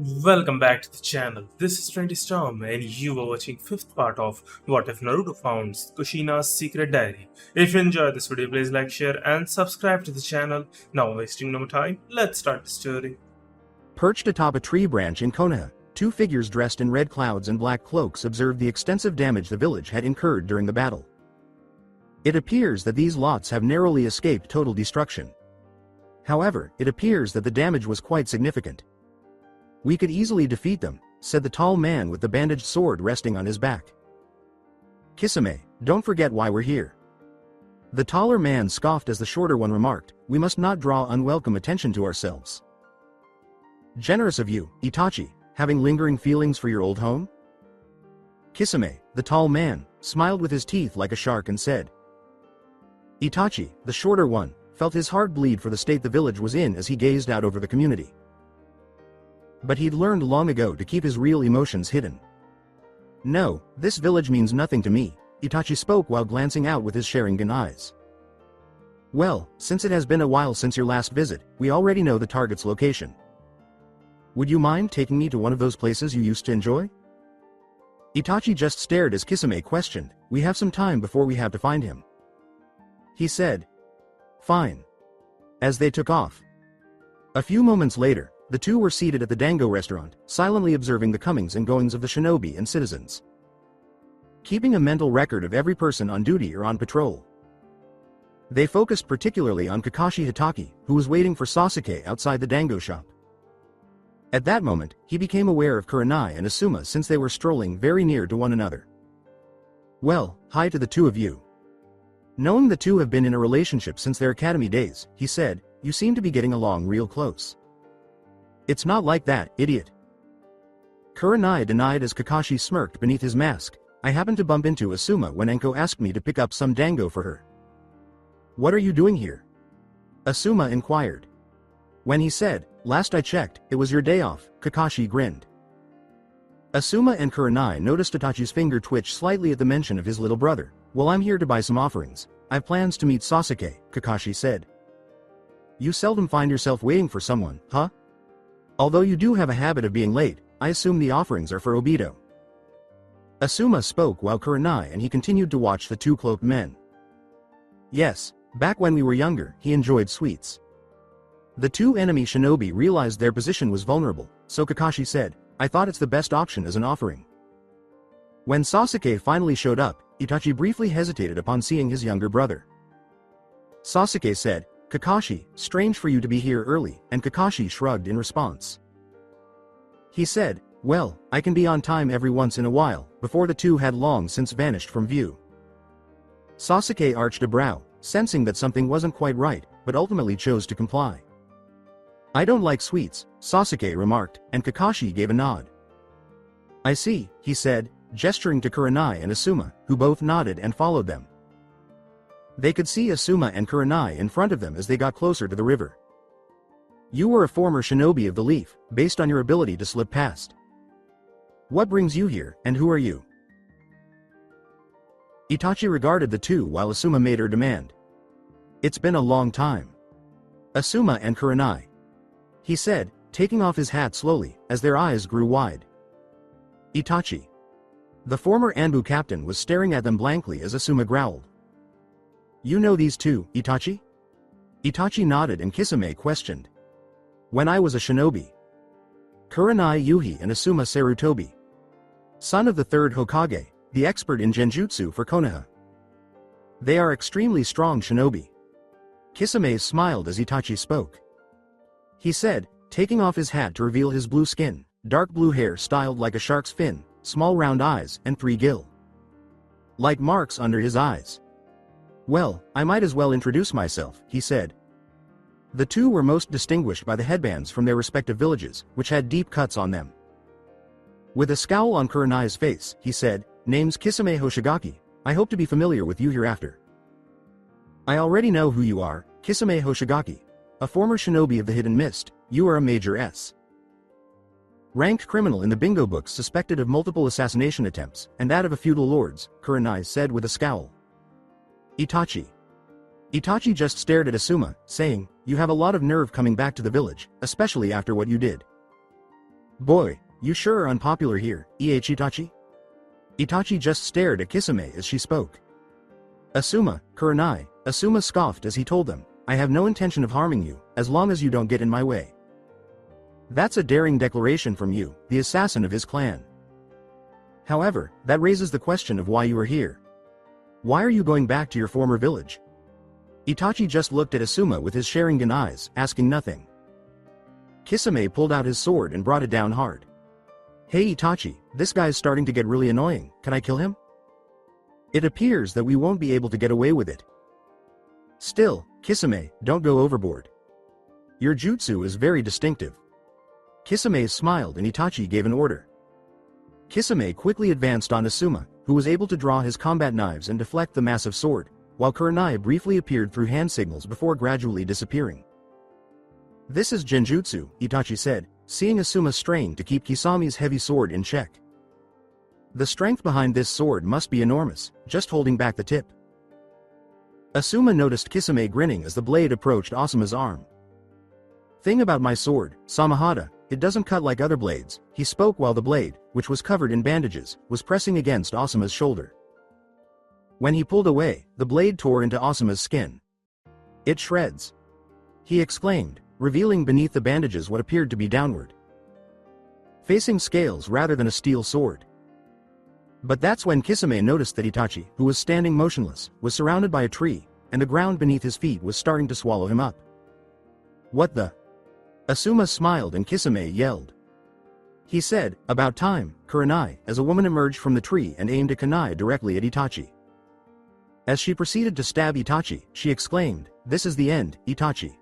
Welcome back to the channel. This is Trendy Storm and you are watching 5th part of What If Naruto Founds Kushina's Secret Diary. If you enjoyed this video, please like, share and subscribe to the channel. Now wasting no more time, let's start the story. Perched atop a tree branch in Konoha, two figures dressed in red clouds and black cloaks observed the extensive damage the village had incurred during the battle. It appears that these lots have narrowly escaped total destruction. However, it appears that the damage was quite significant. "We could easily defeat them," said the tall man with the bandaged sword resting on his back. "Kisame, don't forget why we're here." The taller man scoffed as the shorter one remarked, "We must not draw unwelcome attention to ourselves." "Generous of you, Itachi, having lingering feelings for your old home?" Kisame, the tall man, smiled with his teeth like a shark and said. Itachi, the shorter one, felt his heart bleed for the state the village was in as he gazed out over the community. But he'd learned long ago to keep his real emotions hidden. "No, this village means nothing to me," Itachi spoke while glancing out with his Sharingan eyes. "Well, since it has been a while since your last visit, we already know the target's location. Would you mind taking me to one of those places you used to enjoy?" Itachi just stared as Kisame questioned, "We have some time before we have to find him." He said, "Fine." As they took off. A few moments later, the two were seated at the Dango restaurant, silently observing the comings and goings of the shinobi and citizens, keeping a mental record of every person on duty or on patrol. They focused particularly on Kakashi Hitaki, who was waiting for Sasuke outside the Dango shop. At that moment, he became aware of Kurenai and Asuma since they were strolling very near to one another. "Well, hi to the two of you." Knowing the two have been in a relationship since their academy days, he said, "You seem to be getting along real close." "It's not like that, idiot." Kurenai denied as Kakashi smirked beneath his mask, "I happened to bump into Asuma when Enko asked me to pick up some dango for her." "What are you doing here?" Asuma inquired. When he said, "Last I checked, it was your day off," Kakashi grinned. Asuma and Kurenai noticed Itachi's finger twitch slightly at the mention of his little brother. "Well, I'm here to buy some offerings. I've plans to meet Sasuke," Kakashi said. "You seldom find yourself waiting for someone, huh? Although you do have a habit of being late, I assume the offerings are for Obito." Asuma spoke while Kurenai and he continued to watch the two cloaked men. "Yes, back when we were younger, he enjoyed sweets." The two enemy shinobi realized their position was vulnerable, so Kakashi said, "I thought it's the best option as an offering." When Sasuke finally showed up, Itachi briefly hesitated upon seeing his younger brother. Sasuke said, "Kakashi, strange for you to be here early," and Kakashi shrugged in response. He said, "Well, I can be on time every once in a while," before the two had long since vanished from view. Sasuke arched a brow, sensing that something wasn't quite right, but ultimately chose to comply. "I don't like sweets," Sasuke remarked, and Kakashi gave a nod. "I see," he said, gesturing to Kurenai and Asuma, who both nodded and followed them. They could see Asuma and Kurenai in front of them as they got closer to the river. "You were a former shinobi of the Leaf, based on your ability to slip past. What brings you here, and who are you?" Itachi regarded the two while Asuma made her demand. "It's been a long time." "Asuma and Kurenai," he said, taking off his hat slowly, as their eyes grew wide. "Itachi." The former Anbu captain was staring at them blankly as Asuma growled. "You know these two, Itachi?" Itachi nodded and Kisame questioned. "When I was a shinobi." Kurenai Yuhi and Asuma Sarutobi, son of the third Hokage, the expert in genjutsu for Konoha. They are extremely strong shinobi. Kisame smiled as Itachi spoke. He said, taking off his hat to reveal his blue skin, dark blue hair styled like a shark's fin, small round eyes, and 3 gill-like marks under his eyes. "Well, I might as well introduce myself," he said. The two were most distinguished by the headbands from their respective villages, which had deep cuts on them. With a scowl on Kurenai's face, he said, "Name's Kisame Hoshigaki. I hope to be familiar with you hereafter." "I already know who you are, Kisame Hoshigaki. A former shinobi of the Hidden Mist, you are a Major S. ranked criminal in the bingo books suspected of multiple assassination attempts, and that of a feudal lord's," Kurenai said with a scowl. "Itachi." Itachi just stared at Asuma, saying, "You have a lot of nerve coming back to the village, especially after what you did." Boy, you sure are unpopular here, Itachi? Itachi just stared at Kisame as she spoke. Asuma, Kurenai, Asuma scoffed as he told them, I have no intention of harming you, as long as you don't get in my way. That's a daring declaration from you, the assassin of his clan. However, that raises the question of why you are here. Why are you going back to your former village? Itachi just looked at Asuma with his Sharingan eyes, asking nothing. Kisame pulled out his sword and brought it down hard. Hey Itachi, this guy's starting to get really annoying, can I kill him? It appears that we won't be able to get away with it. Still, Kisame, don't go overboard. Your jutsu is very distinctive. Kisame smiled and Itachi gave an order. Kisame quickly advanced on Asuma, who was able to draw his combat knives and deflect the massive sword, while Kurenai briefly appeared through hand signals before gradually disappearing. This is Genjutsu, Itachi said, seeing Asuma strain to keep Kisame's heavy sword in check. The strength behind this sword must be enormous, just holding back the tip. Asuma noticed Kisame grinning as the blade approached Asuma's arm. Thing about my sword, Samahata, it doesn't cut like other blades, he spoke while the blade, which was covered in bandages, was pressing against Asuma's shoulder. When he pulled away, the blade tore into Asuma's skin. It shreds. He exclaimed, revealing beneath the bandages what appeared to be downward facing scales rather than a steel sword. But that's when Kisame noticed that Itachi, who was standing motionless, was surrounded by a tree, and the ground beneath his feet was starting to swallow him up. What the? Asuma smiled and Kisame yelled. He said, about time, Kurenai, as a woman emerged from the tree and aimed a kunai directly at Itachi. As she proceeded to stab Itachi, she exclaimed, this is the end, Itachi.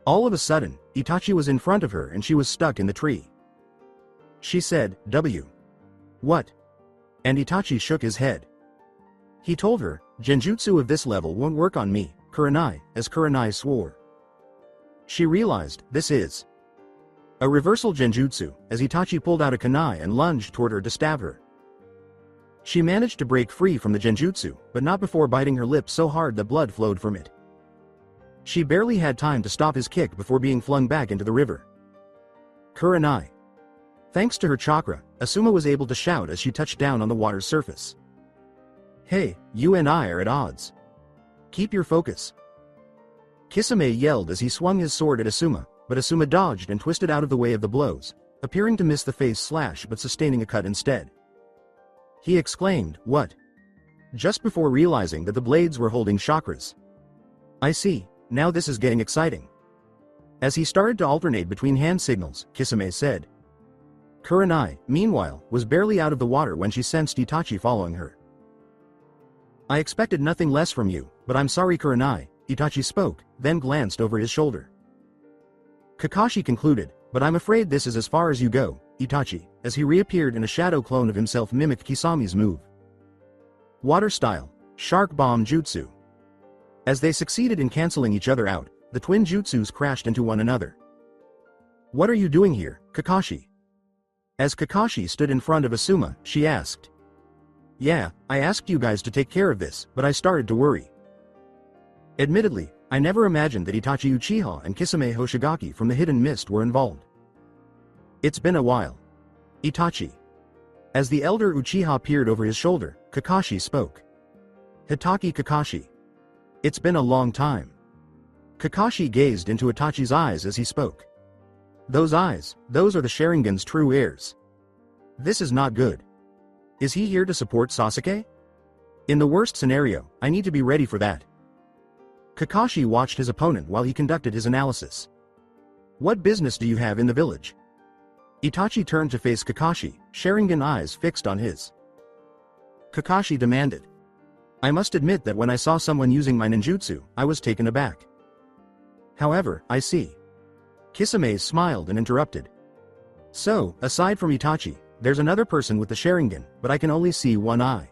All of a sudden, Itachi was in front of her and she was stuck in the tree. She said, W. What? And Itachi shook his head. He told her, Genjutsu of this level won't work on me, Kurenai, as Kurenai swore. She realized, this is a reversal Genjutsu, as Itachi pulled out a kunai and lunged toward her to stab her. She managed to break free from the Genjutsu, but not before biting her lip so hard that blood flowed from it. She barely had time to stop his kick before being flung back into the river. Kurenai. Thanks to her chakra, Asuma was able to shout as she touched down on the water's surface. Hey, you and I are at odds. Keep your focus. Kisame yelled as he swung his sword at Asuma, but Asuma dodged and twisted out of the way of the blows, appearing to miss the face slash but sustaining a cut instead. He exclaimed, what? Just before realizing that the blades were holding chakras. I see, now this is getting exciting. As he started to alternate between hand signals, Kisame said. Kurenai, meanwhile, was barely out of the water when she sensed Itachi following her. I expected nothing less from you, but I'm sorry Kurenai, Itachi spoke, then glanced over his shoulder. Kakashi concluded, but I'm afraid this is as far as you go, Itachi, as he reappeared in a shadow clone of himself mimicked Kisame's move. Water style, Shark Bomb Jutsu. As they succeeded in canceling each other out, the twin jutsus crashed into one another. What are you doing here, Kakashi? As Kakashi stood in front of Asuma, she asked. Yeah, I asked you guys to take care of this, but I started to worry. Admittedly, I never imagined that Itachi Uchiha and Kisame Hoshigaki from the Hidden Mist were involved. It's been a while. Itachi. As the elder Uchiha peered over his shoulder, Kakashi spoke. Hitaki Kakashi. It's been a long time. Kakashi gazed into Itachi's eyes as he spoke. Those eyes, those are the Sharingan's true heirs. This is not good. Is he here to support Sasuke? In the worst scenario, I need to be ready for that. Kakashi watched his opponent while he conducted his analysis. What business do you have in the village? Itachi turned to face Kakashi, Sharingan eyes fixed on his. Kakashi demanded. I must admit that when I saw someone using my ninjutsu, I was taken aback. However, I see. Kisame smiled and interrupted. So, aside from Itachi, there's another person with the Sharingan, but I can only see one eye.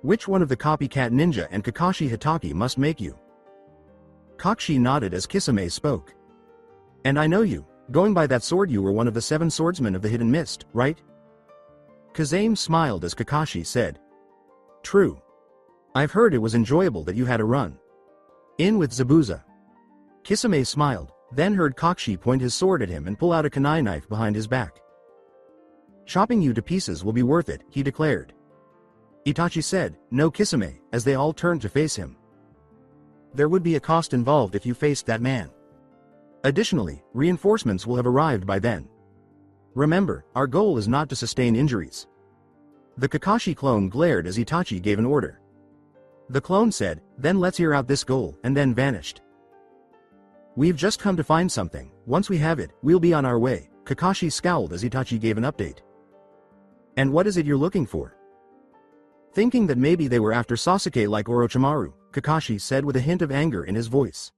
Which one of the copycat ninja and Kakashi Hitaki must make you? Kakashi nodded as Kisame spoke. And I know you, going by that sword you were one of the 7 swordsmen of the Hidden Mist, right? Kazame smiled as Kakashi said. True. I've heard it was enjoyable that you had a run in with Zabuza. Kisame smiled, then heard Kakashi point his sword at him and pull out a kunai knife behind his back. "Chopping you to pieces will be worth it," he declared. Itachi said, "No Kisame," as they all turned to face him. "There would be a cost involved if you faced that man. Additionally, reinforcements will have arrived by then. Remember, our goal is not to sustain injuries." The Kakashi clone glared as Itachi gave an order. The clone said, "Then let's hear out this goal," and then vanished. "We've just come to find something. Once we have it, we'll be on our way," Kakashi scowled as Itachi gave an update. "And what is it you're looking for?" Thinking that maybe they were after Sasuke like Orochimaru, Kakashi said with a hint of anger in his voice.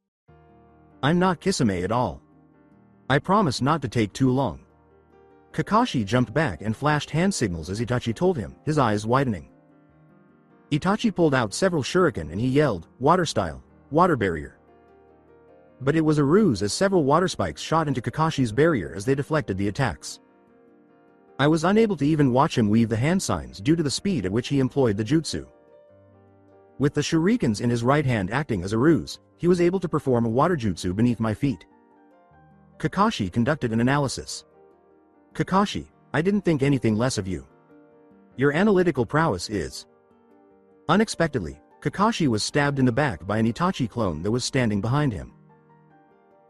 "I'm not Kisame at all. I promise not to take too long." Kakashi jumped back and flashed hand signals as Itachi told him, his eyes widening. Itachi pulled out several shuriken and he yelled, "Water style, water barrier." But it was a ruse as several water spikes shot into Kakashi's barrier as they deflected the attacks. I was unable to even watch him weave the hand signs due to the speed at which he employed the jutsu. With the shurikens in his right hand acting as a ruse, he was able to perform a water jutsu beneath my feet. Kakashi conducted an analysis. "Kakashi, I didn't think anything less of you. Your analytical prowess is..." Unexpectedly, Kakashi was stabbed in the back by an Itachi clone that was standing behind him.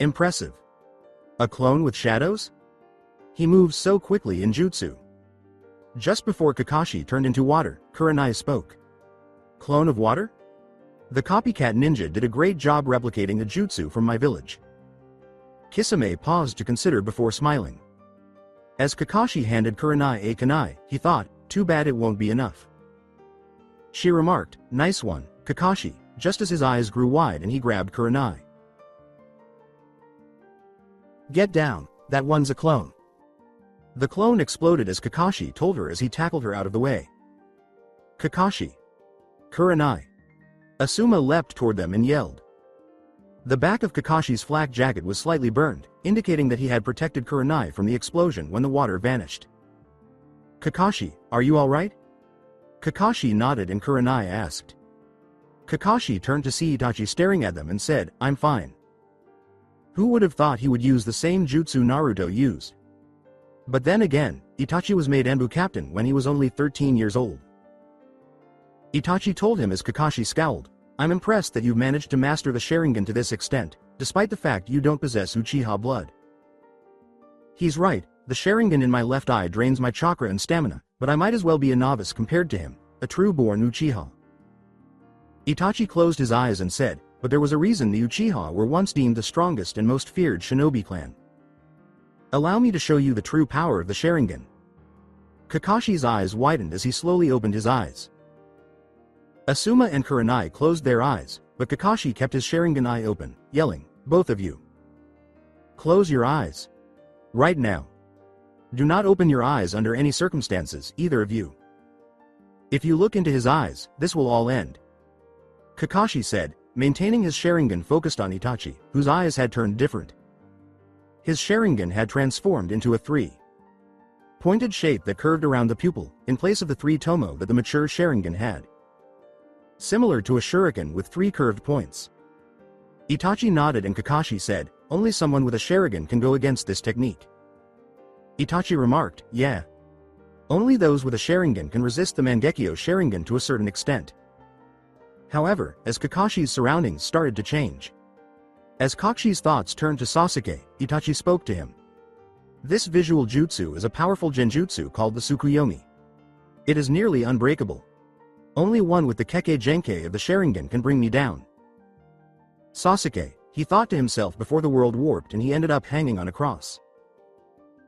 Impressive. A clone with shadows? He moves so quickly in jutsu. Just before Kakashi turned into water, Kurenai spoke. "Clone of water? The copycat ninja did a great job replicating a jutsu from my village." Kisame paused to consider before smiling. As Kakashi handed Kurenai a kunai, he thought, too bad it won't be enough. She remarked, "Nice one, Kakashi," just as his eyes grew wide and he grabbed Kurenai. "Get down, that one's a clone." The clone exploded as Kakashi told her as he tackled her out of the way. "Kakashi." "Kurenai." Asuma leapt toward them and yelled. The back of Kakashi's flak jacket was slightly burned, indicating that he had protected Kurenai from the explosion when the water vanished. "Kakashi, are you alright?" Kakashi nodded and Kurenai asked. Kakashi turned to see Itachi staring at them and said, "I'm fine." Who would have thought he would use the same jutsu Naruto used? But then again, Itachi was made Enbu captain when he was only 13 years old. Itachi told him as Kakashi scowled, "I'm impressed that you've managed to master the Sharingan to this extent, despite the fact you don't possess Uchiha blood." He's right, the Sharingan in my left eye drains my chakra and stamina, but I might as well be a novice compared to him, a true-born Uchiha. Itachi closed his eyes and said, "But there was a reason the Uchiha were once deemed the strongest and most feared shinobi clan. Allow me to show you the true power of the Sharingan." Kakashi's eyes widened as he slowly opened his eyes. Asuma and Kurenai closed their eyes, but Kakashi kept his Sharingan eye open, yelling, "Both of you. Close your eyes. Right now. Do not open your eyes under any circumstances, either of you. If you look into his eyes, this will all end." Kakashi said, maintaining his Sharingan focused on Itachi, whose eyes had turned different. His Sharingan had transformed into a three-pointed shape that curved around the pupil, in place of the three tomo that the mature Sharingan had. Similar to a shuriken with three curved points. Itachi nodded and Kakashi said, "Only someone with a Sharingan can go against this technique." Itachi remarked, "Yeah. Only those with a Sharingan can resist the Mangekyo Sharingan to a certain extent." However, as Kakashi's surroundings started to change. As Kakashi's thoughts turned to Sasuke, Itachi spoke to him. "This visual jutsu is a powerful genjutsu called the Tsukuyomi. It is nearly unbreakable. Only one with the Kekkei Genkei of the Sharingan can bring me down." Sasuke, he thought to himself before the world warped and he ended up hanging on a cross.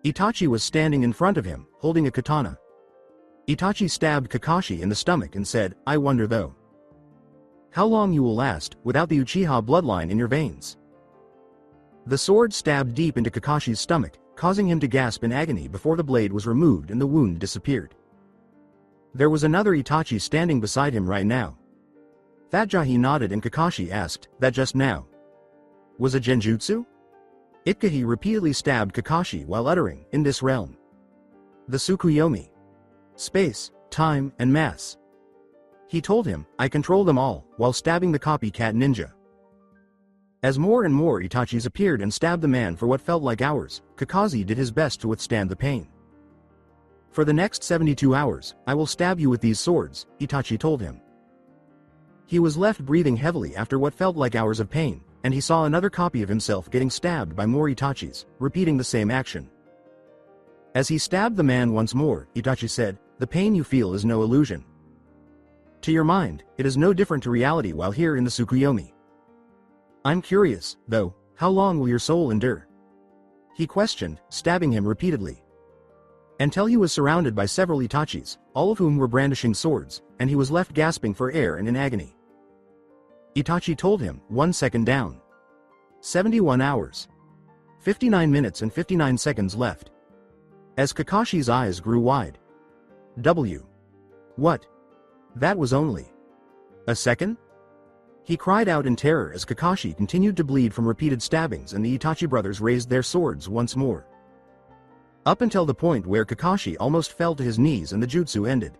Itachi was standing in front of him, holding a katana. Itachi stabbed Kakashi in the stomach and said, "I wonder though, how long you will last, without the Uchiha bloodline in your veins." The sword stabbed deep into Kakashi's stomach, causing him to gasp in agony before the blade was removed and the wound disappeared. There was another Itachi standing beside him right now. Thatjahi nodded and Kakashi asked, "That just now was a genjutsu?" Itkahi repeatedly stabbed Kakashi while uttering, "In this realm, the Tsukuyomi, space, time, and mass." He told him, "I control them all," while stabbing the copycat ninja. As more and more Itachis appeared and stabbed the man for what felt like hours, Kakashi did his best to withstand the pain. For the next 72 hours, I will stab you with these swords, Itachi told him. He was left breathing heavily after what felt like hours of pain, and he saw another copy of himself getting stabbed by more Itachis, repeating the same action. As he stabbed the man once more, Itachi said, "The pain you feel is no illusion. To your mind, it is no different to reality while here in the Tsukuyomi. I'm curious, though, how long will your soul endure?" He questioned, stabbing him repeatedly. Until he was surrounded by several Itachis, all of whom were brandishing swords, and he was left gasping for air and in agony. Itachi told him, 1 second down. 71 hours. 59 minutes and 59 seconds left. As Kakashi's eyes grew wide. What? That was only a second? He cried out in terror as Kakashi continued to bleed from repeated stabbings and the Itachi brothers raised their swords once more. Up until the point where Kakashi almost fell to his knees and the jutsu ended.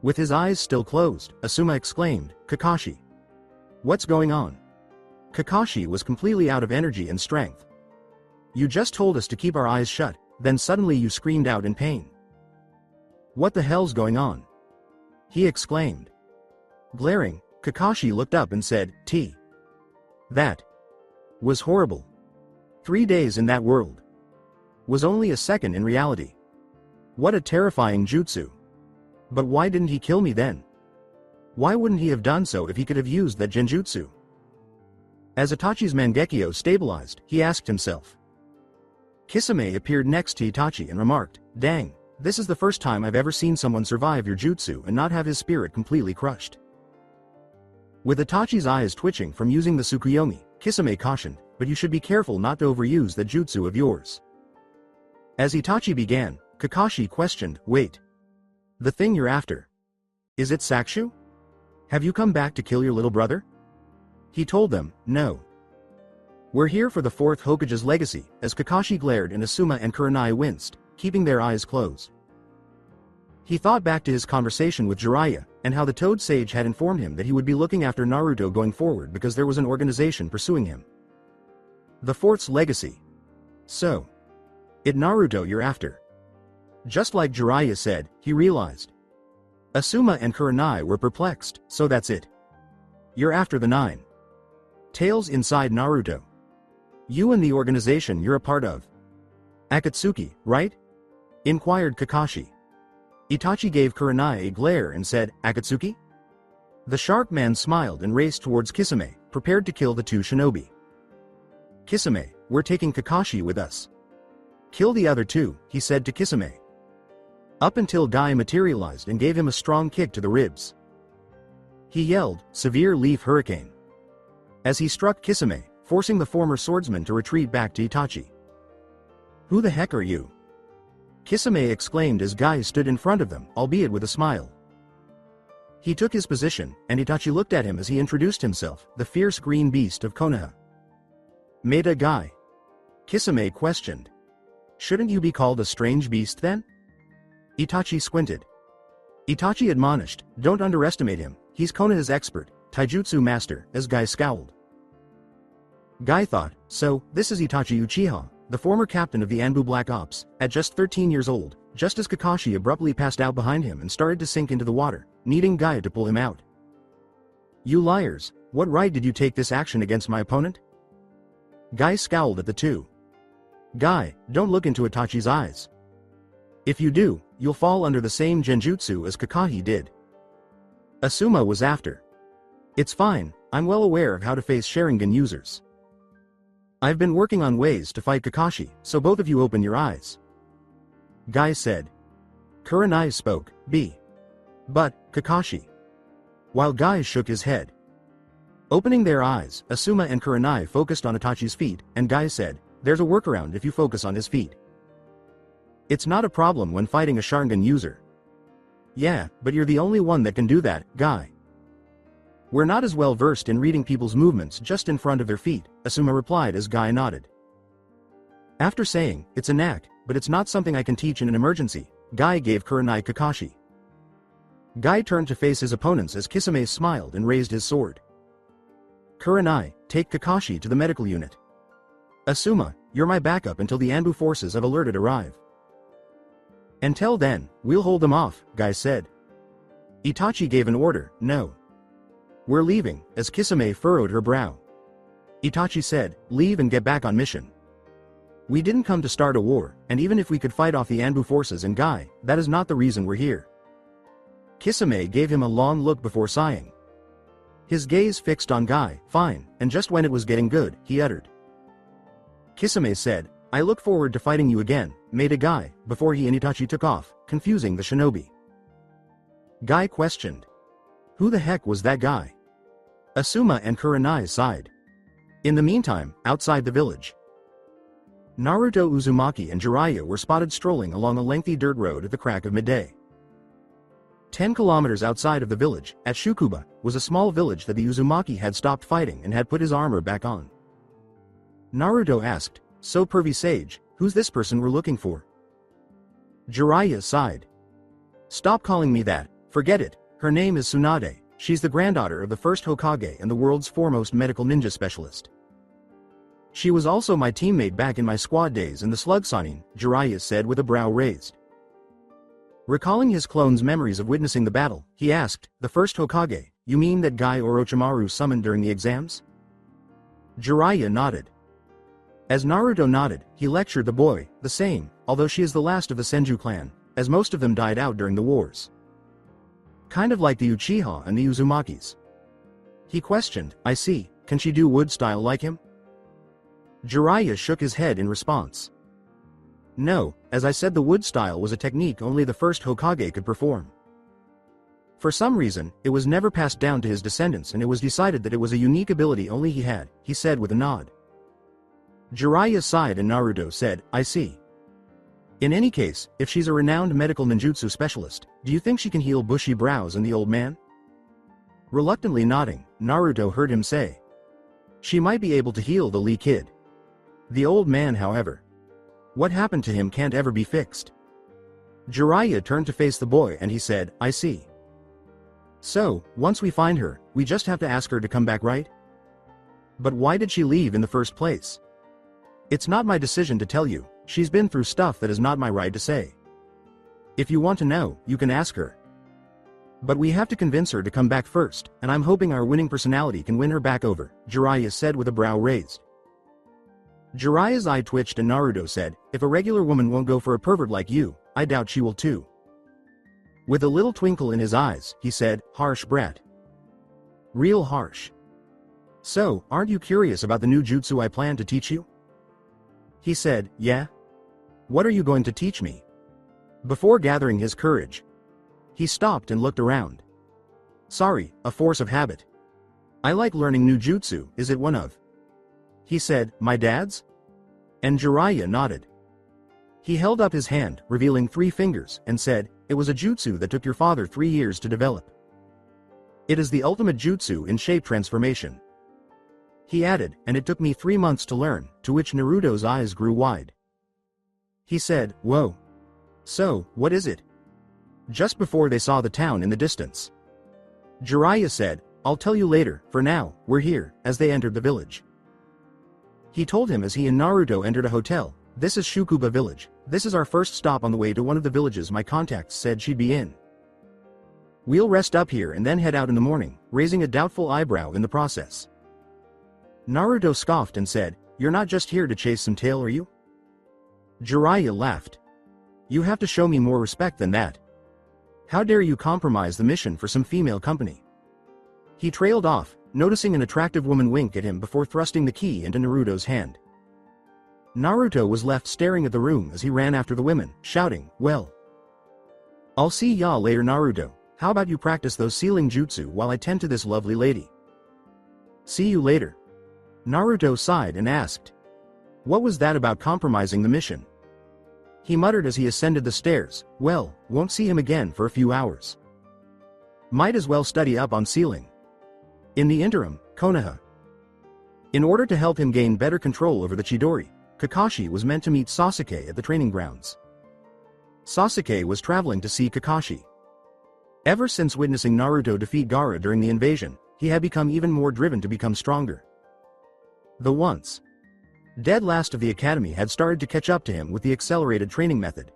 With his eyes still closed, Asuma exclaimed, "Kakashi! What's going on?" Kakashi was completely out of energy and strength. "You just told us to keep our eyes shut, then suddenly you screamed out in pain. What the hell's going on?" he exclaimed. Glaring, Kakashi looked up and said, That was horrible. 3 days in that world was only a second in reality. What a terrifying jutsu. But why didn't he kill me then? Why wouldn't he have done so if he could have used that genjutsu?" As Itachi's Mangekyo stabilized, he asked himself. Kisame appeared next to Itachi and remarked, "Dang, this is the first time I've ever seen someone survive your jutsu and not have his spirit completely crushed." With Itachi's eyes twitching from using the Tsukuyomi, Kisame cautioned, "But you should be careful not to overuse that jutsu of yours." As Itachi began, Kakashi questioned, "Wait. The thing you're after. Is it Sakushu? Have you come back to kill your little brother?" He told them, "No. We're here for the fourth Hokage's legacy," as Kakashi glared and Asuma and Kurenai winced, keeping their eyes closed. He thought back to his conversation with Jiraiya, and how the Toad Sage had informed him that he would be looking after Naruto going forward because there was an organization pursuing him. The fourth's legacy. So. It Naruto you're after. Just like Jiraiya said, he realized. Asuma and Kurenai were perplexed, so that's it. You're after the 9 tails inside Naruto. You and the organization you're a part of. Akatsuki, right? Inquired Kakashi. Itachi gave Kurenai a glare and said, "Akatsuki?" The shark man smiled and raced towards Kisame, prepared to kill the 2 shinobi. "Kisame, we're taking Kakashi with us. Kill the other 2, he said to Kisame. Up until Guy materialized and gave him a strong kick to the ribs. He yelled, "Severe Leaf Hurricane," as he struck Kisame, forcing the former swordsman to retreat back to Itachi. "Who the heck are you?" Kisame exclaimed as Guy stood in front of them, albeit with a smile. He took his position, and Itachi looked at him as he introduced himself, the fierce green beast of Konoha. "Maeda Guy?" Kisame questioned. "Shouldn't you be called a strange beast then?" Itachi squinted. Itachi admonished, "Don't underestimate him, he's Konoha's expert, taijutsu master," as Guy scowled. Guy thought, so, this is Itachi Uchiha, the former captain of the Anbu Black Ops, at just 13 years old, just as Kakashi abruptly passed out behind him and started to sink into the water, needing Guy to pull him out. "You liars, what right did you take this action against my opponent?" Guy scowled at the 2. "Guy, don't look into Itachi's eyes. If you do, you'll fall under the same genjutsu as Kakashi did." Asuma was after. "It's fine, I'm well aware of how to face Sharingan users. I've been working on ways to fight Kakashi, so both of you open your eyes," Guy said. Kurenai spoke, But, Kakashi." While Guy shook his head. Opening their eyes, Asuma and Kurenai focused on Itachi's feet, and Guy said, "There's a workaround if you focus on his feet. It's not a problem when fighting a Sharingan user." "Yeah, but you're the only one that can do that, Guy. We're not as well versed in reading people's movements just in front of their feet," Asuma replied as Guy nodded. After saying, "It's a knack, but it's not something I can teach in an emergency," Guy gave Kurenai Kakashi. Guy turned to face his opponents as Kisame smiled and raised his sword. "Kurenai, take Kakashi to the medical unit. Asuma, you're my backup until the Anbu forces of Alerted arrive. Until then, we'll hold them off, Guy said. Itachi gave an order, no. We're leaving, as Kisame furrowed her brow. Itachi said, leave and get back on mission. We didn't come to start a war, and even if we could fight off the Anbu forces and Guy, that is not the reason we're here. Kisame gave him a long look before sighing. His gaze fixed on Guy, fine, and just when it was getting good, he uttered. Kisame said, I look forward to fighting you again, made a Guy, before he and Itachi took off, confusing the shinobi. Guy questioned. Who the heck was that guy? Asuma and Kurenai sighed. In the meantime, outside the village, Naruto, Uzumaki and Jiraiya were spotted strolling along a lengthy dirt road at the crack of midday. 10 kilometers outside of the village, at Shukuba, was a small village that the Uzumaki had stopped fighting and had put his armor back on. Naruto asked, so Pervy Sage, who's this person we're looking for? Jiraiya sighed. Stop calling me that, forget it, her name is Tsunade, she's the granddaughter of the first Hokage and the world's foremost medical ninja specialist. She was also my teammate back in my squad days in the Slug Signing, Jiraiya said with a brow raised. Recalling his clone's memories of witnessing the battle, he asked, the first Hokage, you mean that guy Orochimaru summoned during the exams? Jiraiya nodded. As Naruto nodded, he lectured the boy, the same, although she is the last of the Senju clan, as most of them died out during the wars. Kind of like the Uchiha and the Uzumakis. He questioned, I see, can she do wood style like him? Jiraiya shook his head in response. No, as I said, the wood style was a technique only the first Hokage could perform. For some reason, it was never passed down to his descendants and it was decided that it was a unique ability only he had, he said with a nod. Jiraiya sighed and Naruto said, I see. In any case, if she's a renowned medical ninjutsu specialist, do you think she can heal bushy brows and the old man? Reluctantly nodding, Naruto heard him say. She might be able to heal the Lee kid. The old man, however. What happened to him can't ever be fixed. Jiraiya turned to face the boy and he said, I see. So, once we find her, we just have to ask her to come back, right? But why did she leave in the first place? It's not my decision to tell you, she's been through stuff that is not my right to say. If you want to know, you can ask her. But we have to convince her to come back first, and I'm hoping our winning personality can win her back over, Jiraiya said with a brow raised. Jiraiya's eye twitched and Naruto said, if a regular woman won't go for a pervert like you, I doubt she will too. With a little twinkle in his eyes, he said, harsh brat. Real harsh. So, aren't you curious about the new jutsu I plan to teach you? He said, yeah? What are you going to teach me? Before gathering his courage, he stopped and looked around. Sorry, a force of habit. I like learning new jutsu, is it one of? He said, my dad's? And Jiraiya nodded. He held up his hand, revealing 3 fingers, and said, it was a jutsu that took your father 3 years to develop. It is the ultimate jutsu in shape transformation. He added, and it took me 3 months to learn, to which Naruto's eyes grew wide. He said, whoa. So, what is it? Just before they saw the town in the distance. Jiraiya said, I'll tell you later, for now, we're here, as they entered the village. He told him as he and Naruto entered a hotel, this is Shukuba village, this is our first stop on the way to one of the villages my contacts said she'd be in. We'll rest up here and then head out in the morning, raising a doubtful eyebrow in the process. Naruto scoffed and said, you're not just here to chase some tail, are you? Jiraiya laughed. You have to show me more respect than that. How dare you compromise the mission for some female company? He trailed off, noticing an attractive woman wink at him before thrusting the key into Naruto's hand. Naruto was left staring at the room as he ran after the women, shouting, well. I'll see ya later, Naruto. How about you practice those sealing jutsu while I tend to this lovely lady? See you later. Naruto sighed and asked. What was that about compromising the mission? He muttered as he ascended the stairs, well, won't see him again for a few hours. Might as well study up on sealing. In the interim, Konoha. In order to help him gain better control over the Chidori, Kakashi was meant to meet Sasuke at the training grounds. Sasuke was traveling to see Kakashi. Ever since witnessing Naruto defeat Gaara during the invasion, he had become even more driven to become stronger. The once dead last of the academy had started to catch up to him with the accelerated training method.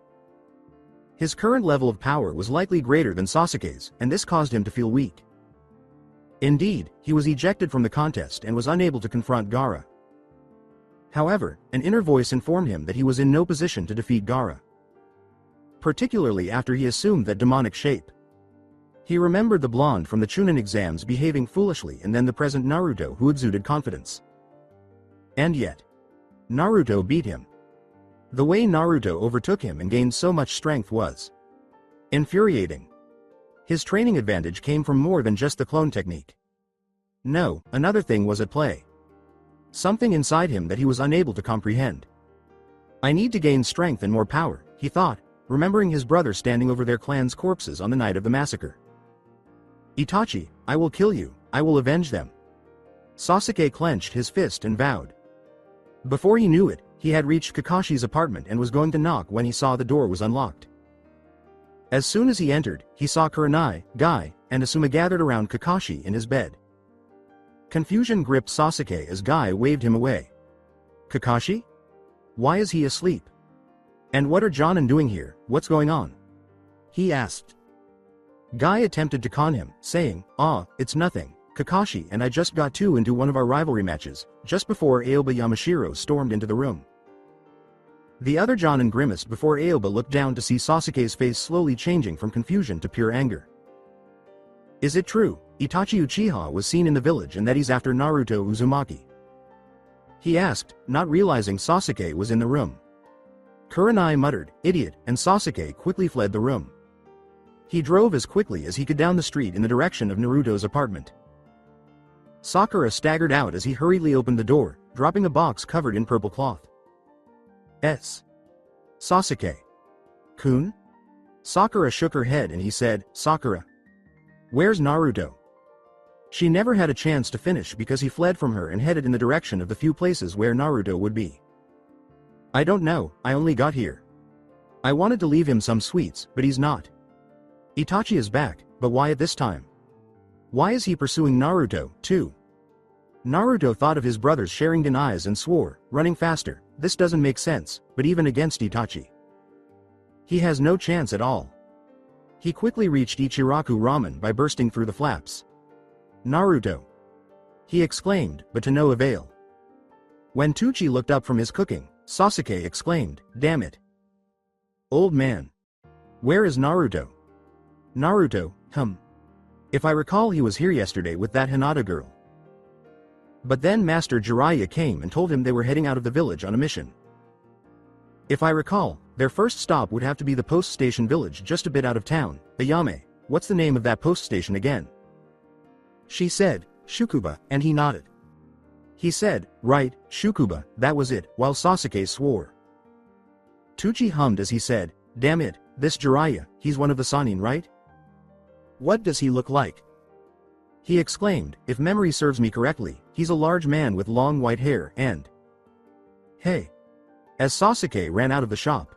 His current level of power was likely greater than Sasuke's, and this caused him to feel weak. Indeed, he was ejected from the contest and was unable to confront Gaara. However, an inner voice informed him that he was in no position to defeat Gaara, particularly after he assumed that demonic shape. He remembered the blonde from the Chunin exams behaving foolishly and then the present Naruto who exuded confidence. And yet, Naruto beat him. The way Naruto overtook him and gained so much strength was infuriating. His training advantage came from more than just the clone technique. No, another thing was at play. Something inside him that he was unable to comprehend. I need to gain strength and more power, he thought, remembering his brother standing over their clan's corpses on the night of the massacre. Itachi, I will kill you, I will avenge them. Sasuke clenched his fist and vowed. Before he knew it, he had reached Kakashi's apartment and was going to knock when he saw the door was unlocked. As soon as he entered, he saw Kurenai, Guy, and Asuma gathered around Kakashi in his bed. Confusion gripped Sasuke as Guy waved him away. Kakashi? Why is he asleep? And what are Jonin doing here, what's going on? He asked. Guy attempted to con him, saying, it's nothing, Kakashi and I just got into one of our rivalry matches, just before Aoba Yamashiro stormed into the room. The other Jonin grimaced before Aoba looked down to see Sasuke's face slowly changing from confusion to pure anger. Is it true, Itachi Uchiha was seen in the village and that he's after Naruto Uzumaki? He asked, not realizing Sasuke was in the room. Kurenai muttered, idiot, and Sasuke quickly fled the room. He drove as quickly as he could down the street in the direction of Naruto's apartment. Sakura staggered out as he hurriedly opened the door, dropping a box covered in purple cloth. Sasuke. Kun? Sakura shook her head and he said, Sakura. Where's Naruto? She never had a chance to finish because he fled from her and headed in the direction of the few places where Naruto would be. I don't know, I only got here. I wanted to leave him some sweets, but he's not. Itachi is back, but why at this time? Why is he pursuing Naruto, too? Naruto thought of his brothers sharing denies and swore, running faster, this doesn't make sense, but even against Itachi. He has no chance at all. He quickly reached Ichiraku Ramen by bursting through the flaps. Naruto! He exclaimed, but to no avail. When Tucci looked up from his cooking, Sasuke exclaimed, damn it. Old man. Where is Naruto? Naruto, If I recall he was here yesterday with that Hinata girl. But then Master Jiraiya came and told him they were heading out of the village on a mission. If I recall, their first stop would have to be the post station village just a bit out of town, Ayame. What's the name of that post station again? She said, Shukuba, and he nodded. He said, right, Shukuba, that was it, while Sasuke swore. Tucci hummed as he said, damn it, this Jiraiya, he's one of the Sannin, right? What does he look like? He exclaimed, if memory serves me correctly, he's a large man with long white hair and... Hey! As Sasuke ran out of the shop.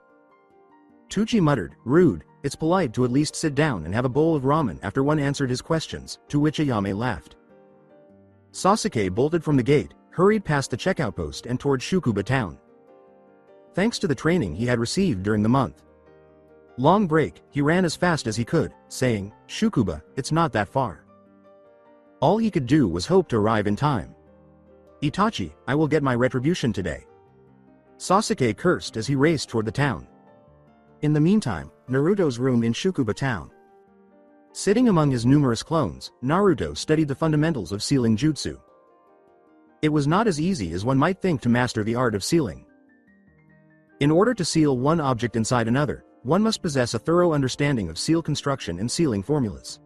Tucci muttered, rude, it's polite to at least sit down and have a bowl of ramen after one answered his questions, to which Ayame laughed. Sasuke bolted from the gate, hurried past the checkout post and toward Shukuba town. Thanks to the training he had received during the month. Long break, he ran as fast as he could, saying, Shukuba, it's not that far. All he could do was hope to arrive in time. Itachi, I will get my retribution today. Sasuke cursed as he raced toward the town. In the meantime, Naruto's room in Shukuba town. Sitting among his numerous clones, Naruto studied the fundamentals of sealing jutsu. It was not as easy as one might think to master the art of sealing. In order to seal one object inside another, one must possess a thorough understanding of seal construction and sealing formulas.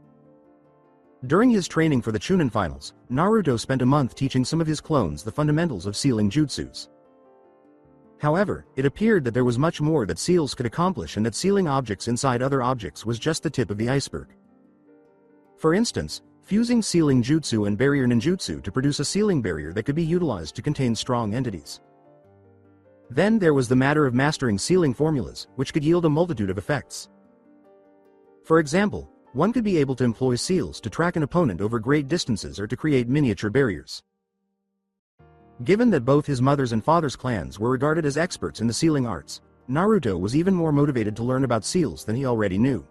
During his training for the Chunin finals, Naruto spent a month teaching some of his clones the fundamentals of sealing jutsus. However, it appeared that there was much more that seals could accomplish and that sealing objects inside other objects was just the tip of the iceberg. For instance, fusing sealing jutsu and barrier ninjutsu to produce a sealing barrier that could be utilized to contain strong entities. Then there was the matter of mastering sealing formulas, which could yield a multitude of effects. For example, one could be able to employ seals to track an opponent over great distances or to create miniature barriers. Given that both his mother's and father's clans were regarded as experts in the sealing arts, Naruto was even more motivated to learn about seals than he already knew.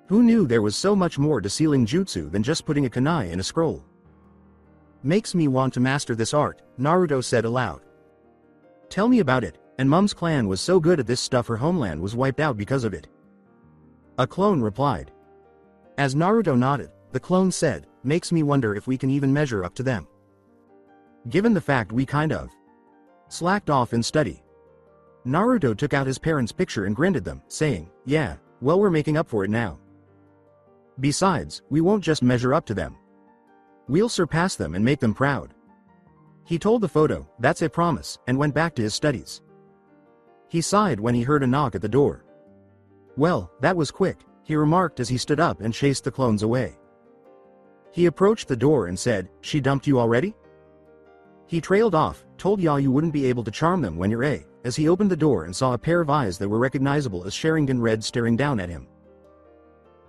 Who knew there was so much more to sealing jutsu than just putting a kunai in a scroll? Makes me want to master this art, Naruto said aloud. Tell me about it, and Mum's clan was so good at this stuff her homeland was wiped out because of it. A clone replied. As Naruto nodded, the clone said, makes me wonder if we can even measure up to them. Given the fact we kind of slacked off in study. Naruto took out his parents' picture and grinned at them, saying, yeah, well we're making up for it now. Besides, we won't just measure up to them. We'll surpass them and make them proud. He told the photo, that's a promise, and went back to his studies. He sighed when he heard a knock at the door. Well, that was quick, he remarked as he stood up and chased the clones away. He approached the door and said, she dumped you already? He trailed off, told Ya you wouldn't be able to charm them when you're A, as he opened the door and saw a pair of eyes that were recognizable as Sharingan red staring down at him.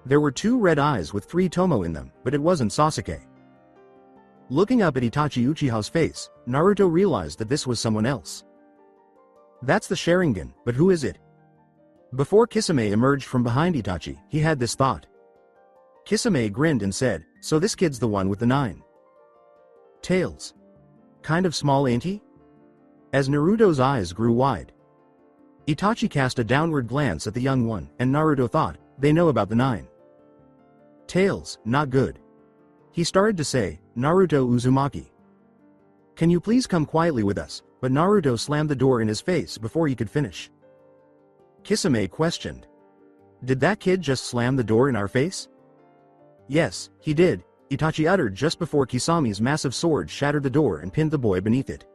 There were 2 red eyes with 3 tomo in them, but it wasn't Sasuke. Looking up at Itachi Uchiha's face, Naruto realized that this was someone else. That's the Sharingan, but who is it? Before Kisame emerged from behind Itachi, he had this thought. Kisame grinned and said, so this kid's the one with the 9 tails. Kind of small, ain't he? As Naruto's eyes grew wide. Itachi cast a downward glance at the young one, and Naruto thought, they know about the 9 tails, not good. He started to say, Naruto Uzumaki. Can you please come quietly with us? But Naruto slammed the door in his face before he could finish. Kisame questioned. Did that kid just slam the door in our face? Yes, he did, Itachi uttered just before Kisami's massive sword shattered the door and pinned the boy beneath it.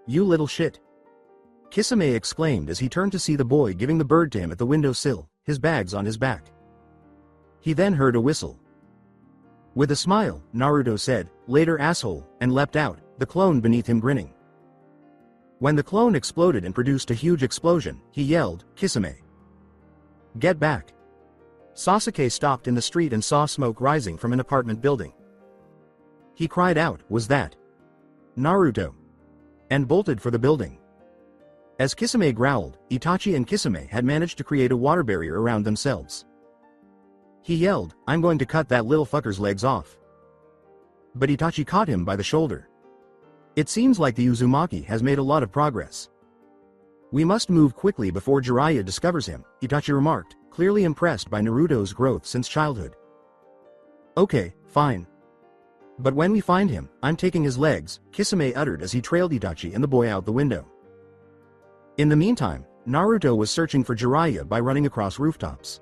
You little shit. Kisame exclaimed as he turned to see the boy giving the bird to him at the windowsill, his bags on his back. He then heard a whistle. With a smile, Naruto said, later asshole, and leapt out, the clone beneath him grinning. When the clone exploded and produced a huge explosion, he yelled, Kisame. Get back. Sasuke stopped in the street and saw smoke rising from an apartment building. He cried out, was that Naruto? And bolted for the building. As Kisame growled, Itachi and Kisame had managed to create a water barrier around themselves. He yelled, I'm going to cut that little fucker's legs off. But Itachi caught him by the shoulder. It seems like the Uzumaki has made a lot of progress. We must move quickly before Jiraiya discovers him, Itachi remarked, clearly impressed by Naruto's growth since childhood. Okay, fine. But when we find him, I'm taking his legs, Kisame uttered as he trailed Itachi and the boy out the window. In the meantime, Naruto was searching for Jiraiya by running across rooftops.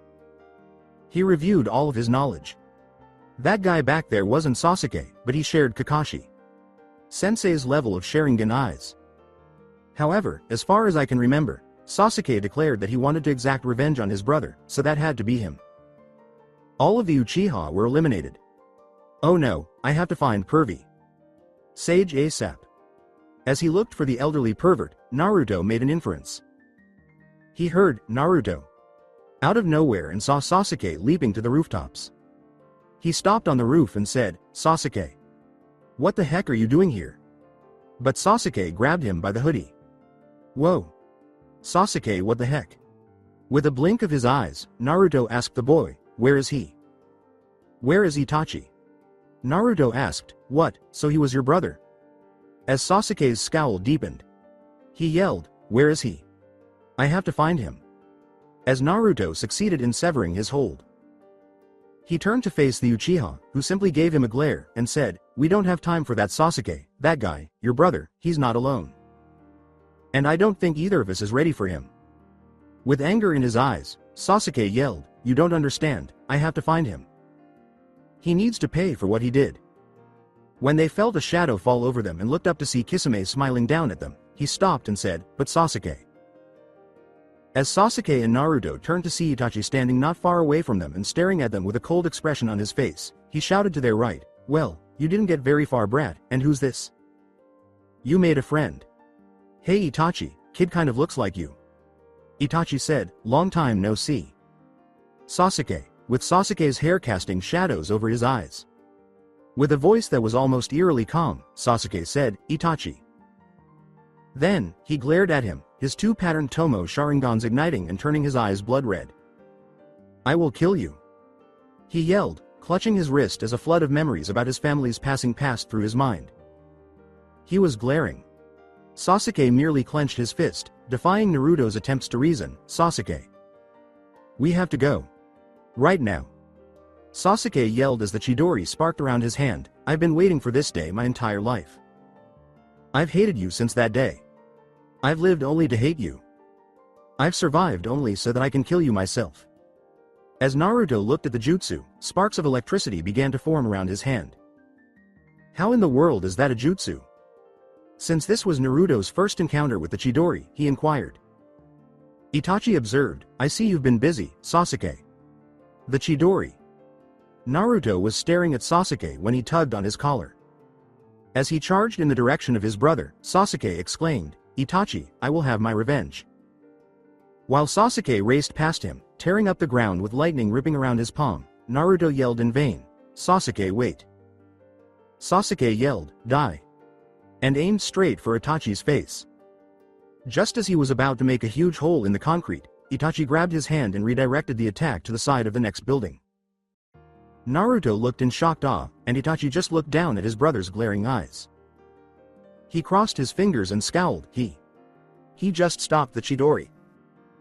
He reviewed all of his knowledge. That guy back there wasn't Sasuke, but he shared Kakashi Sensei's level of Sharingan eyes. However, as far as I can remember, Sasuke declared that he wanted to exact revenge on his brother, so that had to be him. All of the Uchiha were eliminated. Oh no, I have to find Pervy Sage ASAP. As he looked for the elderly pervert, Naruto made an inference. He heard, Naruto, out of nowhere and saw Sasuke leaping to the rooftops. He stopped on the roof and said, Sasuke. What the heck are you doing here? But Sasuke grabbed him by the hoodie. Whoa. Sasuke, what the heck? With a blink of his eyes, Naruto asked the boy, where is he? Where is Itachi? Naruto asked, what, so he was your brother? As Sasuke's scowl deepened, he yelled, where is he? I have to find him. As Naruto succeeded in severing his hold. He turned to face the Uchiha, who simply gave him a glare, and said, we don't have time for that Sasuke, that guy, your brother, he's not alone. And I don't think either of us is ready for him. With anger in his eyes, Sasuke yelled, you don't understand, I have to find him. He needs to pay for what he did. When they felt a shadow fall over them and looked up to see Kisame smiling down at them, he stopped and said, but Sasuke. As Sasuke and Naruto turned to see Itachi standing not far away from them and staring at them with a cold expression on his face, he shouted to their right, well, you didn't get very far, brat, and who's this? You made a friend. Hey Itachi, kid kind of looks like you. Itachi said, long time no see. Sasuke, with Sasuke's hair casting shadows over his eyes. With a voice that was almost eerily calm, Sasuke said, Itachi. Then, he glared at him, his two-patterned Tomo Sharingans igniting and turning his eyes blood-red. I will kill you. He yelled, clutching his wrist as a flood of memories about his family's passing passed through his mind. He was glaring. Sasuke merely clenched his fist, defying Naruto's attempts to reason. Sasuke. We have to go. Right now. Sasuke yelled as the Chidori sparked around his hand. I've been waiting for this day my entire life. I've hated you since that day. I've lived only to hate you. I've survived only so that I can kill you myself. As Naruto looked at the jutsu, sparks of electricity began to form around his hand. How in the world is that a jutsu? Since this was Naruto's first encounter with the Chidori, he inquired. Itachi observed, I see you've been busy, Sasuke. The Chidori. Naruto was staring at Sasuke when he tugged on his collar. As he charged in the direction of his brother, Sasuke exclaimed, Itachi, I will have my revenge. While Sasuke raced past him, tearing up the ground with lightning ripping around his palm, Naruto yelled in vain, Sasuke wait. Sasuke yelled, die. And aimed straight for Itachi's face. Just as he was about to make a huge hole in the concrete, Itachi grabbed his hand and redirected the attack to the side of the next building. Naruto looked in shocked awe, and Itachi just looked down at his brother's glaring eyes. He crossed his fingers and scowled. He just stopped the Chidori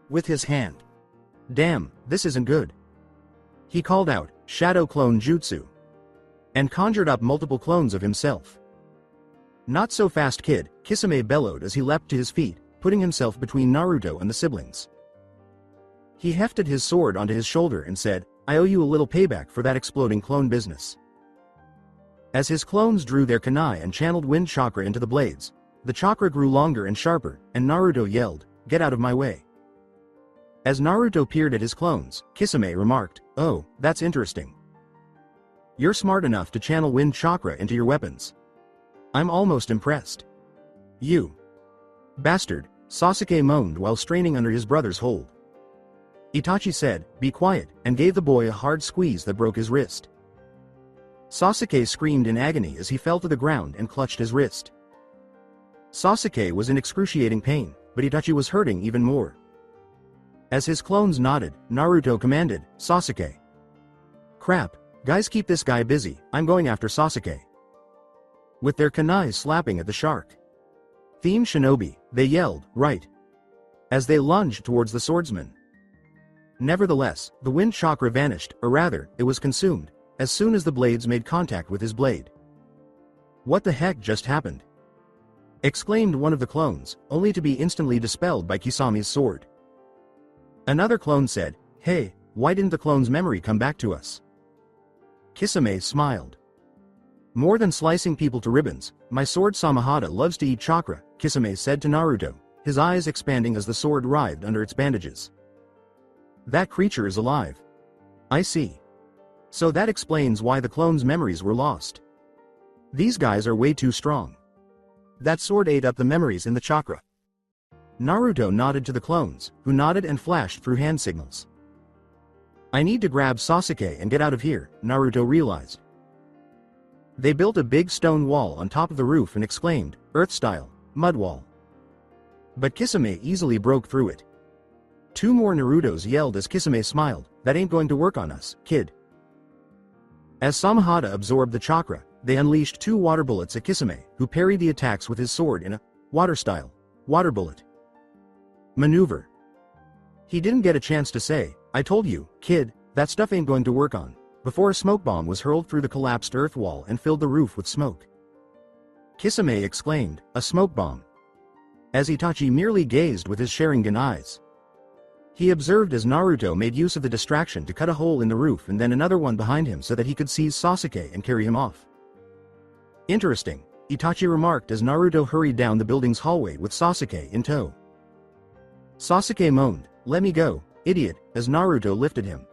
with his hand. Damn, this isn't good. He called out, Shadow Clone Jutsu, and conjured up multiple clones of himself. Not so fast, kid, Kisame bellowed as he leapt to his feet, putting himself between Naruto and the siblings. He hefted his sword onto his shoulder and said, I owe you a little payback for that exploding clone business. As his clones drew their kunai and channeled wind chakra into the blades, the chakra grew longer and sharper, and Naruto yelled, get out of my way. As Naruto peered at his clones, Kisame remarked, oh, that's interesting. You're smart enough to channel wind chakra into your weapons. I'm almost impressed. You bastard, Sasuke moaned while straining under his brother's hold. Itachi said, be quiet, and gave the boy a hard squeeze that broke his wrist. Sasuke screamed in agony as he fell to the ground and clutched his wrist. Sasuke was in excruciating pain, but Itachi was hurting even more. As his clones nodded, Naruto commanded, Sasuke. Crap, guys keep this guy busy, I'm going after Sasuke. With their kunai slapping at the shark. Theme Shinobi, they yelled, right. As they lunged towards the swordsman. Nevertheless, the wind chakra vanished, or rather, it was consumed, as soon as the blades made contact with his blade. What the heck just happened? Exclaimed one of the clones, only to be instantly dispelled by Kisame's sword. Another clone said, hey, why didn't the clone's memory come back to us? Kisame smiled. More than slicing people to ribbons, my sword Samahata loves to eat chakra, Kisame said to Naruto, his eyes expanding as the sword writhed under its bandages. That creature is alive. I see. So that explains why the clone's memories were lost. These guys are way too strong. That sword ate up the memories in the chakra. Naruto nodded to the clones, who nodded and flashed through hand signals. I need to grab Sasuke and get out of here, Naruto realized. They built a big stone wall on top of the roof and exclaimed, Earth-style, mud wall. But Kisame easily broke through it. Two more Narutos yelled as Kisame smiled, that ain't going to work on us, kid. As Samahata absorbed the chakra, they unleashed two water bullets at Kisame, who parried the attacks with his sword in a water-style water bullet maneuver. He didn't get a chance to say, I told you, kid, that stuff ain't going to work on, before a smoke bomb was hurled through the collapsed earth wall and filled the roof with smoke. Kisame exclaimed, a smoke bomb. As Itachi merely gazed with his Sharingan eyes. He observed as Naruto made use of the distraction to cut a hole in the roof and then another one behind him so that he could seize Sasuke and carry him off. Interesting, Itachi remarked as Naruto hurried down the building's hallway with Sasuke in tow. Sasuke moaned, let me go, idiot, as Naruto lifted him.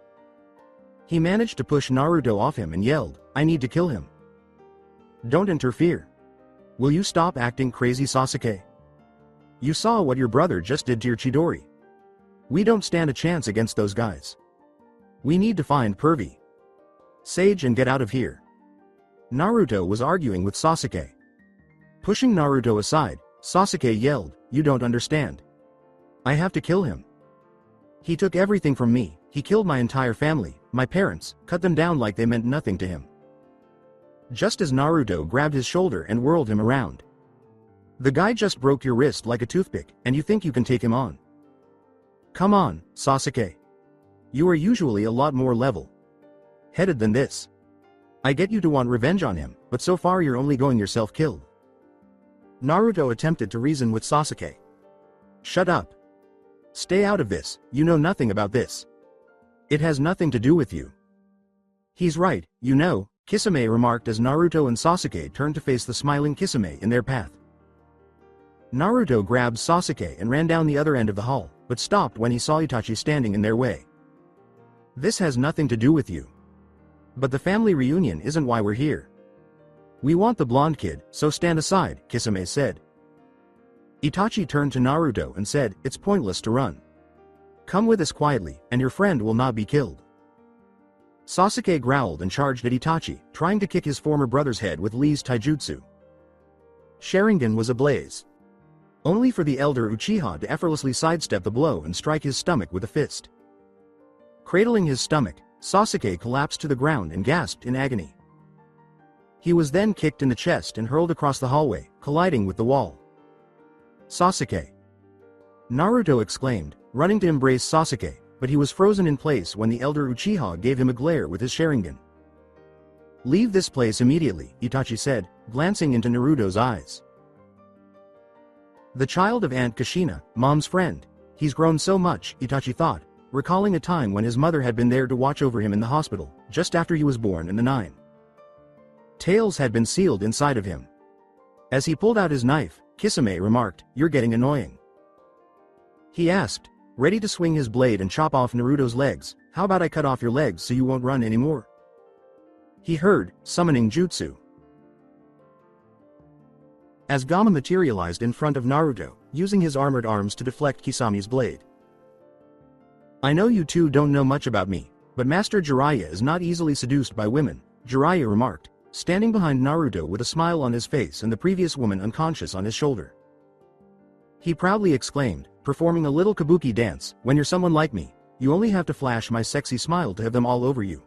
He managed to push Naruto off him and yelled, I need to kill him. Don't interfere. Will you stop acting crazy, Sasuke? You saw what your brother just did to your Chidori. We don't stand a chance against those guys. We need to find Pervy Sage and get out of here. Naruto was arguing with Sasuke. Pushing Naruto aside, Sasuke yelled, "You don't understand. I have to kill him. He took everything from me, he killed my entire family, my parents, cut them down like they meant nothing to him." Just as Naruto grabbed his shoulder and whirled him around. "The guy just broke your wrist like a toothpick, and you think you can take him on? Come on, Sasuke. You are usually a lot more level-headed than this. I get you to want revenge on him, but so far you're only going yourself killed." Naruto attempted to reason with Sasuke. "Shut up. Stay out of this, you know nothing about this. It has nothing to do with you." "He's right, you know," Kisame remarked as Naruto and Sasuke turned to face the smiling Kisame in their path. Naruto grabbed Sasuke and ran down the other end of the hall, but stopped when he saw Itachi standing in their way. "This has nothing to do with you. But the family reunion isn't why we're here. We want the blonde kid, so stand aside," Kisame said. Itachi turned to Naruto and said, "It's pointless to run. Come with us quietly, and your friend will not be killed." Sasuke growled and charged at Itachi, trying to kick his former brother's head with Lee's taijutsu. Sharingan was ablaze. Only for the elder Uchiha to effortlessly sidestep the blow and strike his stomach with a fist. Cradling his stomach, Sasuke collapsed to the ground and gasped in agony. He was then kicked in the chest and hurled across the hallway, colliding with the wall. "Sasuke!" Naruto exclaimed, running to embrace Sasuke, but he was frozen in place when the elder Uchiha gave him a glare with his Sharingan. "Leave this place immediately," Itachi said, glancing into Naruto's eyes. "The child of Aunt Kushina, Mom's friend. He's grown so much," Itachi thought, recalling a time when his mother had been there to watch over him in the hospital, just after he was born in the 9. Tails had been sealed inside of him. As he pulled out his knife, Kisame remarked, "You're getting annoying." He asked, ready to swing his blade and chop off Naruto's legs, "How about I cut off your legs so you won't run anymore?" He heard, summoning jutsu. As Gamma materialized in front of Naruto, using his armored arms to deflect Kisame's blade. "I know you two don't know much about me, but Master Jiraiya is not easily seduced by women," Jiraiya remarked, standing behind Naruto with a smile on his face and the previous woman unconscious on his shoulder. He proudly exclaimed, performing a little kabuki dance, "When you're someone like me, you only have to flash my sexy smile to have them all over you."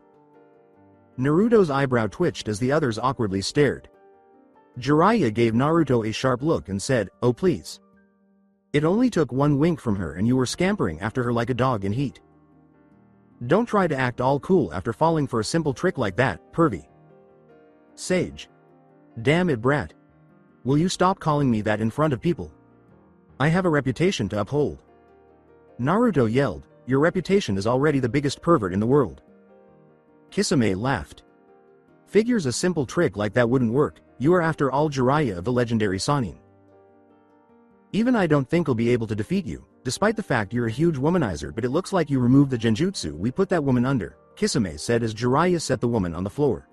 Naruto's eyebrow twitched as the others awkwardly stared. Jiraiya gave Naruto a sharp look and said, "Oh please. It only took one wink from her and you were scampering after her like a dog in heat. Don't try to act all cool after falling for a simple trick like that, pervy. Sage. Damn it, brat. Will you stop calling me that in front of people? I have a reputation to uphold." Naruto yelled, "Your reputation is already the biggest pervert in the world." Kisame laughed. "Figures a simple trick like that wouldn't work, you are after all Jiraiya of the legendary Sannin. Even I don't think I'll be able to defeat you, despite the fact you're a huge womanizer, but it looks like you removed the genjutsu we put that woman under," Kisame said as Jiraiya set the woman on the floor.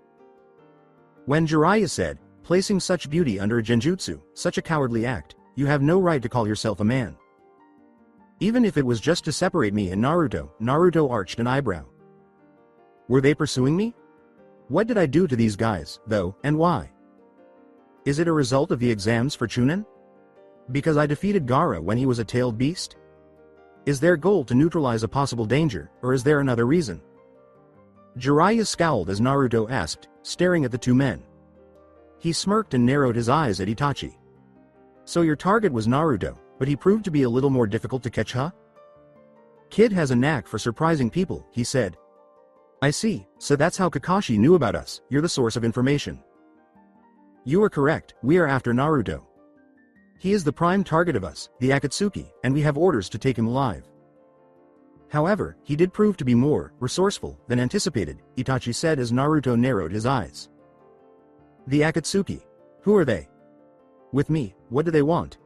When Jiraiya said, "Placing such beauty under a genjutsu, such a cowardly act, you have no right to call yourself a man. Even if it was just to separate me and Naruto," Naruto arched an eyebrow. "Were they pursuing me? What did I do to these guys, though, and why? Is it a result of the exams for Chunin? Because I defeated Gaara when he was a tailed beast? Is their goal to neutralize a possible danger, or is there another reason?" Jiraiya scowled as Naruto asked, staring at the two men. He smirked and narrowed his eyes at Itachi. "So your target was Naruto, but he proved to be a little more difficult to catch, huh? Kid has a knack for surprising people," he said. "I see, so that's how Kakashi knew about us, you're the source of information." "You are correct, we are after Naruto. He is the prime target of us, the Akatsuki, and we have orders to take him alive. However, he did prove to be more resourceful than anticipated," Itachi said as Naruto narrowed his eyes. "The Akatsuki. Who are they? With me, what do they want?"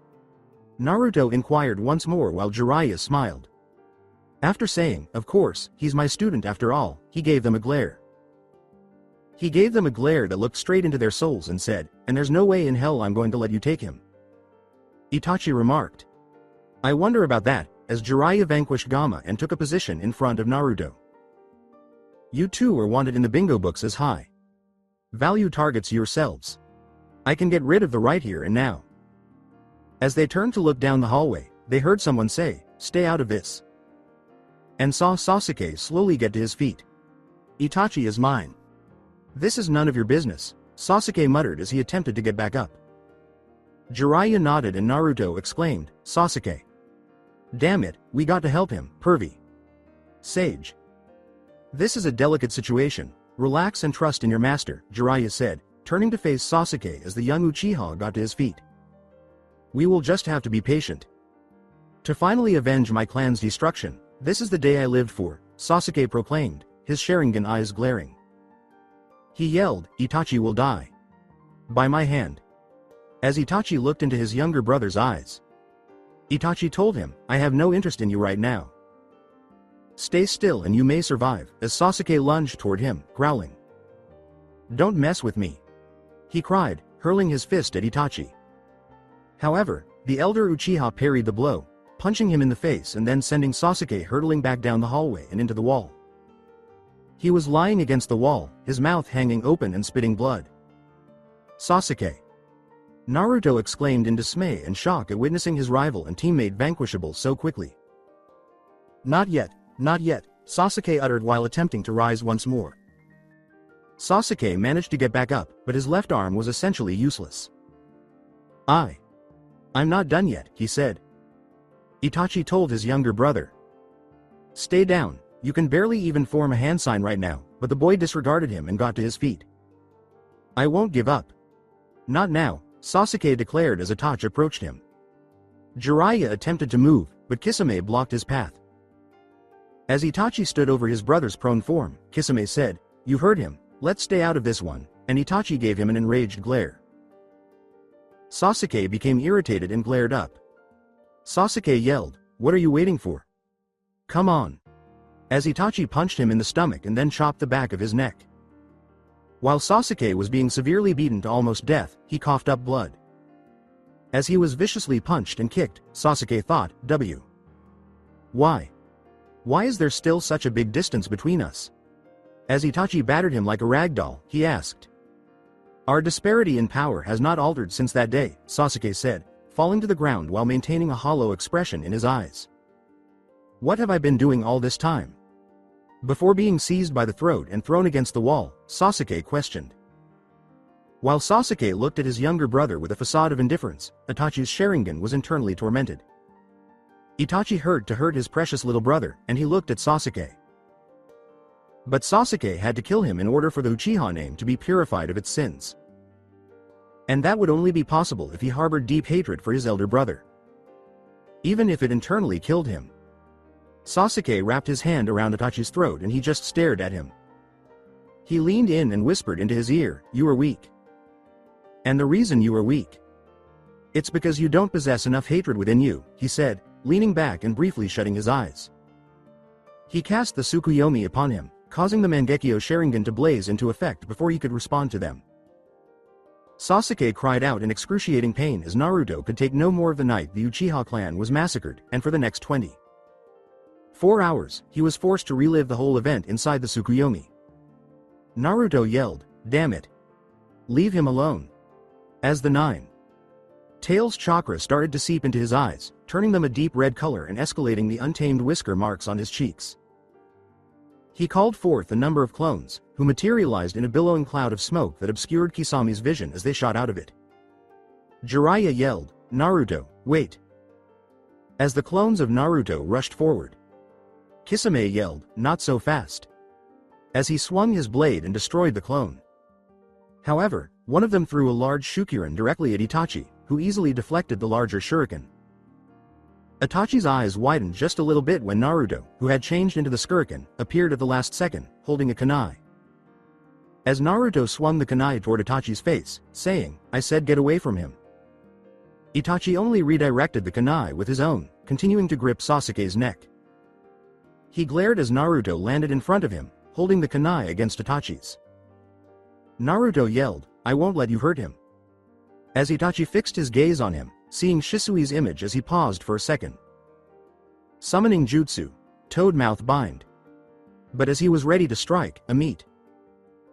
Naruto inquired once more while Jiraiya smiled. After saying, "Of course, he's my student after all," he gave them a glare. He gave them a glare that looked straight into their souls and said, "And there's no way in hell I'm going to let you take him." Itachi remarked. "I wonder about that," as Jiraiya vanquished Gamma and took a position in front of Naruto. "You two are wanted in the bingo books as high Value targets yourselves. I can get rid of the right here and now. As they turned to look down the hallway, they heard someone say, "Stay out of this," and saw Sasuke slowly get to his feet. "Itachi is mine." "This is none of your business," Sasuke muttered as he attempted to get back up. Jiraiya nodded and Naruto exclaimed, "Sasuke. Damn it, we got to help him, pervy." "Sage. This is a delicate situation, relax and trust in your master," Jiraiya said, turning to face Sasuke as the young Uchiha got to his feet. "We will just have to be patient. To finally avenge my clan's destruction, this is the day I lived for," Sasuke proclaimed, his Sharingan eyes glaring. He yelled, "Itachi will die. By my hand." As Itachi looked into his younger brother's eyes, Itachi told him, "I have no interest in you right now. Stay still and you may survive," as Sasuke lunged toward him, growling. "Don't mess with me," he cried, hurling his fist at Itachi. However, the elder Uchiha parried the blow, punching him in the face and then sending Sasuke hurtling back down the hallway and into the wall. He was lying against the wall, his mouth hanging open and spitting blood. "Sasuke!" Naruto exclaimed in dismay and shock at witnessing his rival and teammate vanquishable so quickly. Not yet," Sasuke uttered while attempting to rise once more. Sasuke managed to get back up, but his left arm was essentially useless. I'm not done yet," he said. Itachi told his younger brother. "Stay down, you can barely even form a hand sign right now," but the boy disregarded him and got to his feet. "I won't give up." "Not now," Sasuke declared as Itachi approached him. Jiraiya attempted to move, but Kisame blocked his path. As Itachi stood over his brother's prone form, Kisame said, "You heard him, let's stay out of this one," and Itachi gave him an enraged glare. Sasuke became irritated and glared up. Sasuke yelled, "What are you waiting for? Come on!" as Itachi punched him in the stomach and then chopped the back of his neck. While Sasuke was being severely beaten to almost death, he coughed up blood. As he was viciously punched and kicked, Sasuke thought, Why? Why is there still such a big distance between us?" As Itachi battered him like a rag doll, he asked. "Our disparity in power has not altered since that day," Sasuke said, falling to the ground while maintaining a hollow expression in his eyes. "What have I been doing all this time?" Before being seized by the throat and thrown against the wall, Sasuke questioned. While Sasuke looked at his younger brother with a facade of indifference, Itachi's Sharingan was internally tormented. Itachi hurt his precious little brother, and he looked at Sasuke. But Sasuke had to kill him in order for the Uchiha name to be purified of its sins. And that would only be possible if he harbored deep hatred for his elder brother. Even if it internally killed him. Sasuke wrapped his hand around Itachi's throat and he just stared at him. He leaned in and whispered into his ear, "You are weak. And the reason you are weak. It's because you don't possess enough hatred within you," he said, leaning back and briefly shutting his eyes. He cast the Tsukuyomi upon him, causing the Mangekyo Sharingan to blaze into effect before he could respond to them. Sasuke cried out in excruciating pain as Naruto could take no more of the night the Uchiha clan was massacred, and for the next 24 hours, he was forced to relive the whole event inside the Tsukuyomi. Naruto yelled, "Damn it! Leave him alone!" As the Tails chakra started to seep into his eyes, turning them a deep red color and escalating the untamed whisker marks on his cheeks. He called forth a number of clones, who materialized in a billowing cloud of smoke that obscured Kisami's vision as they shot out of it. Jiraiya yelled, "Naruto, wait!" as the clones of Naruto rushed forward. Kisame yelled, "Not so fast!" as he swung his blade and destroyed the clone. However, one of them threw a large Shukurin directly at Itachi, who easily deflected the larger shuriken. Itachi's eyes widened just a little bit when Naruto, who had changed into the Shuriken, appeared at the last second, holding a kunai. As Naruto swung the kunai toward Itachi's face, saying, "I said get away from him," Itachi only redirected the kunai with his own, continuing to grip Sasuke's neck. He glared as Naruto landed in front of him, holding the kunai against Itachi's. Naruto yelled, "I won't let you hurt him," as Itachi fixed his gaze on him, seeing Shisui's image as he paused for a second. Summoning Jutsu, Toad Mouth Bind. But as he was ready to strike, a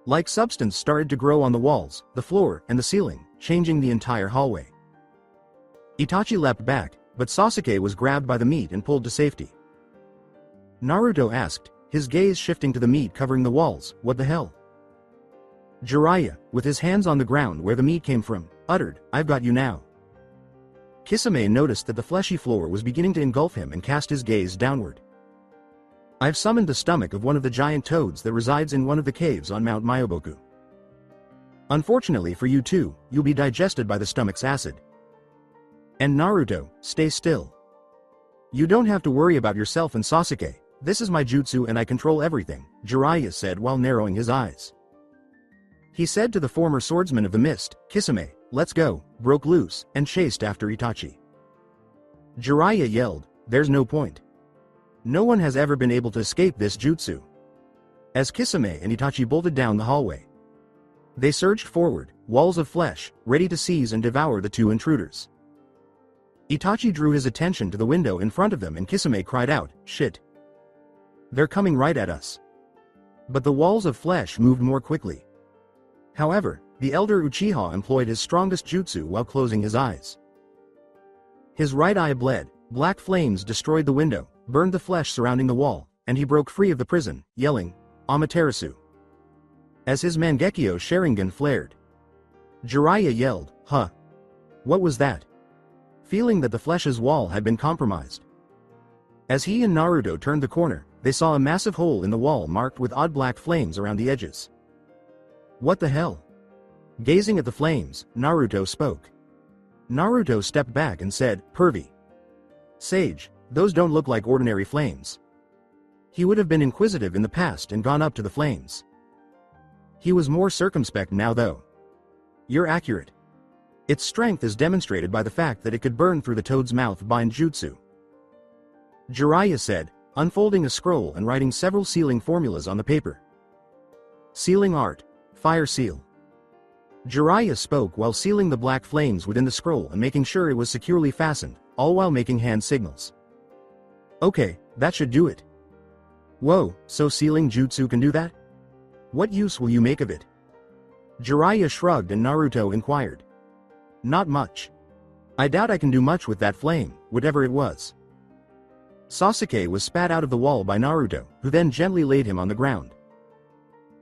Like substance started to grow on the walls, the floor, and the ceiling, changing the entire hallway. Itachi leapt back, but Sasuke was grabbed by the meat and pulled to safety. Naruto asked, his gaze shifting to the meat covering the walls, "What the hell?" Jiraiya, with his hands on the ground where the meat came from, uttered, "I've got you now." Kisame noticed that the fleshy floor was beginning to engulf him and cast his gaze downward. "I've summoned the stomach of one of the giant toads that resides in one of the caves on Mount Myoboku. Unfortunately for you too, you'll be digested by the stomach's acid. And Naruto, stay still. You don't have to worry about yourself and Sasuke, this is my jutsu and I control everything," Jiraiya said while narrowing his eyes. He said to the former swordsman of the mist, "Kisame, let's go," broke loose, and chased after Itachi. Jiraiya yelled, "There's no point. No one has ever been able to escape this jutsu." As Kisame and Itachi bolted down the hallway, they surged forward, walls of flesh, ready to seize and devour the two intruders. Itachi drew his attention to the window in front of them and Kisame cried out, "Shit! They're coming right at us." But the walls of flesh moved more quickly. However, the elder Uchiha employed his strongest jutsu while closing his eyes. His right eye bled, black flames destroyed the window, burned the flesh surrounding the wall, and he broke free of the prison, yelling, "Amaterasu!" as his Mangekyo Sharingan flared. Jiraiya yelled, "Huh! What was that?" feeling that the flesh's wall had been compromised. As he and Naruto turned the corner, they saw a massive hole in the wall marked with odd black flames around the edges. "What the hell?" Gazing at the flames, Naruto spoke. Naruto stepped back and said, "Pervy. Sage, those don't look like ordinary flames." He would have been inquisitive in the past and gone up to the flames. He was more circumspect now though. "You're accurate. Its strength is demonstrated by the fact that it could burn through the toad's mouth bind jutsu," Jiraiya said, unfolding a scroll and writing several sealing formulas on the paper. "Sealing art. Fire seal." Jiraiya spoke while sealing the black flames within the scroll and making sure it was securely fastened, all while making hand signals. "Okay, that should do it." "Whoa, so sealing jutsu can do that? What use will you make of it?" Jiraiya shrugged and Naruto inquired. "Not much. I doubt I can do much with that flame, whatever it was." Sasuke was spat out of the wall by Naruto, who then gently laid him on the ground.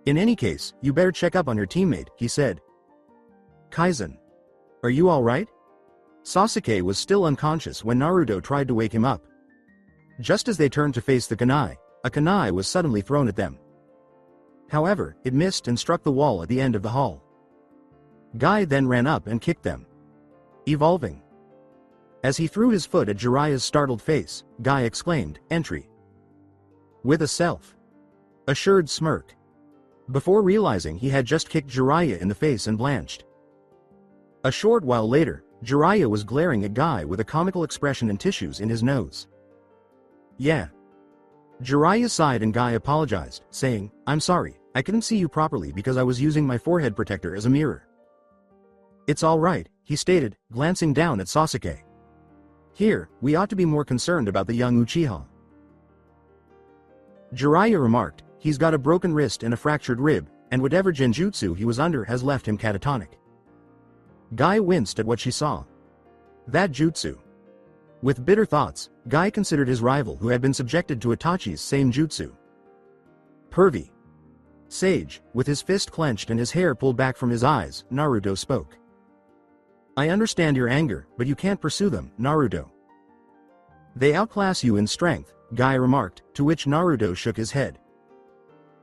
"In any case, you better check up on your teammate," he said. "Kaizen. Are you alright?" Sasuke was still unconscious when Naruto tried to wake him up. Just as they turned to face the kunai, a kunai was suddenly thrown at them. However, it missed and struck the wall at the end of the hall. Guy then ran up and kicked them. Evolving. As he threw his foot at Jiraiya's startled face, Guy exclaimed, "Entry." With a self-assured smirk. Before realizing he had just kicked Jiraiya in the face and blanched. A short while later, Jiraiya was glaring at Guy with a comical expression and tissues in his nose. "Yeah." Jiraiya sighed and Guy apologized, saying, "I'm sorry, I couldn't see you properly because I was using my forehead protector as a mirror." "It's alright," he stated, glancing down at Sasuke. "Here, we ought to be more concerned about the young Uchiha." Jiraiya remarked, "He's got a broken wrist and a fractured rib, and whatever genjutsu he was under has left him catatonic." Guy winced at what she saw. That jutsu. With bitter thoughts, Guy considered his rival who had been subjected to Itachi's same jutsu. "Pervy. Sage," with his fist clenched and his hair pulled back from his eyes, Naruto spoke. "I understand your anger, but you can't pursue them, Naruto. They outclass you in strength," Guy remarked, to which Naruto shook his head.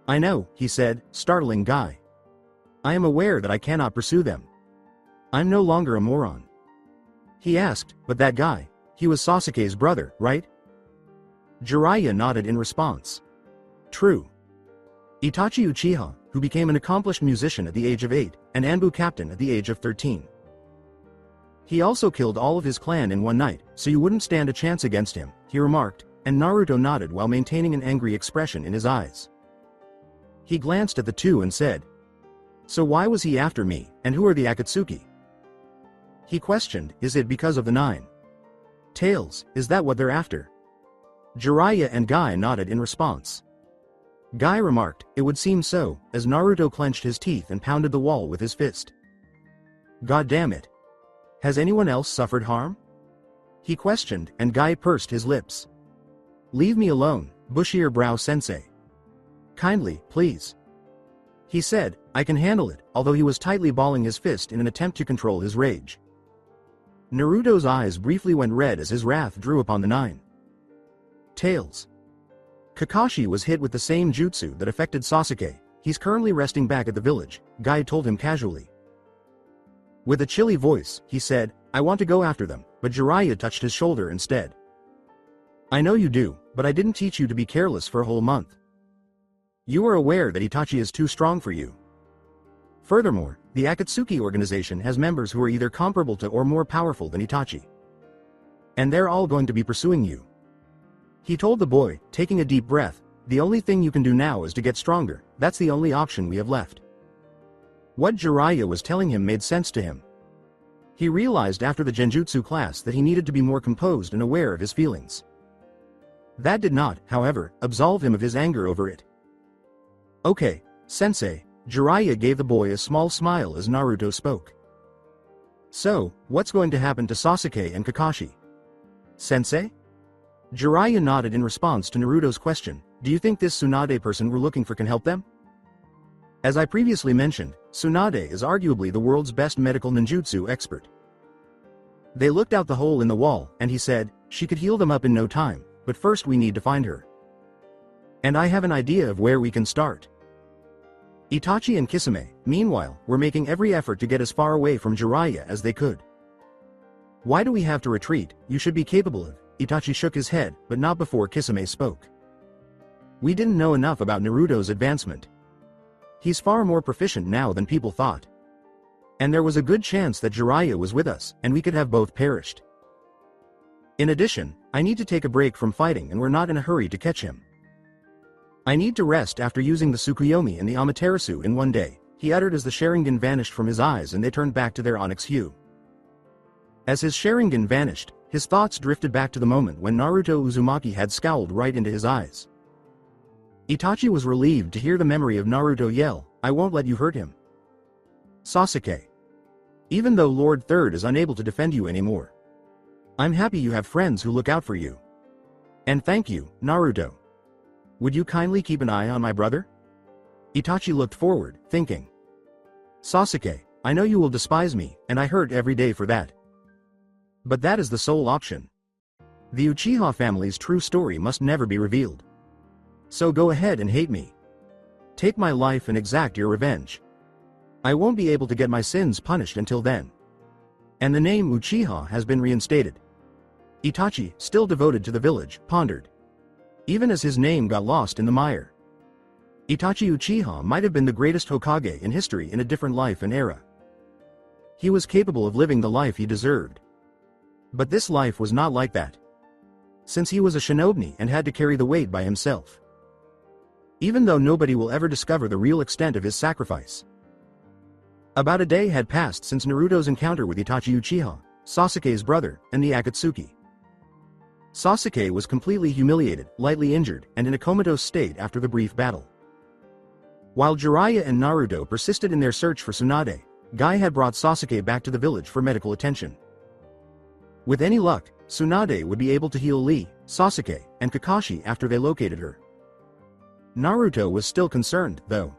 "I know," he said, startling Guy. "I am aware that I cannot pursue them. I'm no longer a moron." He asked, "But that guy, he was Sasuke's brother, right?" Jiraiya nodded in response. "True. Itachi Uchiha, who became an accomplished musician at the age of 8, and Anbu captain at the age of 13. He also killed all of his clan in one night, so you wouldn't stand a chance against him," he remarked, and Naruto nodded while maintaining an angry expression in his eyes. He glanced at the two and said, "So why was he after me, and who are the Akatsuki?" He questioned, "Is it because of the 9 tails, is that what they're after?" Jiraiya and Guy nodded in response. Guy remarked, "It would seem so," as Naruto clenched his teeth and pounded the wall with his fist. "God damn it. Has anyone else suffered harm?" he questioned, and Guy pursed his lips. "Leave me alone, bushier brow sensei. Kindly, please," he said. "I can handle it," although he was tightly balling his fist in an attempt to control his rage. Naruto's eyes briefly went red as his wrath drew upon the nine tails. Kakashi was hit with the same jutsu that affected Sasuke. He's currently resting back at the village, Guy told him casually. With a chilly voice, he said, "I want to go after them," but Jiraiya touched his shoulder instead. "I know you do, but I didn't teach you to be careless for a whole month. You are aware that Itachi is too strong for you. Furthermore, the Akatsuki organization has members who are either comparable to or more powerful than Itachi. And they're all going to be pursuing you." He told the boy, taking a deep breath, "The only thing you can do now is to get stronger. That's the only option we have left." What Jiraiya was telling him made sense to him. He realized after the Genjutsu class that he needed to be more composed and aware of his feelings. That did not, however, absolve him of his anger over it. "Okay, sensei," Jiraiya gave the boy a small smile as Naruto spoke. "So, what's going to happen to Sasuke and Kakashi?" "Sensei?" Jiraiya nodded in response to Naruto's question. "Do you think this Tsunade person we're looking for can help them?" As I previously mentioned, Tsunade is arguably the world's best medical ninjutsu expert. They looked out the hole in the wall, and he said, "She could heal them up in no time, but first we need to find her. And I have an idea of where we can start." Itachi and Kisame, meanwhile, were making every effort to get as far away from Jiraiya as they could. "Why do we have to retreat? You should be capable of." Itachi shook his head, but not before Kisame spoke. "We didn't know enough about Naruto's advancement. He's far more proficient now than people thought. And there was a good chance that Jiraiya was with us, and we could have both perished. In addition, I need to take a break from fighting and we're not in a hurry to catch him. I need to rest after using the Tsukuyomi and the Amaterasu in one day," he uttered as the Sharingan vanished from his eyes and they turned back to their onyx hue. As his Sharingan vanished, his thoughts drifted back to the moment when Naruto Uzumaki had scowled right into his eyes. Itachi was relieved to hear the memory of Naruto yell, "I won't let you hurt him. Sasuke. Even though Lord Third is unable to defend you anymore, I'm happy you have friends who look out for you. And thank you, Naruto. Would you kindly keep an eye on my brother?" Itachi looked forward, thinking. "Sasuke, I know you will despise me, and I hurt every day for that. But that is the sole option. The Uchiha family's true story must never be revealed. So go ahead and hate me. Take my life and exact your revenge. I won't be able to get my sins punished until then. And the name Uchiha has been reinstated." Itachi, still devoted to the village, pondered. Even as his name got lost in the mire, Itachi Uchiha might have been the greatest Hokage in history in a different life and era. He was capable of living the life he deserved. But this life was not like that. Since he was a shinobi and had to carry the weight by himself. Even though nobody will ever discover the real extent of his sacrifice. About a day had passed since Naruto's encounter with Itachi Uchiha, Sasuke's brother, and the Akatsuki. Sasuke was completely humiliated, lightly injured, and in a comatose state after the brief battle. While Jiraiya and Naruto persisted in their search for Tsunade, Guy had brought Sasuke back to the village for medical attention. With any luck, Tsunade would be able to heal Lee, Sasuke, and Kakashi after they located her. Naruto was still concerned, though.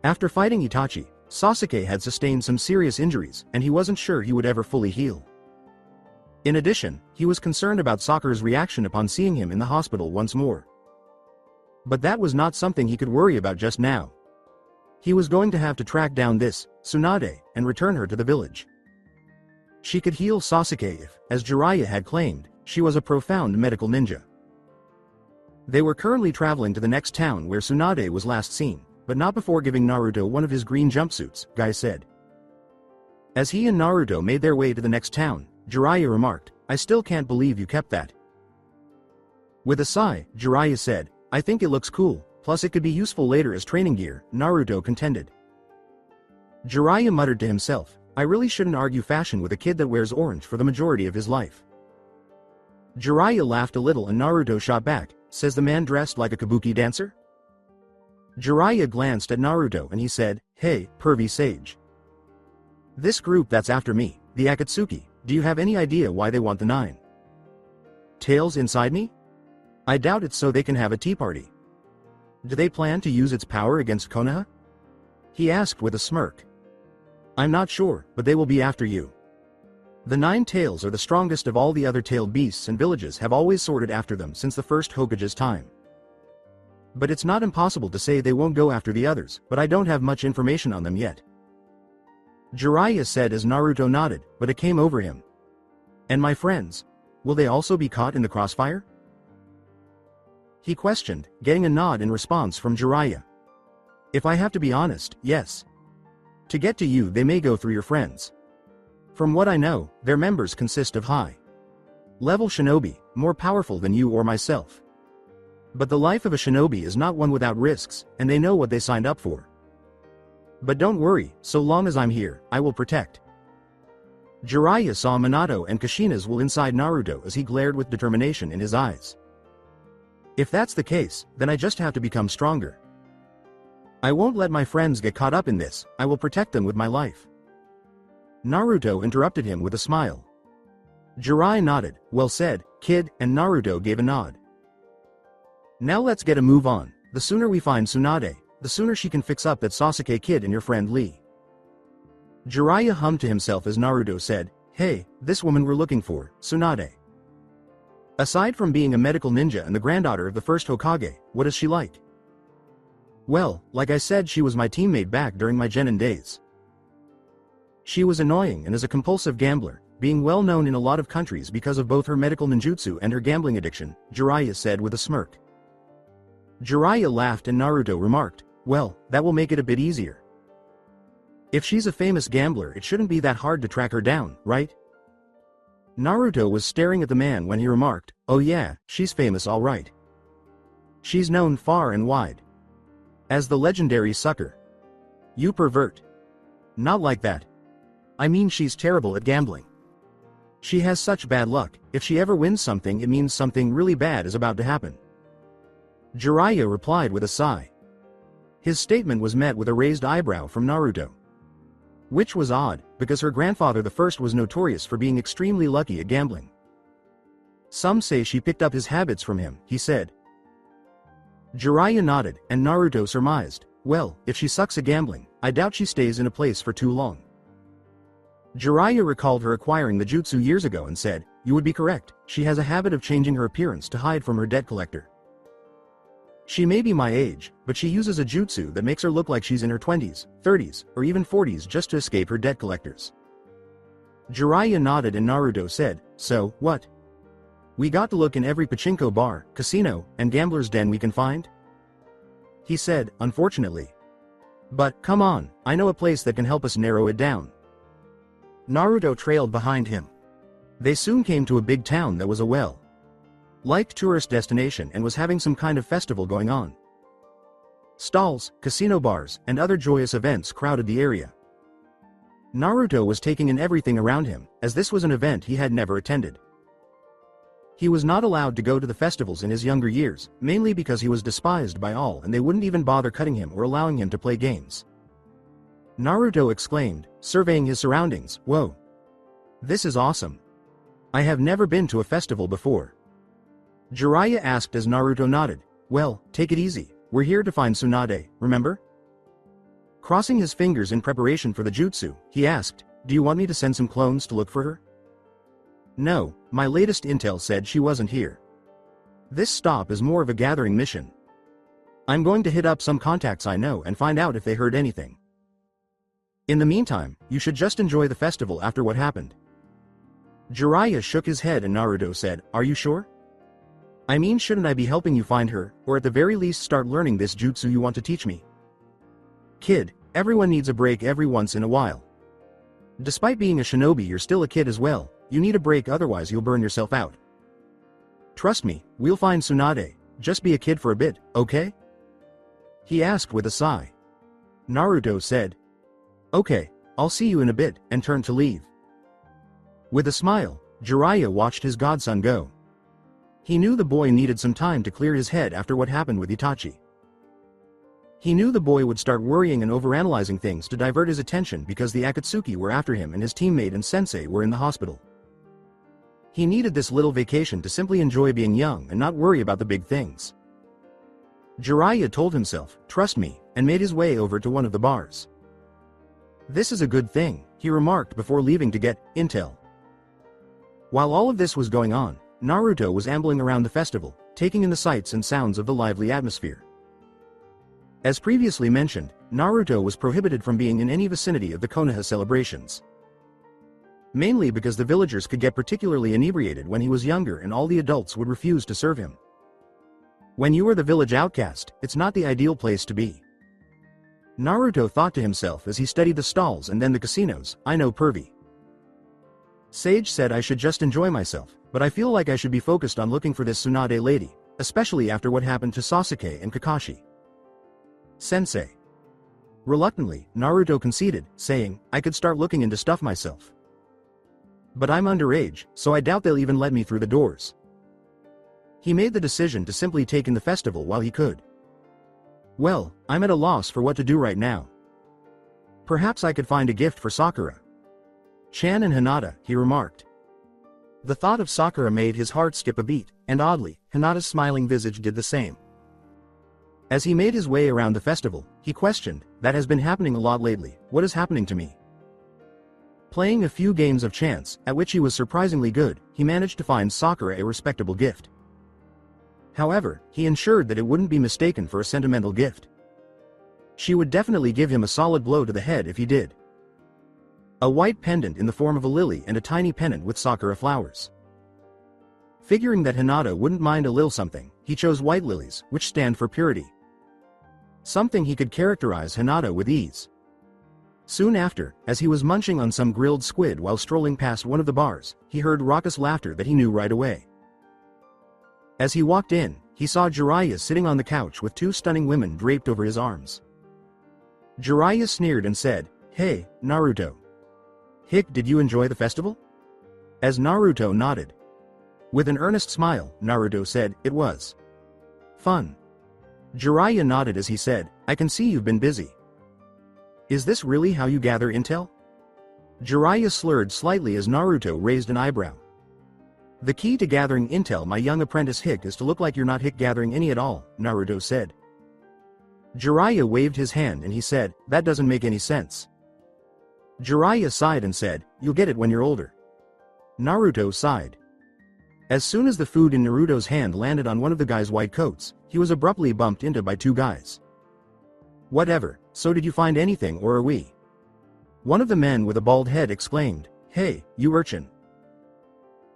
After fighting Itachi, Sasuke had sustained some serious injuries, and he wasn't sure he would ever fully heal. In addition, he was concerned about Sakura's reaction upon seeing him in the hospital once more. But that was not something he could worry about just now. He was going to have to track down this Tsunade and return her to the village. She could heal Sasuke if, as Jiraiya had claimed, she was a profound medical ninja. They were currently traveling to the next town where Tsunade was last seen, but not before giving Naruto one of his green jumpsuits, Guy said. As he and Naruto made their way to the next town, Jiraiya remarked, "I still can't believe you kept that." With a sigh, Jiraiya said, "I think it looks cool, plus it could be useful later as training gear," Naruto contended. Jiraiya muttered to himself, "I really shouldn't argue fashion with a kid that wears orange for the majority of his life." Jiraiya laughed a little and Naruto shot back, "Says the man dressed like a kabuki dancer?" Jiraiya glanced at Naruto and he said, "Hey, pervy sage. This group that's after me, the Akatsuki, do you have any idea why they want the 9 tails inside me? I doubt it's so they can have a tea party. Do they plan to use its power against Konoha?" He asked with a smirk. "I'm not sure, but they will be after you. The 9 tails are the strongest of all the other tailed beasts and villages have always sorted after them since the first Hokage's time. But it's not impossible to say they won't go after the others, but I don't have much information on them yet." Jiraiya said as Naruto nodded, but it came over him. "And my friends? Will they also be caught in the crossfire?" He questioned, getting a nod in response from Jiraiya. "If I have to be honest, yes. To get to you they may go through your friends. From what I know, their members consist of high-level shinobi, more powerful than you or myself. But the life of a shinobi is not one without risks, and they know what they signed up for. But don't worry, so long as I'm here, I will protect." Jiraiya saw Minato and Kushina's will inside Naruto as he glared with determination in his eyes. "If that's the case, then I just have to become stronger. I won't let my friends get caught up in this, I will protect them with my life." Naruto interrupted him with a smile. Jiraiya nodded, "Well said, kid," and Naruto gave a nod. "Now let's get a move on. The sooner we find Tsunade, the sooner she can fix up that Sasuke kid and your friend Lee." Jiraiya hummed to himself as Naruto said, "Hey, this woman we're looking for, Tsunade. Aside from being a medical ninja and the granddaughter of the first Hokage, what is she like?" "Well, like I said, she was my teammate back during my genin days. She was annoying and is a compulsive gambler, being well known in a lot of countries because of both her medical ninjutsu and her gambling addiction," Jiraiya said with a smirk. Jiraiya laughed and Naruto remarked, "Well, that will make it a bit easier. If she's a famous gambler it shouldn't be that hard to track her down, right?" Naruto was staring at the man when he remarked, "Oh yeah, she's famous all right. She's known far and wide as the legendary sucker." "You pervert. Not like that. I mean she's terrible at gambling. She has such bad luck, if she ever wins something it means something really bad is about to happen." Jiraiya replied with a sigh. His statement was met with a raised eyebrow from Naruto. Which was odd, because her grandfather the first was notorious for being extremely lucky at gambling. "Some say she picked up his habits from him," he said. Jiraiya nodded, and Naruto surmised, "Well, if she sucks at gambling, I doubt she stays in a place for too long." Jiraiya recalled her acquiring the jutsu years ago and said, "You would be correct, she has a habit of changing her appearance to hide from her debt collector. She may be my age, but she uses a jutsu that makes her look like she's in her 20s, 30s, or even 40s just to escape her debt collectors." Jiraiya nodded and Naruto said, "So, what? We got to look in every pachinko bar, casino, and gambler's den we can find?" He said, "Unfortunately. But, come on, I know a place that can help us narrow it down." Naruto trailed behind him. They soon came to a big town that was a well-liked tourist destination and was having some kind of festival going on. Stalls, casino bars, and other joyous events crowded the area. Naruto was taking in everything around him, as this was an event he had never attended. He was not allowed to go to the festivals in his younger years, mainly because he was despised by all and they wouldn't even bother cutting him or allowing him to play games. Naruto exclaimed, surveying his surroundings, "Whoa! This is awesome. I have never been to a festival before." Jiraiya asked as Naruto nodded, "Well, take it easy, we're here to find Tsunade, remember?" Crossing his fingers in preparation for the jutsu, he asked, "Do you want me to send some clones to look for her?" "No, my latest intel said she wasn't here. This stop is more of a gathering mission. I'm going to hit up some contacts I know and find out if they heard anything. In the meantime, you should just enjoy the festival after what happened." Jiraiya shook his head and Naruto said, "Are you sure? I mean, shouldn't I be helping you find her, or at the very least start learning this jutsu you want to teach me?" "Kid, everyone needs a break every once in a while. Despite being a shinobi you're still a kid as well, you need a break otherwise you'll burn yourself out. Trust me, we'll find Tsunade, just be a kid for a bit, okay?" He asked with a sigh. Naruto said, "Okay, I'll see you in a bit," and turned to leave. With a smile, Jiraiya watched his godson go. He knew the boy needed some time to clear his head after what happened with Itachi. He knew the boy would start worrying and overanalyzing things to divert his attention because the Akatsuki were after him and his teammate and sensei were in the hospital. He needed this little vacation to simply enjoy being young and not worry about the big things. Jiraiya told himself, "Trust me," and made his way over to one of the bars. "This is a good thing," he remarked before leaving to get intel. While all of this was going on, Naruto was ambling around the festival, taking in the sights and sounds of the lively atmosphere. As previously mentioned, Naruto was prohibited from being in any vicinity of the Konoha celebrations. Mainly because the villagers could get particularly inebriated when he was younger and all the adults would refuse to serve him. When you are the village outcast, it's not the ideal place to be. Naruto thought to himself as he studied the stalls and then the casinos, "I know pervy. Sage said I should just enjoy myself, but I feel like I should be focused on looking for this Tsunade lady, especially after what happened to Sasuke and Kakashi. Sensei." Reluctantly, Naruto conceded, saying, "I could start looking into stuff myself. But I'm underage, so I doubt they'll even let me through the doors." He made the decision to simply take in the festival while he could. "Well, I'm at a loss for what to do right now. Perhaps I could find a gift for Sakura Chan and Hinata," he remarked. The thought of Sakura made his heart skip a beat, and oddly, Hinata's smiling visage did the same. As he made his way around the festival, he questioned, "That has been happening a lot lately, what is happening to me?" Playing a few games of chance, at which he was surprisingly good, he managed to find Sakura a respectable gift. However, he ensured that it wouldn't be mistaken for a sentimental gift. She would definitely give him a solid blow to the head if he did. A white pendant in the form of a lily and a tiny pennant with Sakura flowers. Figuring that Hinata wouldn't mind a little something, he chose white lilies, which stand for purity. Something he could characterize Hinata with ease. Soon after, as he was munching on some grilled squid while strolling past one of the bars, he heard raucous laughter that he knew right away. As he walked in, he saw Jiraiya sitting on the couch with two stunning women draped over his arms. Jiraiya sneered and said, "Hey, Naruto. Hick, did you enjoy the festival?" As Naruto nodded. With an earnest smile, Naruto said, "It was fun." Jiraiya nodded as he said, "I can see you've been busy. Is this really how you gather intel?" Jiraiya slurred slightly as Naruto raised an eyebrow. "The key to gathering intel, my young apprentice Hick, is to look like you're not Hick gathering any at all," Naruto said. Jiraiya waved his hand and he said, "That doesn't make any sense." Jiraiya sighed and said, "You'll get it when you're older." Naruto sighed. As soon as the food in Naruto's hand landed on one of the guy's white coats, he was abruptly bumped into by two guys. "Whatever, so did you find anything or are we?" One of the men with a bald head exclaimed, "Hey, you urchin."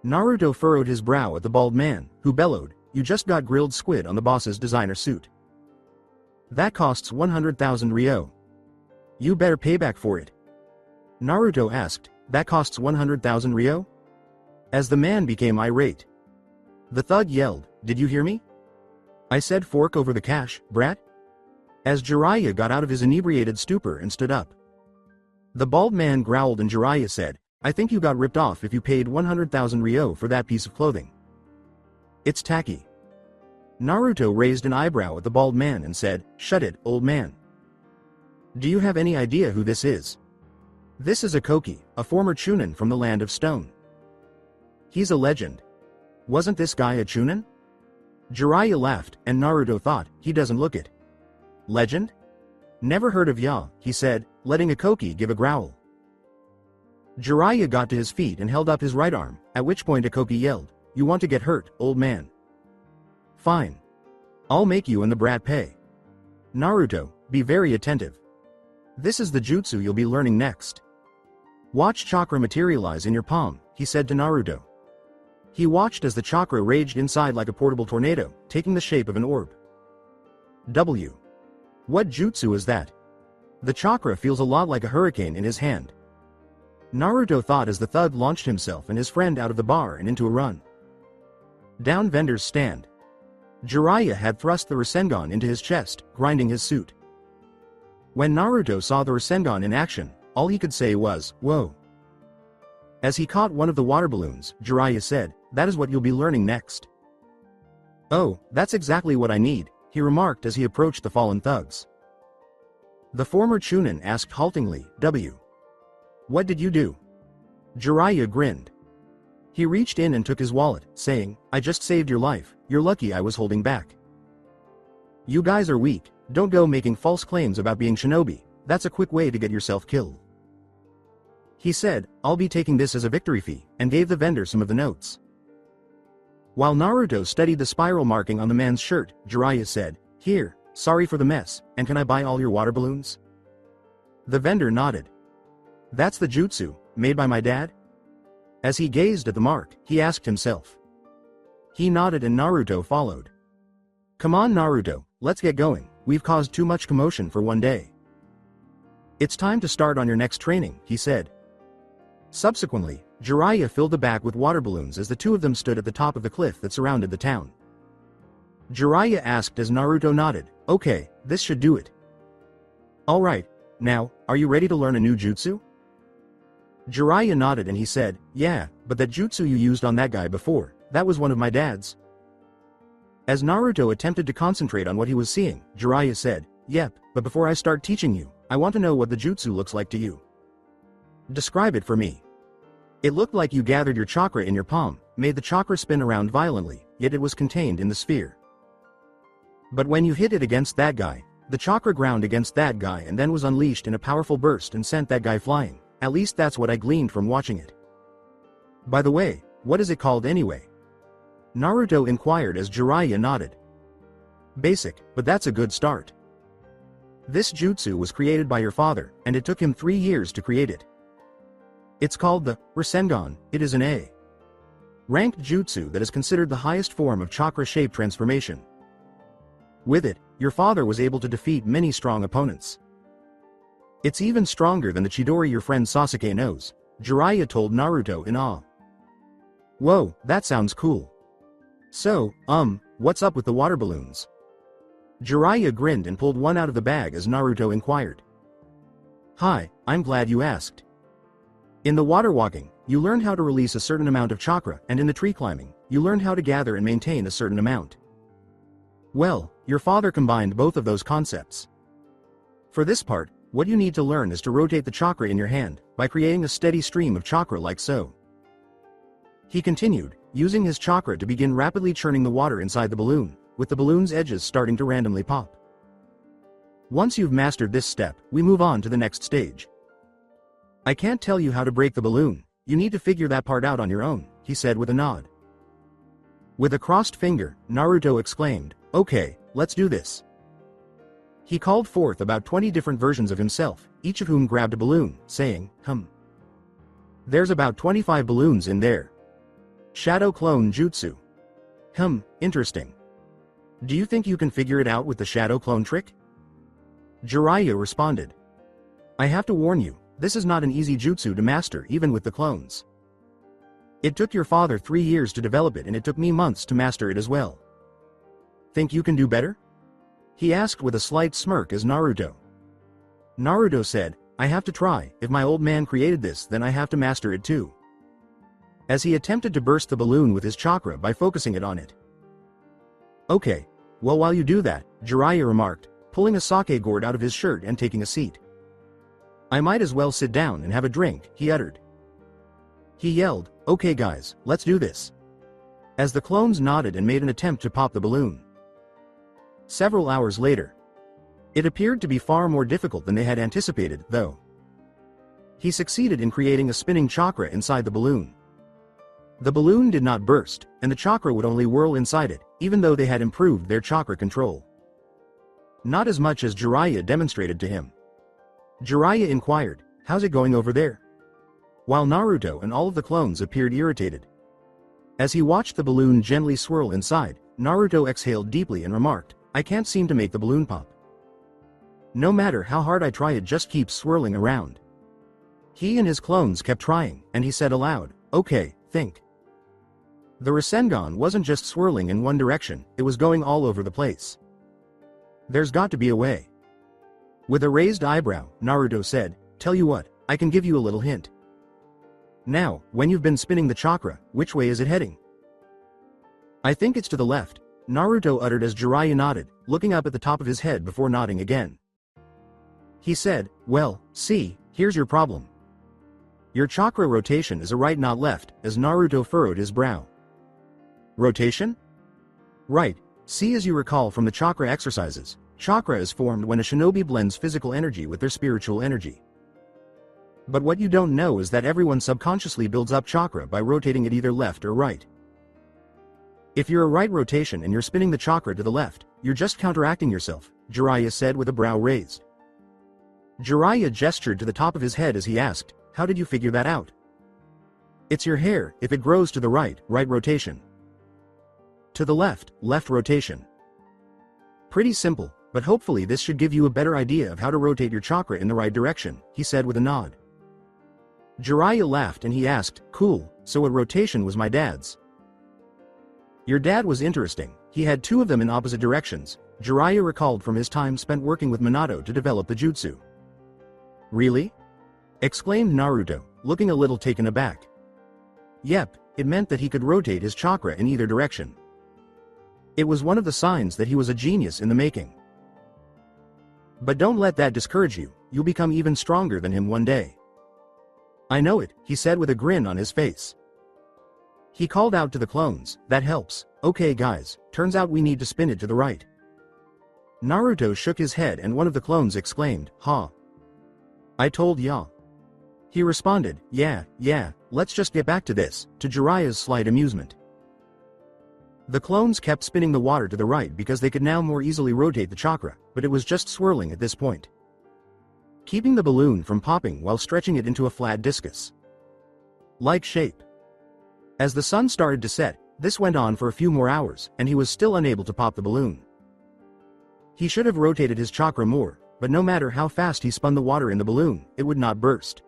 Naruto furrowed his brow at the bald man, who bellowed, "You just got grilled squid on the boss's designer suit. That costs 100,000 ryo. You better pay back for it." Naruto asked, "That costs 100,000 ryo?" As the man became irate. The thug yelled, "Did you hear me? I said fork over the cash, brat." As Jiraiya got out of his inebriated stupor and stood up. The bald man growled and Jiraiya said, "I think you got ripped off if you paid 100,000 ryo for that piece of clothing. It's tacky." Naruto raised an eyebrow at the bald man and said, "Shut it, old man. Do you have any idea who this is?" "This is Akoki, a former Chunin from the Land of Stone. He's a legend. Wasn't this guy a Chunin?" Jiraiya laughed, and Naruto thought, he doesn't look it. "Legend? Never heard of ya," he said, letting Akoki give a growl. Jiraiya got to his feet and held up his right arm, at which point Akoki yelled, "You want to get hurt, old man? Fine. I'll make you and the brat pay. Naruto, be very attentive. This is the jutsu you'll be learning next. Watch chakra materialize in your palm," he said to Naruto. He watched as the chakra raged inside like a portable tornado, taking the shape of an orb. W. What jutsu is that? The chakra feels a lot like a hurricane in his hand. Naruto thought as the thug launched himself and his friend out of the bar and into a run. Down vendor's stand. Jiraiya had thrust the Rasengan into his chest, grinding his suit. When Naruto saw the Rasengan in action, all he could say was, "Whoa." As he caught one of the water balloons, Jiraiya said, "That is what you'll be learning next." "Oh, that's exactly what I need," he remarked as he approached the fallen thugs. The former Chunin asked haltingly, What did you do? Jiraiya grinned. He reached in and took his wallet, saying, I just saved your life, you're lucky I was holding back. You guys are weak, don't go making false claims about being shinobi, that's a quick way to get yourself killed. He said, I'll be taking this as a victory fee, and gave the vendor some of the notes. While Naruto studied the spiral marking on the man's shirt, Jiraiya said, Here, sorry for the mess, and can I buy all your water balloons? The vendor nodded. That's the jutsu, made by my dad? As he gazed at the mark, he asked himself. He nodded and Naruto followed. Come on Naruto, let's get going, we've caused too much commotion for one day. It's time to start on your next training, he said. Subsequently, Jiraiya filled the bag with water balloons as the two of them stood at the top of the cliff that surrounded the town. Jiraiya asked as Naruto nodded, Okay, this should do it. Alright, now, are you ready to learn a new jutsu? Jiraiya nodded and he said, Yeah, but that jutsu you used on that guy before, that was one of my dad's. As Naruto attempted to concentrate on what he was seeing, Jiraiya said, Yep, but before I start teaching you, I want to know what the jutsu looks like to you. Describe it for me. It looked like you gathered your chakra in your palm, made the chakra spin around violently, yet it was contained in the sphere. But when you hit it against that guy, the chakra ground against that guy and then was unleashed in a powerful burst and sent that guy flying. At least that's what I gleaned from watching it. By the way, what is it called anyway? Naruto inquired as Jiraiya nodded. Basic, but that's a good start. This jutsu was created by your father, and it took him 3 years to create it. It's called the Rasengan, it is an A-ranked jutsu that is considered the highest form of chakra shape transformation. With it, your father was able to defeat many strong opponents. It's even stronger than the Chidori your friend Sasuke knows, Jiraiya told Naruto in awe. Whoa, that sounds cool. So, what's up with the water balloons? Jiraiya grinned and pulled one out of the bag as Naruto inquired. Hi, I'm glad you asked. In the water walking, you learned how to release a certain amount of chakra, and in the tree climbing, you learned how to gather and maintain a certain amount. Well, your father combined both of those concepts. For this part, what you need to learn is to rotate the chakra in your hand, by creating a steady stream of chakra like so. He continued, using his chakra to begin rapidly churning the water inside the balloon, with the balloon's edges starting to randomly pop. Once you've mastered this step, we move on to the next stage. I can't tell you how to break the balloon, you need to figure that part out on your own, he said with a nod. With a crossed finger, Naruto exclaimed, Okay, let's do this. He called forth about 20 different versions of himself, each of whom grabbed a balloon, saying, There's about 25 balloons in there. Shadow Clone Jutsu. Interesting. Do you think you can figure it out with the Shadow Clone trick? Jiraiya responded. I have to warn you, this is not an easy jutsu to master even with the clones. It took your father 3 years to develop it and it took me months to master it as well. Think you can do better? He asked with a slight smirk as Naruto. Naruto said, I have to try, if my old man created this then I have to master it too. As he attempted to burst the balloon with his chakra by focusing it on it. Okay, well while you do that, Jiraiya remarked, pulling a sake gourd out of his shirt and taking a seat. I might as well sit down and have a drink, he uttered. He yelled, Okay guys, let's do this. As the clones nodded and made an attempt to pop the balloon. Several hours later. It appeared to be far more difficult than they had anticipated, though. He succeeded in creating a spinning chakra inside the balloon. The balloon did not burst, and the chakra would only whirl inside it, even though they had improved their chakra control. Not as much as Jiraiya demonstrated to him. Jiraiya inquired, How's it going over there? While Naruto and all of the clones appeared irritated. As he watched the balloon gently swirl inside, Naruto exhaled deeply and remarked, I can't seem to make the balloon pop. No matter how hard I try it just keeps swirling around. He and his clones kept trying, and he said aloud, Okay, think. The Rasengan wasn't just swirling in one direction, it was going all over the place. There's got to be a way. With a raised eyebrow, Naruto said, Tell you what, I can give you a little hint. Now, when you've been spinning the chakra, which way is it heading? I think it's to the left, Naruto uttered as Jiraiya nodded, looking up at the top of his head before nodding again. He said, well, see, here's your problem. Your chakra rotation is a right not left, as Naruto furrowed his brow. Rotation? Right, see, as you recall from the chakra exercises, chakra is formed when a shinobi blends physical energy with their spiritual energy. But what you don't know is that everyone subconsciously builds up chakra by rotating it either left or right. If you're a right rotation and you're spinning the chakra to the left, you're just counteracting yourself, Jiraiya said with a brow raised. Jiraiya gestured to the top of his head as he asked, how did you figure that out? It's your hair, if it grows to the right, right rotation. To the left, left rotation. Pretty simple, but hopefully this should give you a better idea of how to rotate your chakra in the right direction, he said with a nod. Jiraiya laughed and he asked, cool, so a rotation was my dad's. Your dad was interesting, he had two of them in opposite directions, Jiraiya recalled from his time spent working with Minato to develop the jutsu. Really? Exclaimed Naruto, looking a little taken aback. Yep, it meant that he could rotate his chakra in either direction. It was one of the signs that he was a genius in the making. But don't let that discourage you, you'll become even stronger than him one day. I know it, he said with a grin on his face. He called out to the clones, that helps, okay guys, turns out we need to spin it to the right. Naruto shook his head and one of the clones exclaimed, ha. I told ya. He responded, yeah, let's just get back to this, to Jiraiya's slight amusement. The clones kept spinning the water to the right because they could now more easily rotate the chakra, but it was just swirling at this point, keeping the balloon from popping while stretching it into a flat discus like shape. As the sun started to set, this went on for a few more hours, and he was still unable to pop the balloon. He should have rotated his chakra more, but no matter how fast he spun the water in the balloon, it would not burst.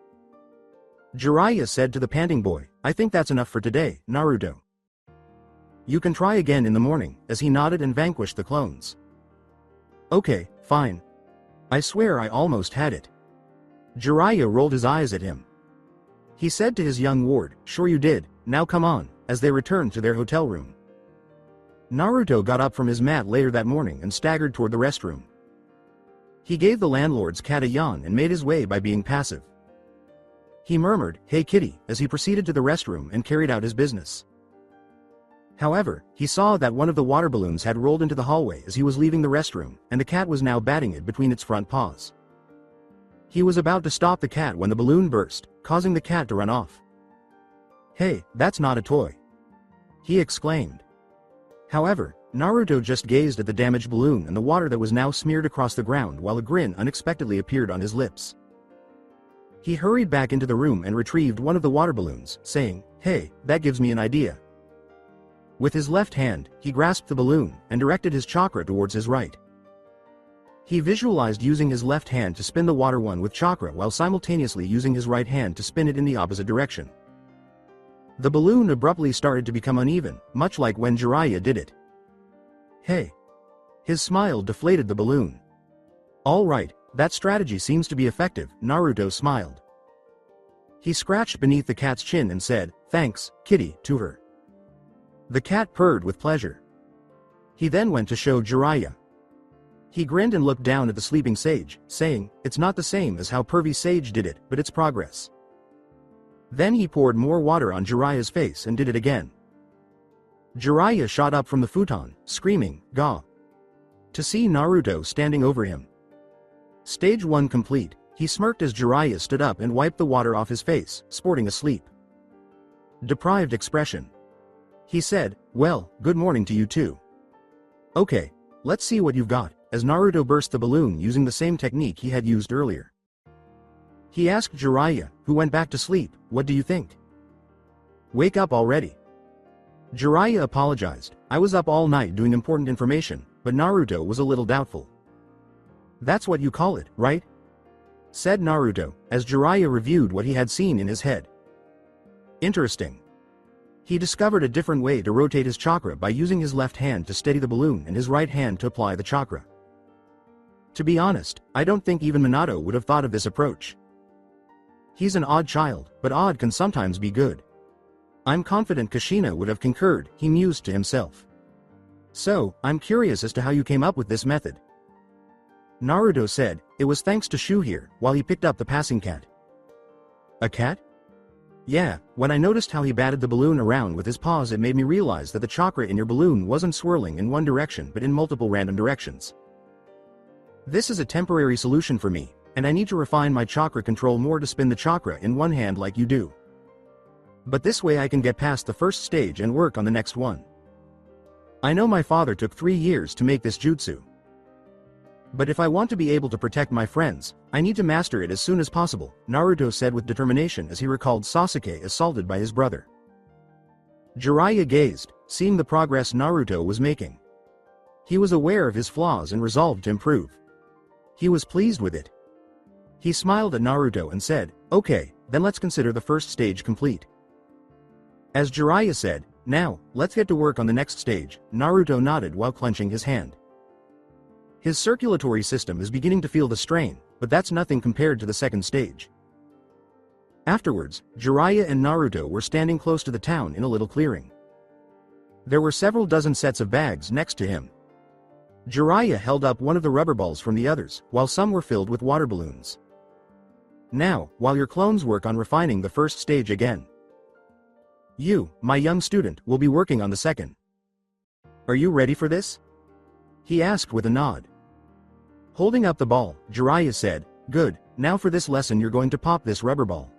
Jiraiya said to the panting boy, I think that's enough for today, Naruto. You can try again in the morning, as he nodded and vanquished the clones. Okay, fine. I swear I almost had it. Jiraiya rolled his eyes at him. He said to his young ward, sure you did, now come on, as they returned to their hotel room. Naruto got up from his mat later that morning and staggered toward the restroom. He gave the landlord's cat a yawn and made his way by being passive. He murmured, hey kitty, as he proceeded to the restroom and carried out his business. However, he saw that one of the water balloons had rolled into the hallway as he was leaving the restroom, and the cat was now batting it between its front paws. He was about to stop the cat when the balloon burst, causing the cat to run off. Hey, that's not a toy, he exclaimed. However, Naruto just gazed at the damaged balloon and the water that was now smeared across the ground while a grin unexpectedly appeared on his lips. He hurried back into the room and retrieved one of the water balloons, saying, hey, that gives me an idea. With his left hand, he grasped the balloon and directed his chakra towards his right. He visualized using his left hand to spin the water one with chakra while simultaneously using his right hand to spin it in the opposite direction. The balloon abruptly started to become uneven, much like when Jiraiya did it. Hey. His smile deflated the balloon. All right, that strategy seems to be effective, Naruto smiled. He scratched beneath the cat's chin and said, thanks, kitty, to her. The cat purred with pleasure. He then went to show Jiraiya. He grinned and looked down at the sleeping sage, saying, it's not the same as how pervy sage did it, but it's progress. Then he poured more water on Jiraiya's face and did it again. Jiraiya shot up from the futon, screaming, Gah! To see Naruto standing over him. Stage 1 complete, he smirked as Jiraiya stood up and wiped the water off his face, sporting a sleep-deprived expression. He said, well, good morning to you too. Okay, let's see what you've got, as Naruto burst the balloon using the same technique he had used earlier. He asked Jiraiya, who went back to sleep, what do you think? Wake up already. Jiraiya apologized, I was up all night doing important information, but Naruto was a little doubtful. That's what you call it, right? Said Naruto, as Jiraiya reviewed what he had seen in his head. Interesting. He discovered a different way to rotate his chakra by using his left hand to steady the balloon and his right hand to apply the chakra. To be honest, I don't think even Minato would have thought of this approach. He's an odd child, but odd can sometimes be good. I'm confident Kushina would have concurred, he mused to himself. So, I'm curious as to how you came up with this method. Naruto said, "It was thanks to Shu here," while he picked up the passing cat. A cat? Yeah, when I noticed how he batted the balloon around with his paws, it made me realize that the chakra in your balloon wasn't swirling in one direction but in multiple random directions. This is a temporary solution for me, and I need to refine my chakra control more to spin the chakra in one hand like you do. But this way I can get past the first stage and work on the next one. I know my father took 3 years to make this jutsu. But if I want to be able to protect my friends, I need to master it as soon as possible, Naruto said with determination as he recalled Sasuke assaulted by his brother. Jiraiya gazed, seeing the progress Naruto was making. He was aware of his flaws and resolved to improve. He was pleased with it. He smiled at Naruto and said, "Okay, then let's consider the first stage complete." As Jiraiya said, "Now, let's get to work on the next stage," Naruto nodded while clenching his hand. His circulatory system is beginning to feel the strain, but that's nothing compared to the second stage. Afterwards, Jiraiya and Naruto were standing close to the town in a little clearing. There were several dozen sets of bags next to him. Jiraiya held up one of the rubber balls from the others, while some were filled with water balloons. "Now, while your clones work on refining the first stage again, you, my young student, will be working on the second. Are you ready for this?" he asked with a nod. Holding up the ball, Jiraiya said, "Good, now for this lesson you're going to pop this rubber ball."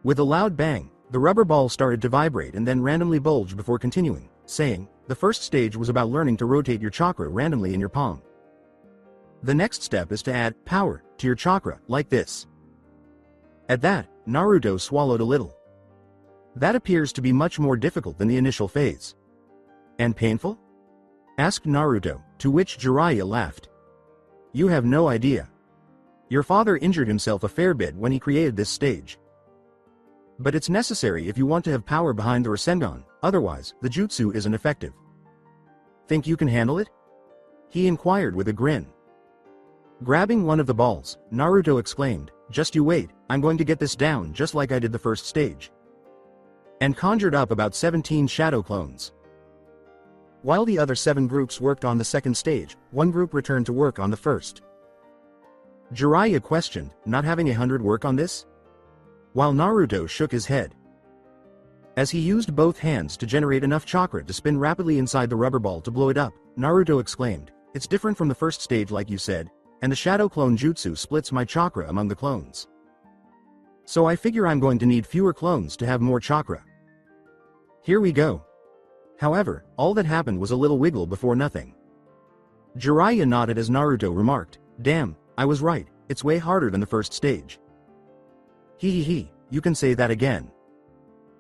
With a loud bang, the rubber ball started to vibrate and then randomly bulge before continuing, saying, "The first stage was about learning to rotate your chakra randomly in your palm. The next step is to add power to your chakra, like this." At that, Naruto swallowed a little. That appears to be much more difficult than the initial phase. "And painful?" asked Naruto, to which Jiraiya laughed. "You have no idea. Your father injured himself a fair bit when he created this stage. But it's necessary if you want to have power behind the Rasengan, otherwise, the jutsu isn't effective. Think you can handle it?" he inquired with a grin. Grabbing one of the balls, Naruto exclaimed, "Just you wait, I'm going to get this down just like I did the first stage," and conjured up about 17 shadow clones. While the other 7 groups worked on the second stage, one group returned to work on the first. Jiraiya questioned, "Not having 100 work on this?" while Naruto shook his head. As he used both hands to generate enough chakra to spin rapidly inside the rubber ball to blow it up, Naruto exclaimed, "It's different from the first stage like you said, and the shadow clone jutsu splits my chakra among the clones. So I figure I'm going to need fewer clones to have more chakra. Here we go." However, all that happened was a little wiggle before nothing. Jiraiya nodded as Naruto remarked, "Damn, I was right, it's way harder than the first stage." He, you can say that again.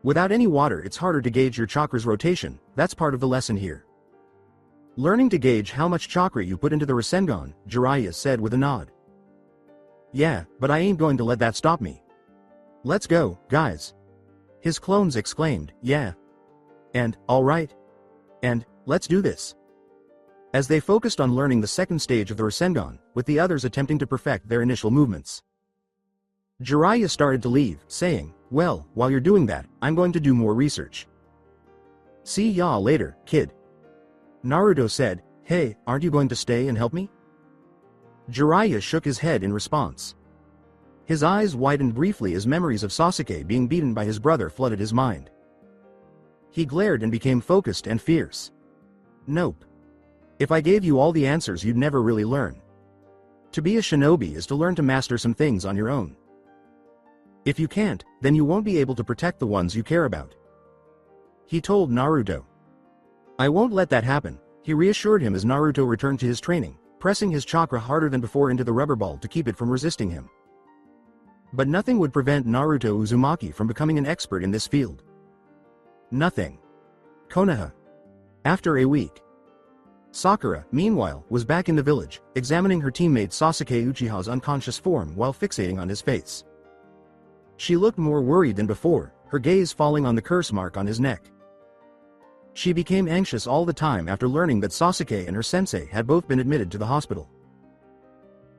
Without any water it's harder to gauge your chakra's rotation, that's part of the lesson here. Learning to gauge how much chakra you put into the Rasengan, Jiraiya said with a nod. "Yeah, but I ain't going to let that stop me. Let's go, guys." His clones exclaimed, "Yeah. And, alright. And, let's do this." As they focused on learning the second stage of the Rasengan, with the others attempting to perfect their initial movements. Jiraiya started to leave, saying, "Well, while you're doing that, I'm going to do more research. See ya later, kid." Naruto said, "Hey, aren't you going to stay and help me?" Jiraiya shook his head in response. His eyes widened briefly as memories of Sasuke being beaten by his brother flooded his mind. He glared and became focused and fierce. "Nope. If I gave you all the answers you'd never really learn. To be a shinobi is to learn to master some things on your own. If you can't, then you won't be able to protect the ones you care about," he told Naruto. "I won't let that happen," he reassured him as Naruto returned to his training, pressing his chakra harder than before into the rubber ball to keep it from resisting him. But nothing would prevent Naruto Uzumaki from becoming an expert in this field. Nothing. Konoha. After a week. Sakura, meanwhile, was back in the village, examining her teammate Sasuke Uchiha's unconscious form while fixating on his face. She looked more worried than before, her gaze falling on the curse mark on his neck. She became anxious all the time after learning that Sasuke and her sensei had both been admitted to the hospital.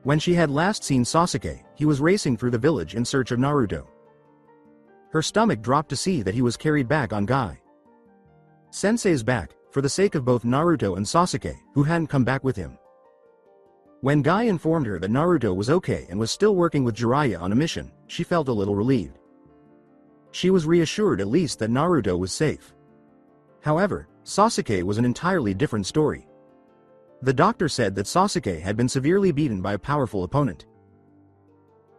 When she had last seen Sasuke, he was racing through the village in search of Naruto. Her stomach dropped to see that he was carried back on Guy. Sensei's back, for the sake of both Naruto and Sasuke, who hadn't come back with him. When Guy informed her that Naruto was okay and was still working with Jiraiya on a mission, she felt a little relieved. She was reassured at least that Naruto was safe. However, Sasuke was an entirely different story. The doctor said that Sasuke had been severely beaten by a powerful opponent.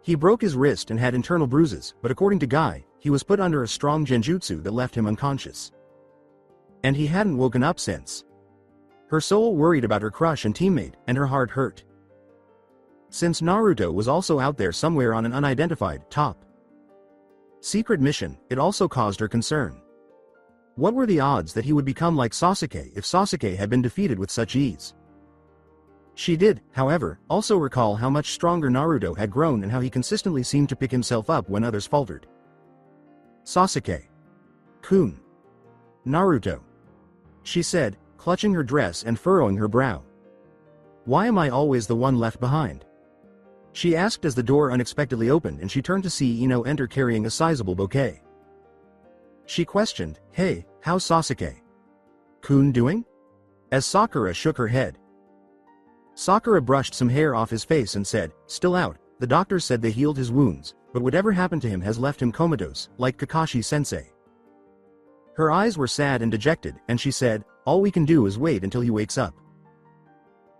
He broke his wrist and had internal bruises, but according to Guy, he was put under a strong genjutsu that left him unconscious. And he hadn't woken up since. Her soul worried about her crush and teammate, and her heart hurt. Since Naruto was also out there somewhere on an unidentified, top secret mission, it also caused her concern. What were the odds that he would become like Sasuke if Sasuke had been defeated with such ease? She did, however, also recall how much stronger Naruto had grown and how he consistently seemed to pick himself up when others faltered. Sasuke-kun. Naruto. She said, clutching her dress and furrowing her brow. Why am I always the one left behind? She asked as the door unexpectedly opened and she turned to see Ino enter carrying a sizable bouquet. She questioned, "Hey, how's Sasuke-kun doing?" As Sakura shook her head. Sakura brushed some hair off his face and said, "Still out, the doctors said they healed his wounds, but whatever happened to him has left him comatose, like Kakashi-sensei." Her eyes were sad and dejected, and she said, "All we can do is wait until he wakes up."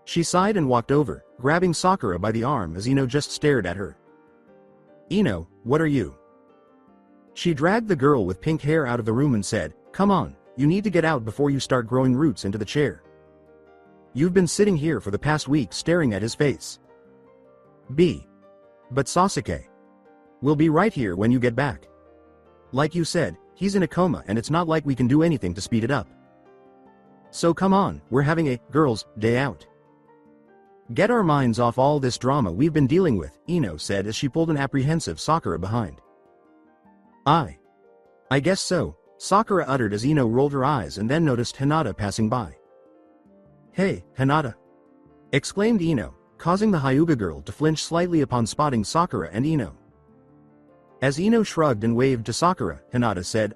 She sighed and walked over, grabbing Sakura by the arm as Ino just stared at her. "Ino, what are you?" She dragged the girl with pink hair out of the room and said, "Come on, you need to get out before you start growing roots into the chair. You've been sitting here for the past week staring at his face." But Sasuke will be right here when you get back. Like you said, he's in a coma and it's not like we can do anything to speed it up. So come on, we're having a girls' day out. Get our minds off all this drama we've been dealing with, Ino said as she pulled an apprehensive Sakura behind. I guess so, Sakura uttered as Ino rolled her eyes and then noticed Hinata passing by. "Hey, Hinata!" exclaimed Ino, causing the Hyuga girl to flinch slightly upon spotting Sakura and Ino. As Ino shrugged and waved to Sakura, Hinata said,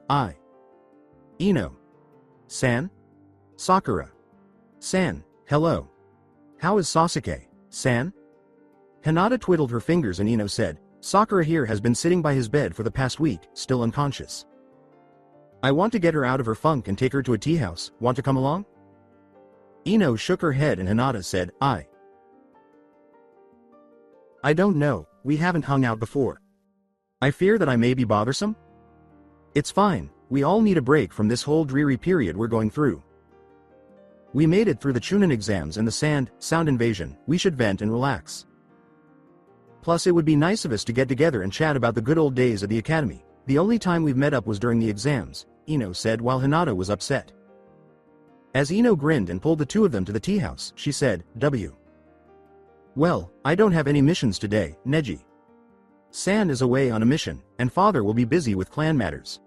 Ino-san? Sakura-san, hello. How is Sasuke-san? Hinata twiddled her fingers and Ino said, "Sakura here has been sitting by his bed for the past week, still unconscious. I want to get her out of her funk and take her to a tea house, want to come along?" Ino shook her head and Hinata said, I don't know, we haven't hung out before. I fear that I may be bothersome? It's fine, we all need a break from this whole dreary period we're going through. We made it through the Chunin exams and the sound invasion, we should vent and relax. Plus it would be nice of us to get together and chat about the good old days at the academy. The only time we've met up was during the exams, Ino said while Hinata was upset. As Ino grinned and pulled the two of them to the tea house, she said, Well, I don't have any missions today, Neji. San is away on a mission, and father will be busy with clan matters.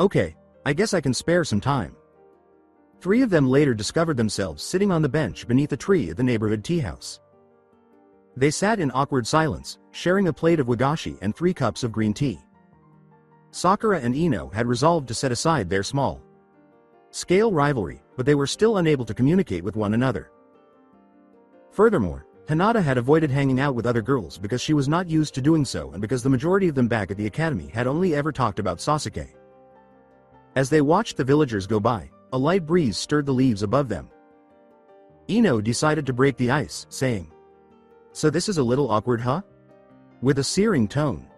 Okay, I guess I can spare some time. Three of them later discovered themselves sitting on the bench beneath a tree at the neighborhood tea house. They sat in awkward silence, sharing a plate of wagashi and 3 cups of green tea. Sakura and Ino had resolved to set aside their small-scale rivalry, but they were still unable to communicate with one another. Furthermore, Hinata had avoided hanging out with other girls because she was not used to doing so and because the majority of them back at the academy had only ever talked about Sasuke. As they watched the villagers go by, a light breeze stirred the leaves above them. Ino decided to break the ice, saying, So this is a little awkward, huh? With a searing tone.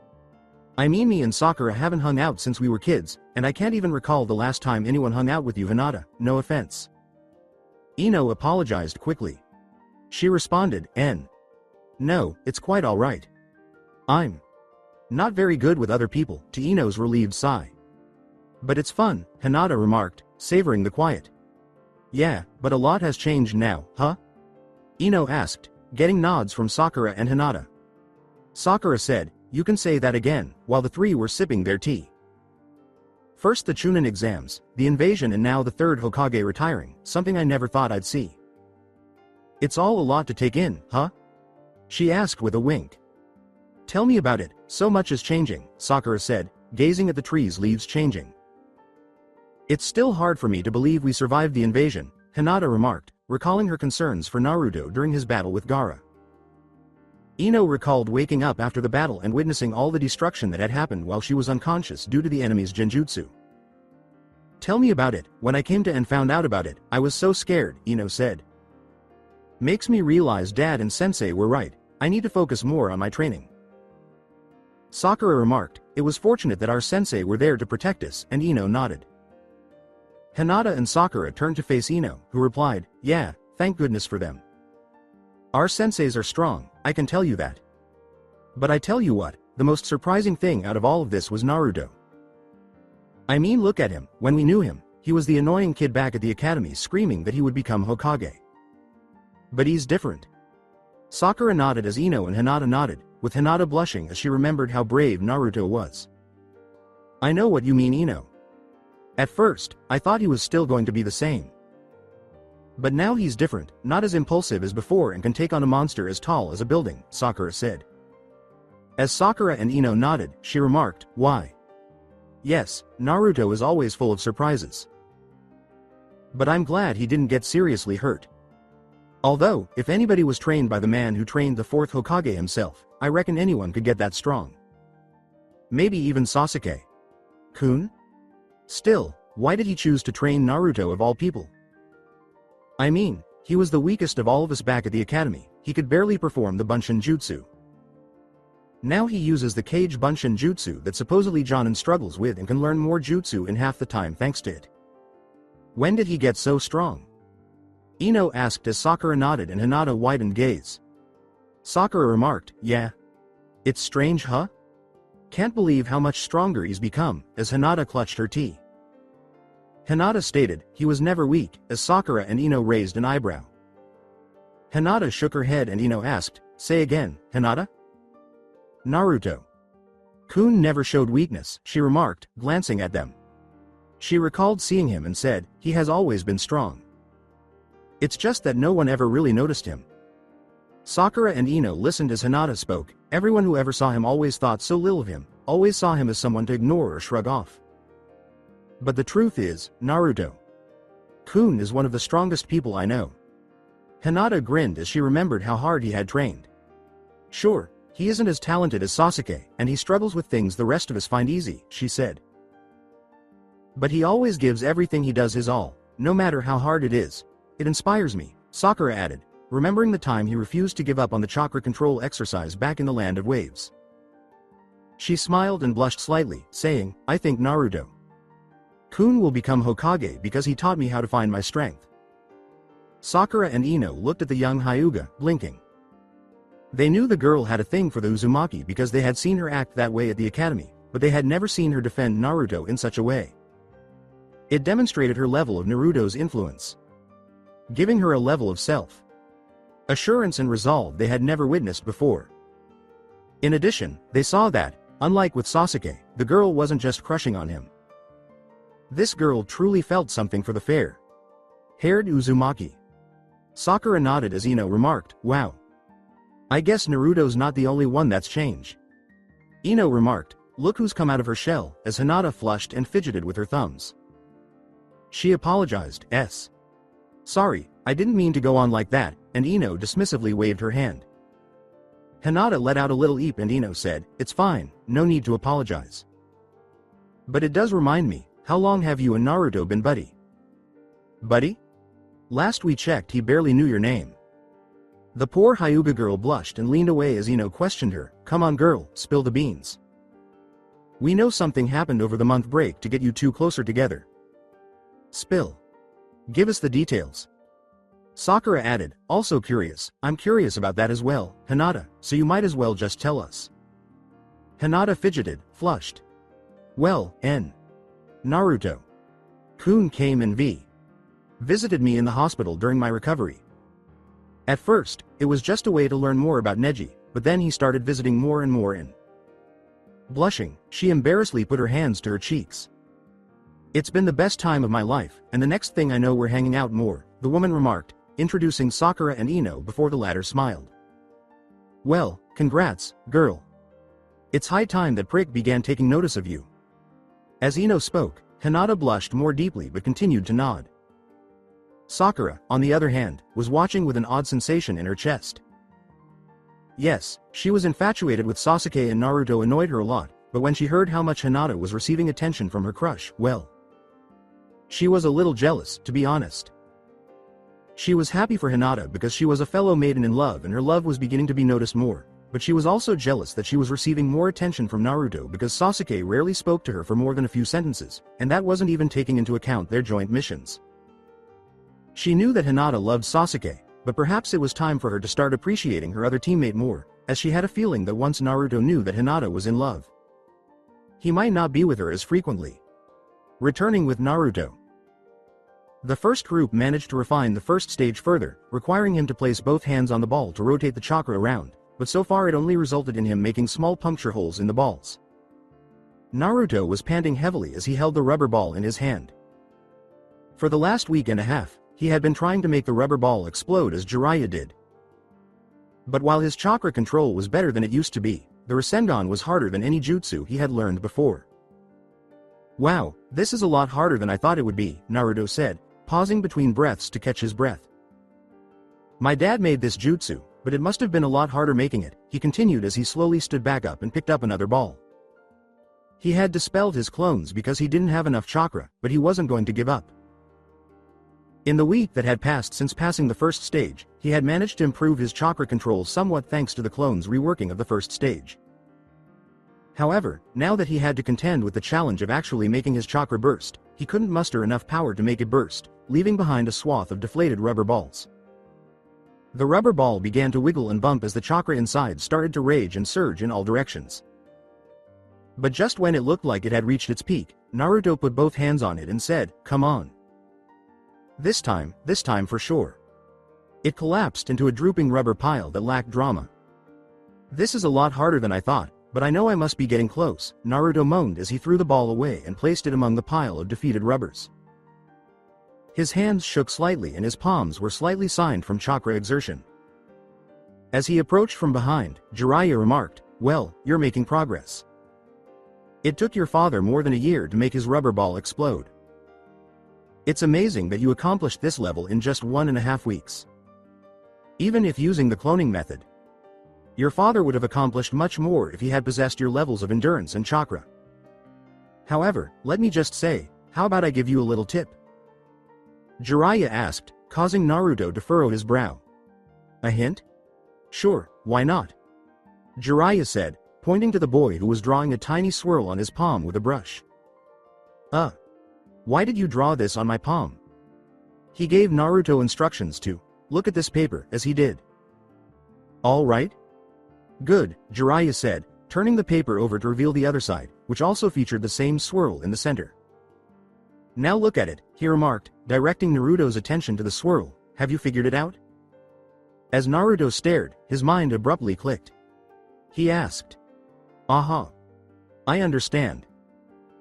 I mean, me and Sakura haven't hung out since we were kids, and I can't even recall the last time anyone hung out with you, Hinata, no offense. Ino apologized quickly. She responded, No, it's quite alright. I'm not very good with other people, to Ino's relieved sigh. But it's fun, Hinata remarked, savoring the quiet. Yeah, but a lot has changed now, huh? Ino asked, getting nods from Sakura and Hinata. Sakura said, You can say that again, while the three were sipping their tea. First the Chunin exams, the invasion, and now the third Hokage retiring, something I never thought I'd see. It's all a lot to take in, huh? She asked with a wink. Tell me about it, so much is changing, Sakura said, gazing at the tree's leaves changing. It's still hard for me to believe we survived the invasion, Hinata remarked, recalling her concerns for Naruto during his battle with Gaara. Ino recalled waking up after the battle and witnessing all the destruction that had happened while she was unconscious due to the enemy's genjutsu. "Tell me about it. When I came to and found out about it, I was so scared," Ino said. "Makes me realize Dad and Sensei were right. I need to focus more on my training." Sakura remarked, "It was fortunate that our sensei were there to protect us," and Ino nodded. Hinata and Sakura turned to face Ino, who replied, "Yeah, thank goodness for them. Our senseis are strong, I can tell you that. But I tell you what, the most surprising thing out of all of this was Naruto. I mean, look at him. When we knew him, he was the annoying kid back at the academy screaming that he would become Hokage. But he's different." Sakura nodded as Ino and Hinata nodded, with Hinata blushing as she remembered how brave Naruto was. "I know what you mean, Ino. At first, I thought he was still going to be the same. But now he's different, not as impulsive as before and can take on a monster as tall as a building," Sakura said. As Sakura and Ino nodded, she remarked, "Why? Yes, Naruto is always full of surprises. But I'm glad he didn't get seriously hurt. Although, if anybody was trained by the man who trained the fourth Hokage himself, I reckon anyone could get that strong. Maybe even Sasuke-kun? Still, why did he choose to train Naruto of all people? I mean, he was the weakest of all of us back at the academy, he could barely perform the Bunshin Jutsu. Now he uses the Kage Bunshin Jutsu that supposedly Jonin struggles with and can learn more jutsu in half the time thanks to it. When did he get so strong?" Ino asked as Sakura nodded and Hinata widened gaze. Sakura remarked, "Yeah. It's strange, huh? Can't believe how much stronger he's become," as Hinata clutched her tea. Hinata stated, "He was never weak," as Sakura and Ino raised an eyebrow. Hinata shook her head and Ino asked, "Say again, Hinata?" "Naruto-kun never showed weakness," she remarked, glancing at them. She recalled seeing him and said, "He has always been strong. It's just that no one ever really noticed him." Sakura and Ino listened as Hinata spoke. Everyone who ever saw him always thought so little of him, always saw him as someone to ignore or shrug off. But the truth is, Naruto-kun is one of the strongest people I know. Hinata grinned as she remembered how hard he had trained. "Sure, he isn't as talented as Sasuke, and he struggles with things the rest of us find easy," she said. "But he always gives everything he does his all, no matter how hard it is. It inspires me," Sakura added, remembering the time he refused to give up on the chakra control exercise back in the Land of Waves. She smiled and blushed slightly, saying, "I think Naruto-kun will become Hokage because he taught me how to find my strength." Sakura and Ino looked at the young Hyuga, blinking. They knew the girl had a thing for the Uzumaki because they had seen her act that way at the academy, but they had never seen her defend Naruto in such a way. It demonstrated her level of Naruto's influence, giving her a level of self-assurance and resolve they had never witnessed before. In addition, they saw that, unlike with Sasuke, the girl wasn't just crushing on him. This girl truly felt something for the fair-haired Uzumaki. Sakura nodded as Ino remarked, "Wow. I guess Naruto's not the only one that's changed." Ino remarked, "Look who's come out of her shell," as Hinata flushed and fidgeted with her thumbs. She apologized, "Sorry, I didn't mean to go on like that," and Ino dismissively waved her hand. Hinata let out a little eep and Ino said, "It's fine, no need to apologize. But it does remind me, how long have you and Naruto been buddy?" "Buddy? Last we checked he barely knew your name." The poor Hyuga girl blushed and leaned away as Ino questioned her, "Come on girl, spill the beans. We know something happened over the month break to get you two closer together. Spill. Give us the details." Sakura added, also curious, "I'm curious about that as well, Hinata, so you might as well just tell us." Hinata fidgeted, flushed. "Well, Naruto-kun came and visited me in the hospital during my recovery. At first, it was just a way to learn more about Neji, but then he started visiting more and more in." Blushing, she embarrassedly put her hands to her cheeks. "It's been the best time of my life, and the next thing I know we're hanging out more," the woman remarked, introducing Sakura and Ino before the latter smiled. "Well, congrats, girl. It's high time that Prick began taking notice of you." As Ino spoke, Hinata blushed more deeply but continued to nod. Sakura, on the other hand, was watching with an odd sensation in her chest. Yes, she was infatuated with Sasuke and Naruto annoyed her a lot, but when she heard how much Hinata was receiving attention from her crush, well, she was a little jealous, to be honest. She was happy for Hinata because she was a fellow maiden in love and her love was beginning to be noticed more, but she was also jealous that she was receiving more attention from Naruto because Sasuke rarely spoke to her for more than a few sentences, and that wasn't even taking into account their joint missions. She knew that Hinata loved Sasuke, but perhaps it was time for her to start appreciating her other teammate more, as she had a feeling that once Naruto knew that Hinata was in love, he might not be with her as frequently. Returning with Naruto. The first group managed to refine the first stage further, requiring him to place both hands on the ball to rotate the chakra around, but so far it only resulted in him making small puncture holes in the balls. Naruto was panting heavily as he held the rubber ball in his hand. For the last week and a half, he had been trying to make the rubber ball explode as Jiraiya did. But while his chakra control was better than it used to be, the Rasengan was harder than any jutsu he had learned before. Wow, this is a lot harder than I thought it would be, Naruto said, pausing between breaths to catch his breath. My dad made this jutsu, but it must have been a lot harder making it, he continued as he slowly stood back up and picked up another ball. He had dispelled his clones because he didn't have enough chakra, but he wasn't going to give up. In the week that had passed since passing the first stage, he had managed to improve his chakra control somewhat thanks to the clones' reworking of the first stage. However, now that he had to contend with the challenge of actually making his chakra burst, he couldn't muster enough power to make it burst, leaving behind a swath of deflated rubber balls. The rubber ball began to wiggle and bump as the chakra inside started to rage and surge in all directions. But just when it looked like it had reached its peak, Naruto put both hands on it and said, "Come on. This time for sure." It collapsed into a drooping rubber pile that lacked drama. This is a lot harder than I thought, but I know I must be getting close, Naruto moaned as he threw the ball away and placed it among the pile of defeated rubbers. His hands shook slightly and his palms were slightly signed from chakra exertion. As he approached from behind, Jiraiya remarked, "Well, you're making progress. It took your father more than a year to make his rubber ball explode. It's amazing that you accomplished this level in just 1.5 weeks. Even if using the cloning method, your father would have accomplished much more if he had possessed your levels of endurance and chakra. However, let me just say, how about I give you a little tip?" Jiraiya asked, causing Naruto to furrow his brow. "A hint? Sure, why not?" Jiraiya said, pointing to the boy who was drawing a tiny swirl on his palm with a brush. Why did you draw this on my palm?" He gave Naruto instructions to look at this paper as he did. "All right. Good," Jiraiya said, turning the paper over to reveal the other side, which also featured the same swirl in the center. "Now look at it," he remarked, directing Naruto's attention to the swirl. "Have you figured it out?" As Naruto stared, his mind abruptly clicked. He asked, "Aha. I understand.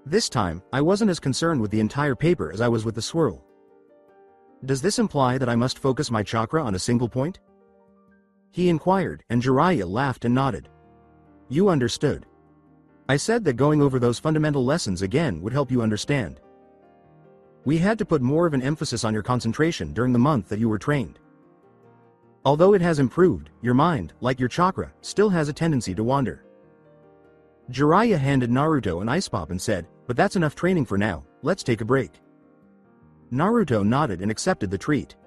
This time, I wasn't as concerned with the entire paper as I was with the swirl. Does this imply that I must focus my chakra on a single point?" He inquired, and Jiraiya laughed and nodded. "You understood. I said that going over those fundamental lessons again would help you understand. We had to put more of an emphasis on your concentration during the month that you were trained. Although it has improved, your mind, like your chakra, still has a tendency to wander." Jiraiya handed Naruto an ice pop and said, "But that's enough training for now, let's take a break." Naruto nodded and accepted the treat.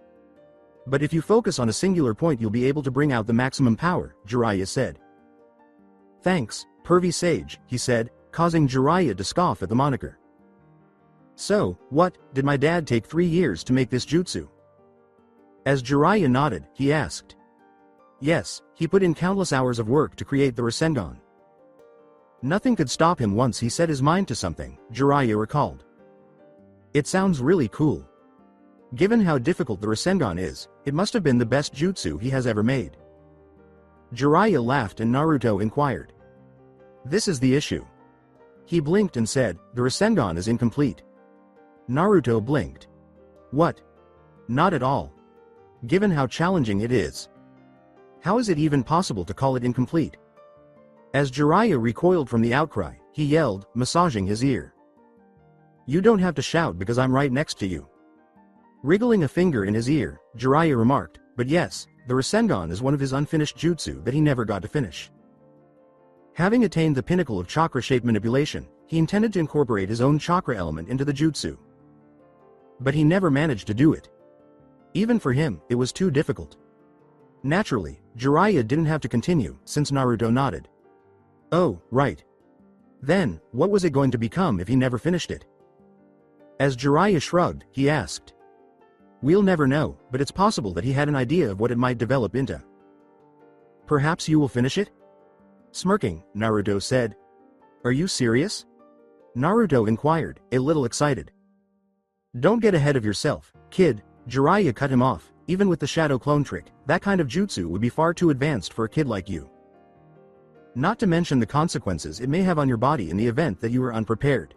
"But if you focus on a singular point you'll be able to bring out the maximum power," Jiraiya said. "Thanks, pervy sage," he said, causing Jiraiya to scoff at the moniker. "So, what, did my dad take 3 years to make this jutsu?" As Jiraiya nodded, he asked. "Yes, he put in countless hours of work to create the Rasengan. Nothing could stop him once he set his mind to something," Jiraiya recalled. "It sounds really cool. Given how difficult the Rasengan is, it must have been the best jutsu he has ever made." Jiraiya laughed and Naruto inquired. "This is the issue." He blinked and said, "The Rasengan is incomplete." Naruto blinked. "What? Not at all. Given how challenging it is. How is it even possible to call it incomplete?" As Jiraiya recoiled from the outcry, he yelled, massaging his ear. "You don't have to shout because I'm right next to you. Wriggling a finger in his ear, Jiraiya remarked, "But yes, the Rasengan is one of his unfinished jutsu that he never got to finish." Having attained the pinnacle of chakra-shape manipulation, he intended to incorporate his own chakra element into the jutsu. But he never managed to do it. Even for him, it was too difficult. Naturally, Jiraiya didn't have to continue, since Naruto nodded. Oh, right. Then, what was it going to become if he never finished it? As Jiraiya shrugged, he asked. We'll never know, but it's possible that he had an idea of what it might develop into. Perhaps you will finish it? Smirking, Naruto said. Are you serious? Naruto inquired, a little excited. Don't get ahead of yourself, kid, Jiraiya cut him off. Even with the shadow clone trick, that kind of jutsu would be far too advanced for a kid like you. Not to mention the consequences it may have on your body in the event that you are unprepared.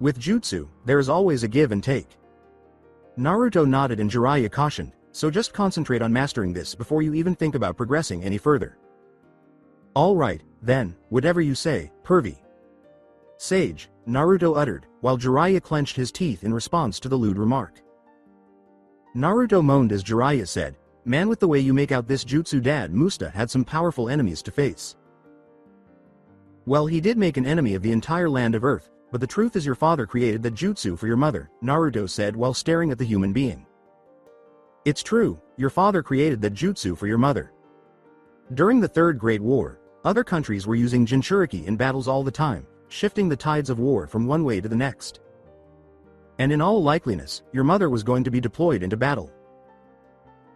With jutsu, there is always a give and take. Naruto nodded and Jiraiya cautioned, so just concentrate on mastering this before you even think about progressing any further. Alright, then, whatever you say, pervy. Sage, Naruto uttered, while Jiraiya clenched his teeth in response to the lewd remark. Naruto moaned as Jiraiya said, Man, with the way you make out this jutsu, Dad Musta had some powerful enemies to face. Well, he did make an enemy of the entire land of Earth, but the truth is your father created that jutsu for your mother, Naruto said while staring at the human being. It's true, your father created that jutsu for your mother. During the Third Great War, other countries were using Jinchuriki in battles all the time, shifting the tides of war from one way to the next. And in all likeliness, your mother was going to be deployed into battle.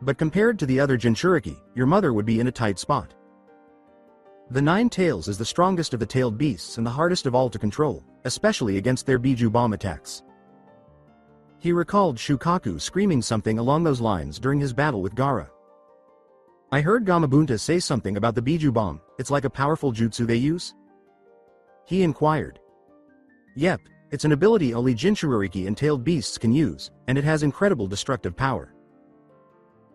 But compared to the other Jinchuriki, your mother would be in a tight spot. The Nine Tails is the strongest of the tailed beasts and the hardest of all to control, especially against their Biju bomb attacks. He recalled Shukaku screaming something along those lines during his battle with Gaara. I heard Gamabunta say something about the Biju bomb, it's like a powerful jutsu they use? He inquired. Yep, it's an ability only Jinchuriki and tailed beasts can use, and it has incredible destructive power.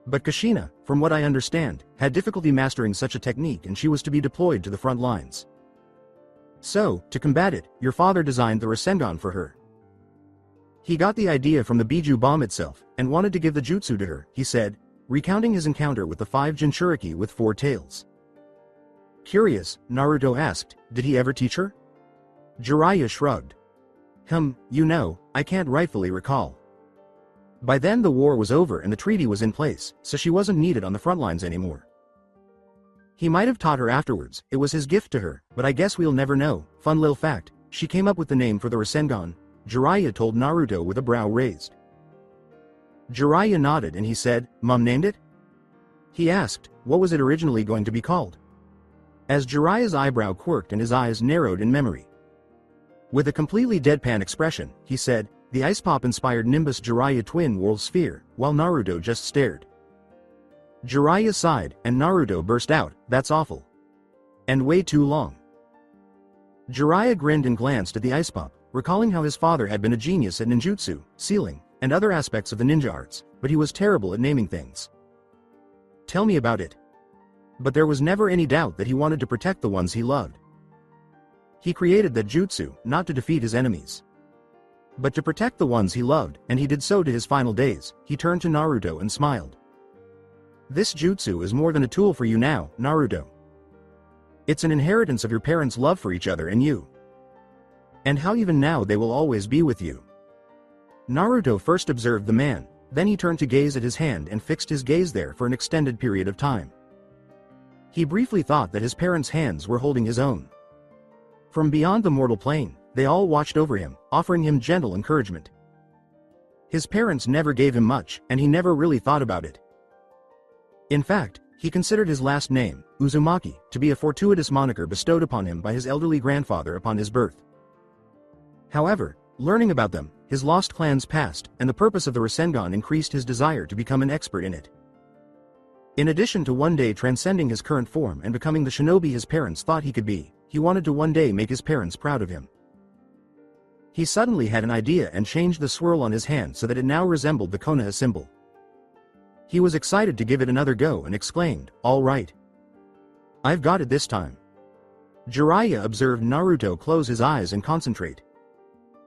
But Kushina, from what I understand, had difficulty mastering such a technique and she was to be deployed to the front lines. So, to combat it, your father designed the Rasengan for her. He got the idea from the Biju bomb itself, and wanted to give the jutsu to her, he said, recounting his encounter with the 5 Jinchuriki with 4 tails. Curious, Naruto asked, did he ever teach her? Jiraiya shrugged. You know, I can't rightfully recall. By then the war was over and the treaty was in place, so she wasn't needed on the front lines anymore. He might have taught her afterwards, it was his gift to her, but I guess we'll never know. Fun little fact, she came up with the name for the Rasengan, Jiraiya told Naruto with a brow raised. Jiraiya nodded and he said, Mom named it? He asked, what was it originally going to be called? As Jiraiya's eyebrow quirked and his eyes narrowed in memory. With a completely deadpan expression, he said, the Ice Pop-inspired Nimbus Jiraiya Twin World Sphere, while Naruto just stared. Jiraiya sighed, and Naruto burst out, that's awful. And way too long. Jiraiya grinned and glanced at the Ice Pop, recalling how his father had been a genius at ninjutsu, sealing, and other aspects of the ninja arts, but he was terrible at naming things. Tell me about it. But there was never any doubt that he wanted to protect the ones he loved. He created that jutsu, not to defeat his enemies, but to protect the ones he loved, and he did so to his final days. He turned to Naruto and smiled. This jutsu is more than a tool for you now, Naruto. It's an inheritance of your parents' love for each other and you. And how even now they will always be with you. Naruto first observed the man, then he turned to gaze at his hand and fixed his gaze there for an extended period of time. He briefly thought that his parents' hands were holding his own. From beyond the mortal plane, they all watched over him, offering him gentle encouragement. His parents never gave him much, and he never really thought about it. In fact, he considered his last name, Uzumaki, to be a fortuitous moniker bestowed upon him by his elderly grandfather upon his birth. However, learning about them, his lost clan's past, and the purpose of the Rasengan increased his desire to become an expert in it. In addition to one day transcending his current form and becoming the shinobi his parents thought he could be, he wanted to one day make his parents proud of him. He suddenly had an idea and changed the swirl on his hand so that it now resembled the Konoha symbol. He was excited to give it another go and exclaimed, all right. I've got it this time. Jiraiya observed Naruto close his eyes and concentrate.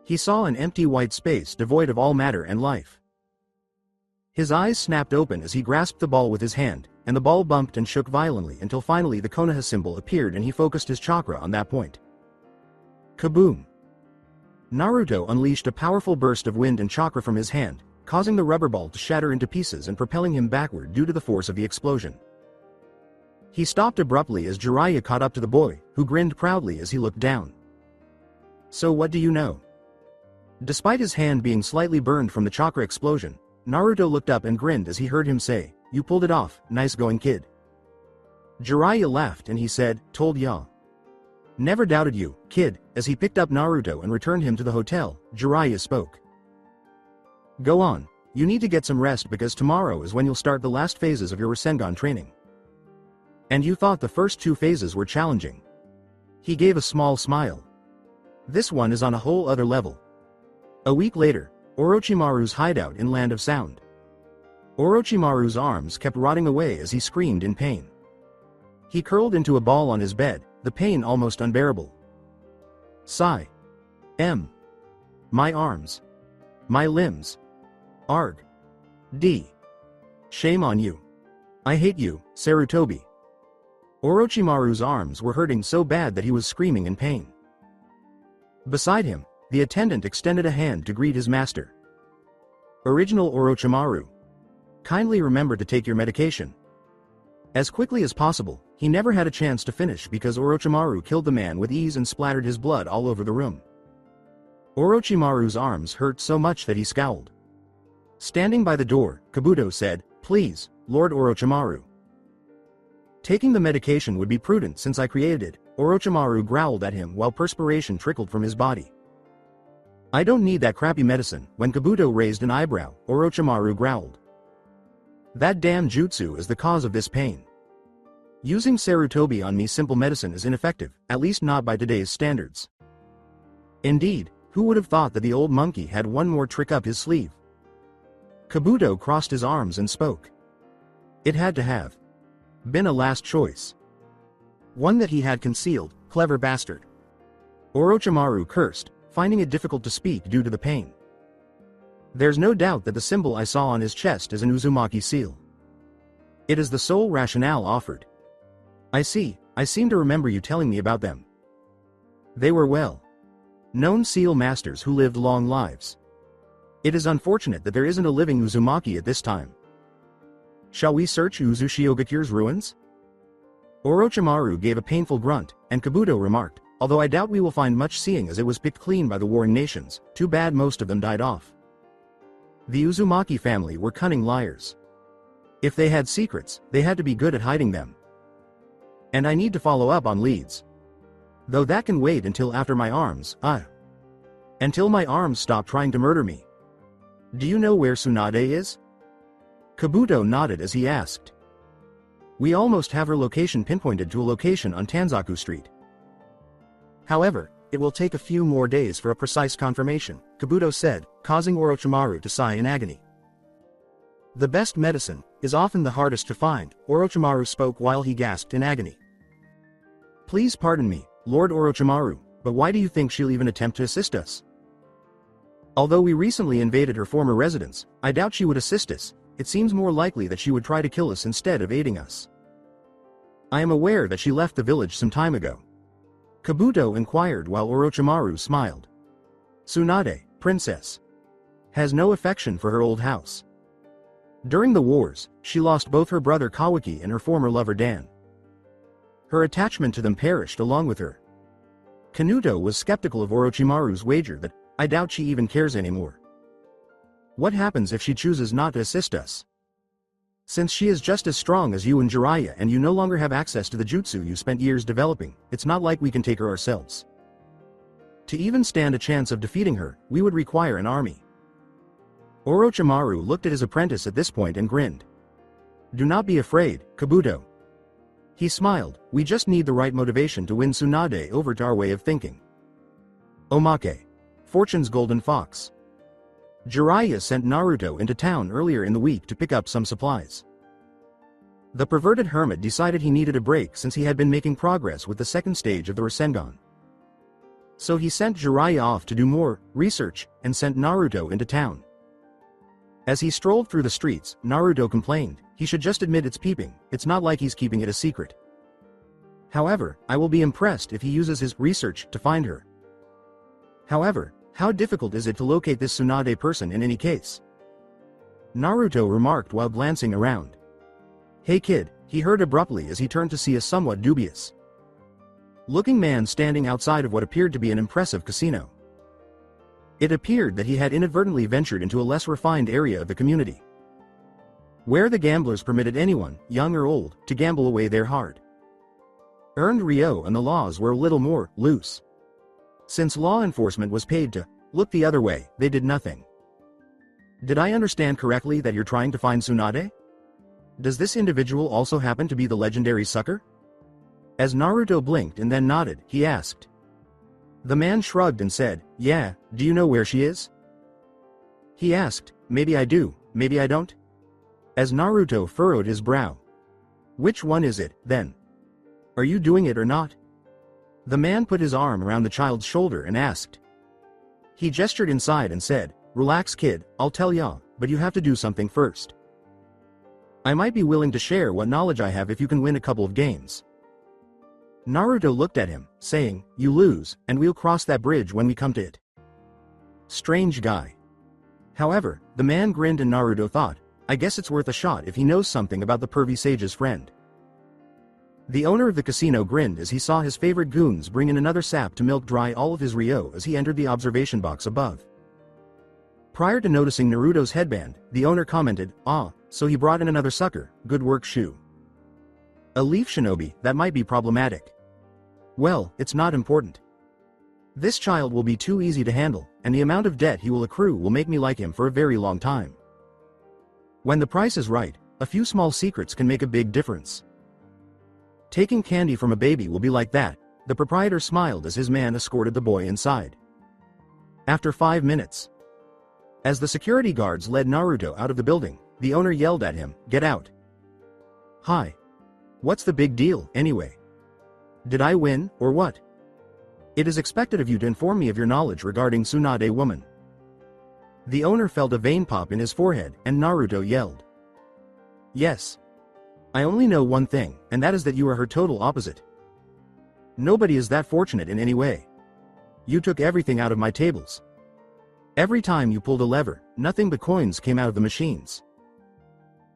He saw an empty white space devoid of all matter and life. His eyes snapped open as he grasped the ball with his hand, and the ball bumped and shook violently until finally the Konoha symbol appeared and he focused his chakra on that point. Kaboom! Naruto unleashed a powerful burst of wind and chakra from his hand, causing the rubber ball to shatter into pieces and propelling him backward due to the force of the explosion. He stopped abruptly as Jiraiya caught up to the boy, who grinned proudly as he looked down. So what do you know? Despite his hand being slightly burned from the chakra explosion, Naruto looked up and grinned as he heard him say, "You pulled it off, nice going kid." Jiraiya laughed and he said, "Told ya. Never doubted you, kid." As he picked up Naruto and returned him to the hotel, Jiraiya spoke. "Go on, you need to get some rest because tomorrow is when you'll start the last phases of your Rasengan training. And you thought the first 2 phases were challenging." He gave a small smile. "This one is on a whole other level." A week later, Orochimaru's hideout in Land of Sound. Orochimaru's arms kept rotting away as he screamed in pain. He curled into a ball on his bed, the pain almost unbearable. Sigh. My arms. My limbs. Arg. D. Shame on you. I hate you, Sarutobi. Orochimaru's arms were hurting so bad that he was screaming in pain. Beside him, the attendant extended a hand to greet his master. Original Orochimaru. Kindly remember to take your medication. As quickly as possible, he never had a chance to finish because Orochimaru killed the man with ease and splattered his blood all over the room. Orochimaru's arms hurt so much that he scowled. Standing by the door, Kabuto said, "Please, Lord Orochimaru." Taking the medication would be prudent since I created it, Orochimaru growled at him while perspiration trickled from his body. "I don't need that crappy medicine." When Kabuto raised an eyebrow, Orochimaru growled. "That damn jutsu is the cause of this pain. Using Sarutobi on me simple medicine is ineffective, at least not by today's standards." Indeed, who would have thought that the old monkey had one more trick up his sleeve? Kabuto crossed his arms and spoke. It had to have been a last choice. One that he had concealed, clever bastard. Orochimaru cursed, finding it difficult to speak due to the pain. There's no doubt that the symbol I saw on his chest is an Uzumaki seal. It is the sole rationale offered. I see, I seem to remember you telling me about them. They were known seal masters who lived long lives. It is unfortunate that there isn't a living Uzumaki at this time. Shall we search Uzushiogakir's ruins? Orochimaru gave a painful grunt, and Kabuto remarked, although I doubt we will find much seeing as it was picked clean by the warring nations, too bad most of them died off. The Uzumaki family were cunning liars. If they had secrets, they had to be good at hiding them. And I need to follow up on leads. Though that can wait until after my arms, until my arms stop trying to murder me. Do you know where Tsunade is? Kabuto nodded as he asked. We almost have her location pinpointed to a location on Tanzaku Street. However, it will take a few more days for a precise confirmation, Kabuto said, causing Orochimaru to sigh in agony. The best medicine is often the hardest to find, Orochimaru spoke while he gasped in agony. Please pardon me, Lord Orochimaru, but why do you think she'll even attempt to assist us? Although we recently invaded her former residence, I doubt she would assist us. It seems more likely that she would try to kill us instead of aiding us. I am aware that she left the village some time ago. Kabuto inquired while Orochimaru smiled. Tsunade, princess, has no affection for her old house. During the wars, she lost both her brother Kawaki and her former lover Dan. Her attachment to them perished along with her. Kanuto was skeptical of Orochimaru's wager that, I doubt she even cares anymore. What happens if she chooses not to assist us? Since she is just as strong as you and Jiraiya and you no longer have access to the jutsu you spent years developing, it's not like we can take her ourselves. To even stand a chance of defeating her, we would require an army. Orochimaru looked at his apprentice at this point and grinned. Do not be afraid, Kabuto. He smiled, we just need the right motivation to win Tsunade over to our way of thinking. Omake. Fortune's golden fox. Jiraiya sent Naruto into town earlier in the week to pick up some supplies. The perverted hermit decided he needed a break since he had been making progress with the second stage of the Rasengan. So he sent Jiraiya off to do more research and sent Naruto into town. As he strolled through the streets, Naruto complained, he should just admit it's peeping, it's not like he's keeping it a secret. However, I will be impressed if he uses his research to find her. However, how difficult is it to locate this Tsunade person in any case? Naruto remarked while glancing around. Hey kid, he heard abruptly as he turned to see a somewhat dubious looking man standing outside of what appeared to be an impressive casino. It appeared that he had inadvertently ventured into a less refined area of the community, where the gamblers permitted anyone, young or old, to gamble away their hard-earned Ryo, and the laws were a little more loose. Since law enforcement was paid to look the other way, they did nothing. Did I understand correctly that you're trying to find Tsunade? Does this individual also happen to be the legendary sucker? As Naruto blinked and then nodded, he asked. The man shrugged and said, yeah, do you know where she is? He asked, maybe I do, maybe I don't? As Naruto furrowed his brow. Which one is it, then? Are you doing it or not? The man put his arm around the child's shoulder and asked. He gestured inside and said, relax kid, I'll tell ya, but you have to do something first. I might be willing to share what knowledge I have if you can win a couple of games. Naruto looked at him, saying, you lose, and we'll cross that bridge when we come to it. Strange guy. However, the man grinned and Naruto thought, I guess it's worth a shot if he knows something about the pervy sage's friend. The owner of the casino grinned as he saw his favorite goons bring in another sap to milk dry all of his Ryo as he entered the observation box above. Prior to noticing Naruto's headband, the owner commented, ah, so he brought in another sucker, good work Shu. A leaf shinobi, that might be problematic. Well, it's not important. This child will be too easy to handle, and the amount of debt he will accrue will make me like him for a very long time. When the price is right, a few small secrets can make a big difference. Taking candy from a baby will be like that, the proprietor smiled as his man escorted the boy inside. After 5 minutes. As the security guards led Naruto out of the building, the owner yelled at him, get out. Hi. What's the big deal, anyway? Did I win, or what? It is expected of you to inform me of your knowledge regarding Tsunade woman. The owner felt a vein pop in his forehead, and Naruto yelled. Yes. I only know one thing, and that is that you are her total opposite. Nobody is that fortunate in any way. You took everything out of my tables. Every time you pulled a lever, nothing but coins came out of the machines.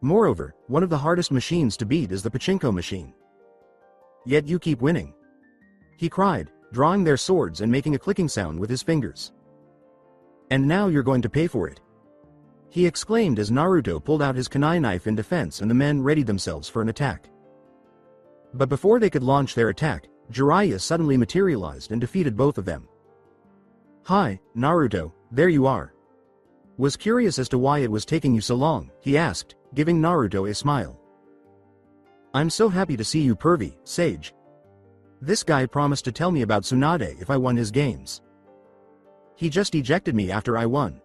Moreover, one of the hardest machines to beat is the pachinko machine. Yet you keep winning. He cried, drawing their swords and making a clicking sound with his fingers. And now you're going to pay for it. He exclaimed as Naruto pulled out his kunai knife in defense and the men readied themselves for an attack. But before they could launch their attack, Jiraiya suddenly materialized and defeated both of them. Hi, Naruto, there you are. Was curious as to why it was taking you so long, he asked, giving Naruto a smile. I'm so happy to see you pervy, sage. This guy promised to tell me about Tsunade if I won his games. He just ejected me after I won.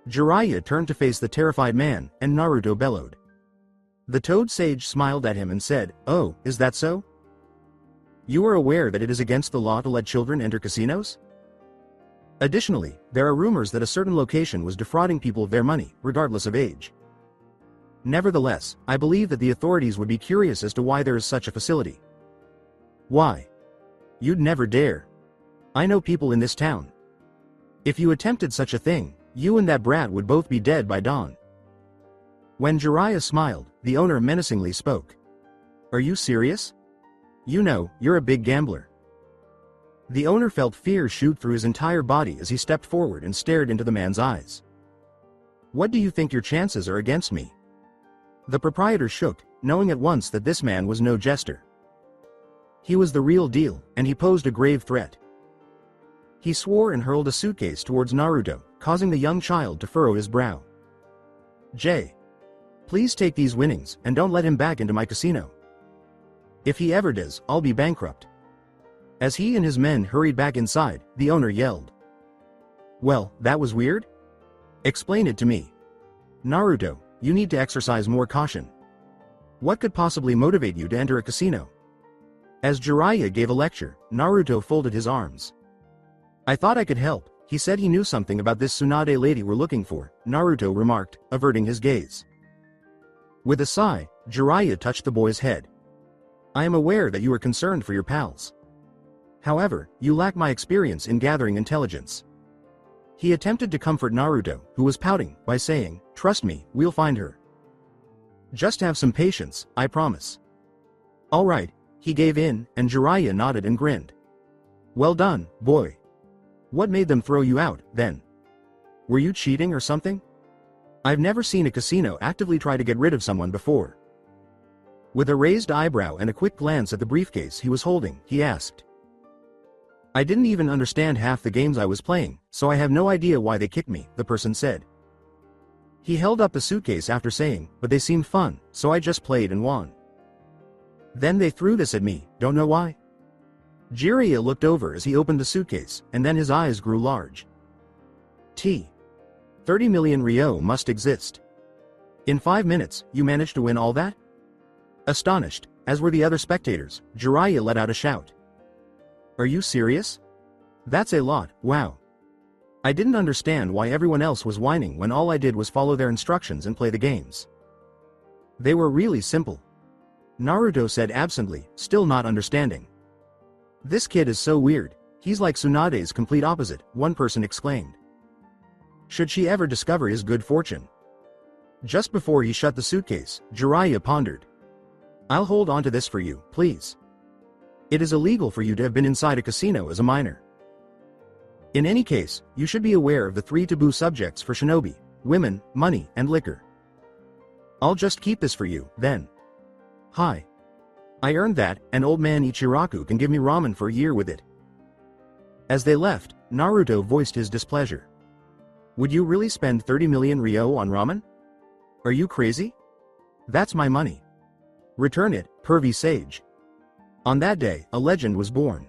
Jiraiya turned to face the terrified man, and Naruto bellowed. The toad sage smiled at him and said, oh, is that so? You are aware that it is against the law to let children enter casinos? Additionally, there are rumors that a certain location was defrauding people of their money, regardless of age. Nevertheless, I believe that the authorities would be curious as to why there is such a facility. Why? You'd never dare. I know people in this town. If you attempted such a thing, you and that brat would both be dead by dawn. When Jiraiya smiled, the owner menacingly spoke. Are you serious? You know, you're a big gambler. The owner felt fear shoot through his entire body as he stepped forward and stared into the man's eyes. What do you think your chances are against me? The proprietor shook, knowing at once that this man was no jester. He was the real deal, and he posed a grave threat. He swore and hurled a suitcase towards Naruto, causing the young child to furrow his brow. Jay. Please take these winnings, and don't let him back into my casino. If he ever does, I'll be bankrupt. As he and his men hurried back inside, the owner yelled. Well, that was weird? Explain it to me. Naruto, you need to exercise more caution. What could possibly motivate you to enter a casino? As Jiraiya gave a lecture, Naruto folded his arms. I thought I could help, He said he knew something about this Tsunade lady we're looking for, Naruto remarked, averting his gaze. With a sigh, Jiraiya touched the boy's head. I am aware that you are concerned for your pals. However, you lack my experience in gathering intelligence. He attempted to comfort Naruto, who was pouting, by saying, trust me, we'll find her. Just have some patience, I promise. Alright, he gave in, and Jiraiya nodded and grinned. Well done, boy. What made them throw you out, then? Were you cheating or something? I've never seen a casino actively try to get rid of someone before. With a raised eyebrow and a quick glance at the briefcase he was holding, he asked. I didn't even understand half the games I was playing, so I have no idea why they kicked me, the person said. He held up the suitcase after saying, but they seemed fun, so I just played and won. Then they threw this at me, don't know why? Jiraiya looked over as he opened the suitcase, and then his eyes grew large. 30 million Ryo must exist. In 5 minutes, you managed to win all that? Astonished, as were the other spectators, Jiraiya let out a shout. Are you serious? That's a lot, wow. I didn't understand why everyone else was whining when all I did was follow their instructions and play the games. They were really simple. Naruto said absently, still not understanding. This kid is so weird, he's like Tsunade's complete opposite, one person exclaimed. Should she ever discover his good fortune? Just before he shut the suitcase, Jiraiya pondered. I'll hold on to this for you, please. It is illegal for you to have been inside a casino as a minor. In any case, you should be aware of the 3 taboo subjects for shinobi: women, money, and liquor. I'll just keep this for you, then. Hi. I earned that, and old man Ichiraku can give me ramen for a year with it. As they left, Naruto voiced his displeasure. Would you really spend 30 million Ryo on ramen? Are you crazy? That's my money. Return it, pervy sage. On that day, a legend was born.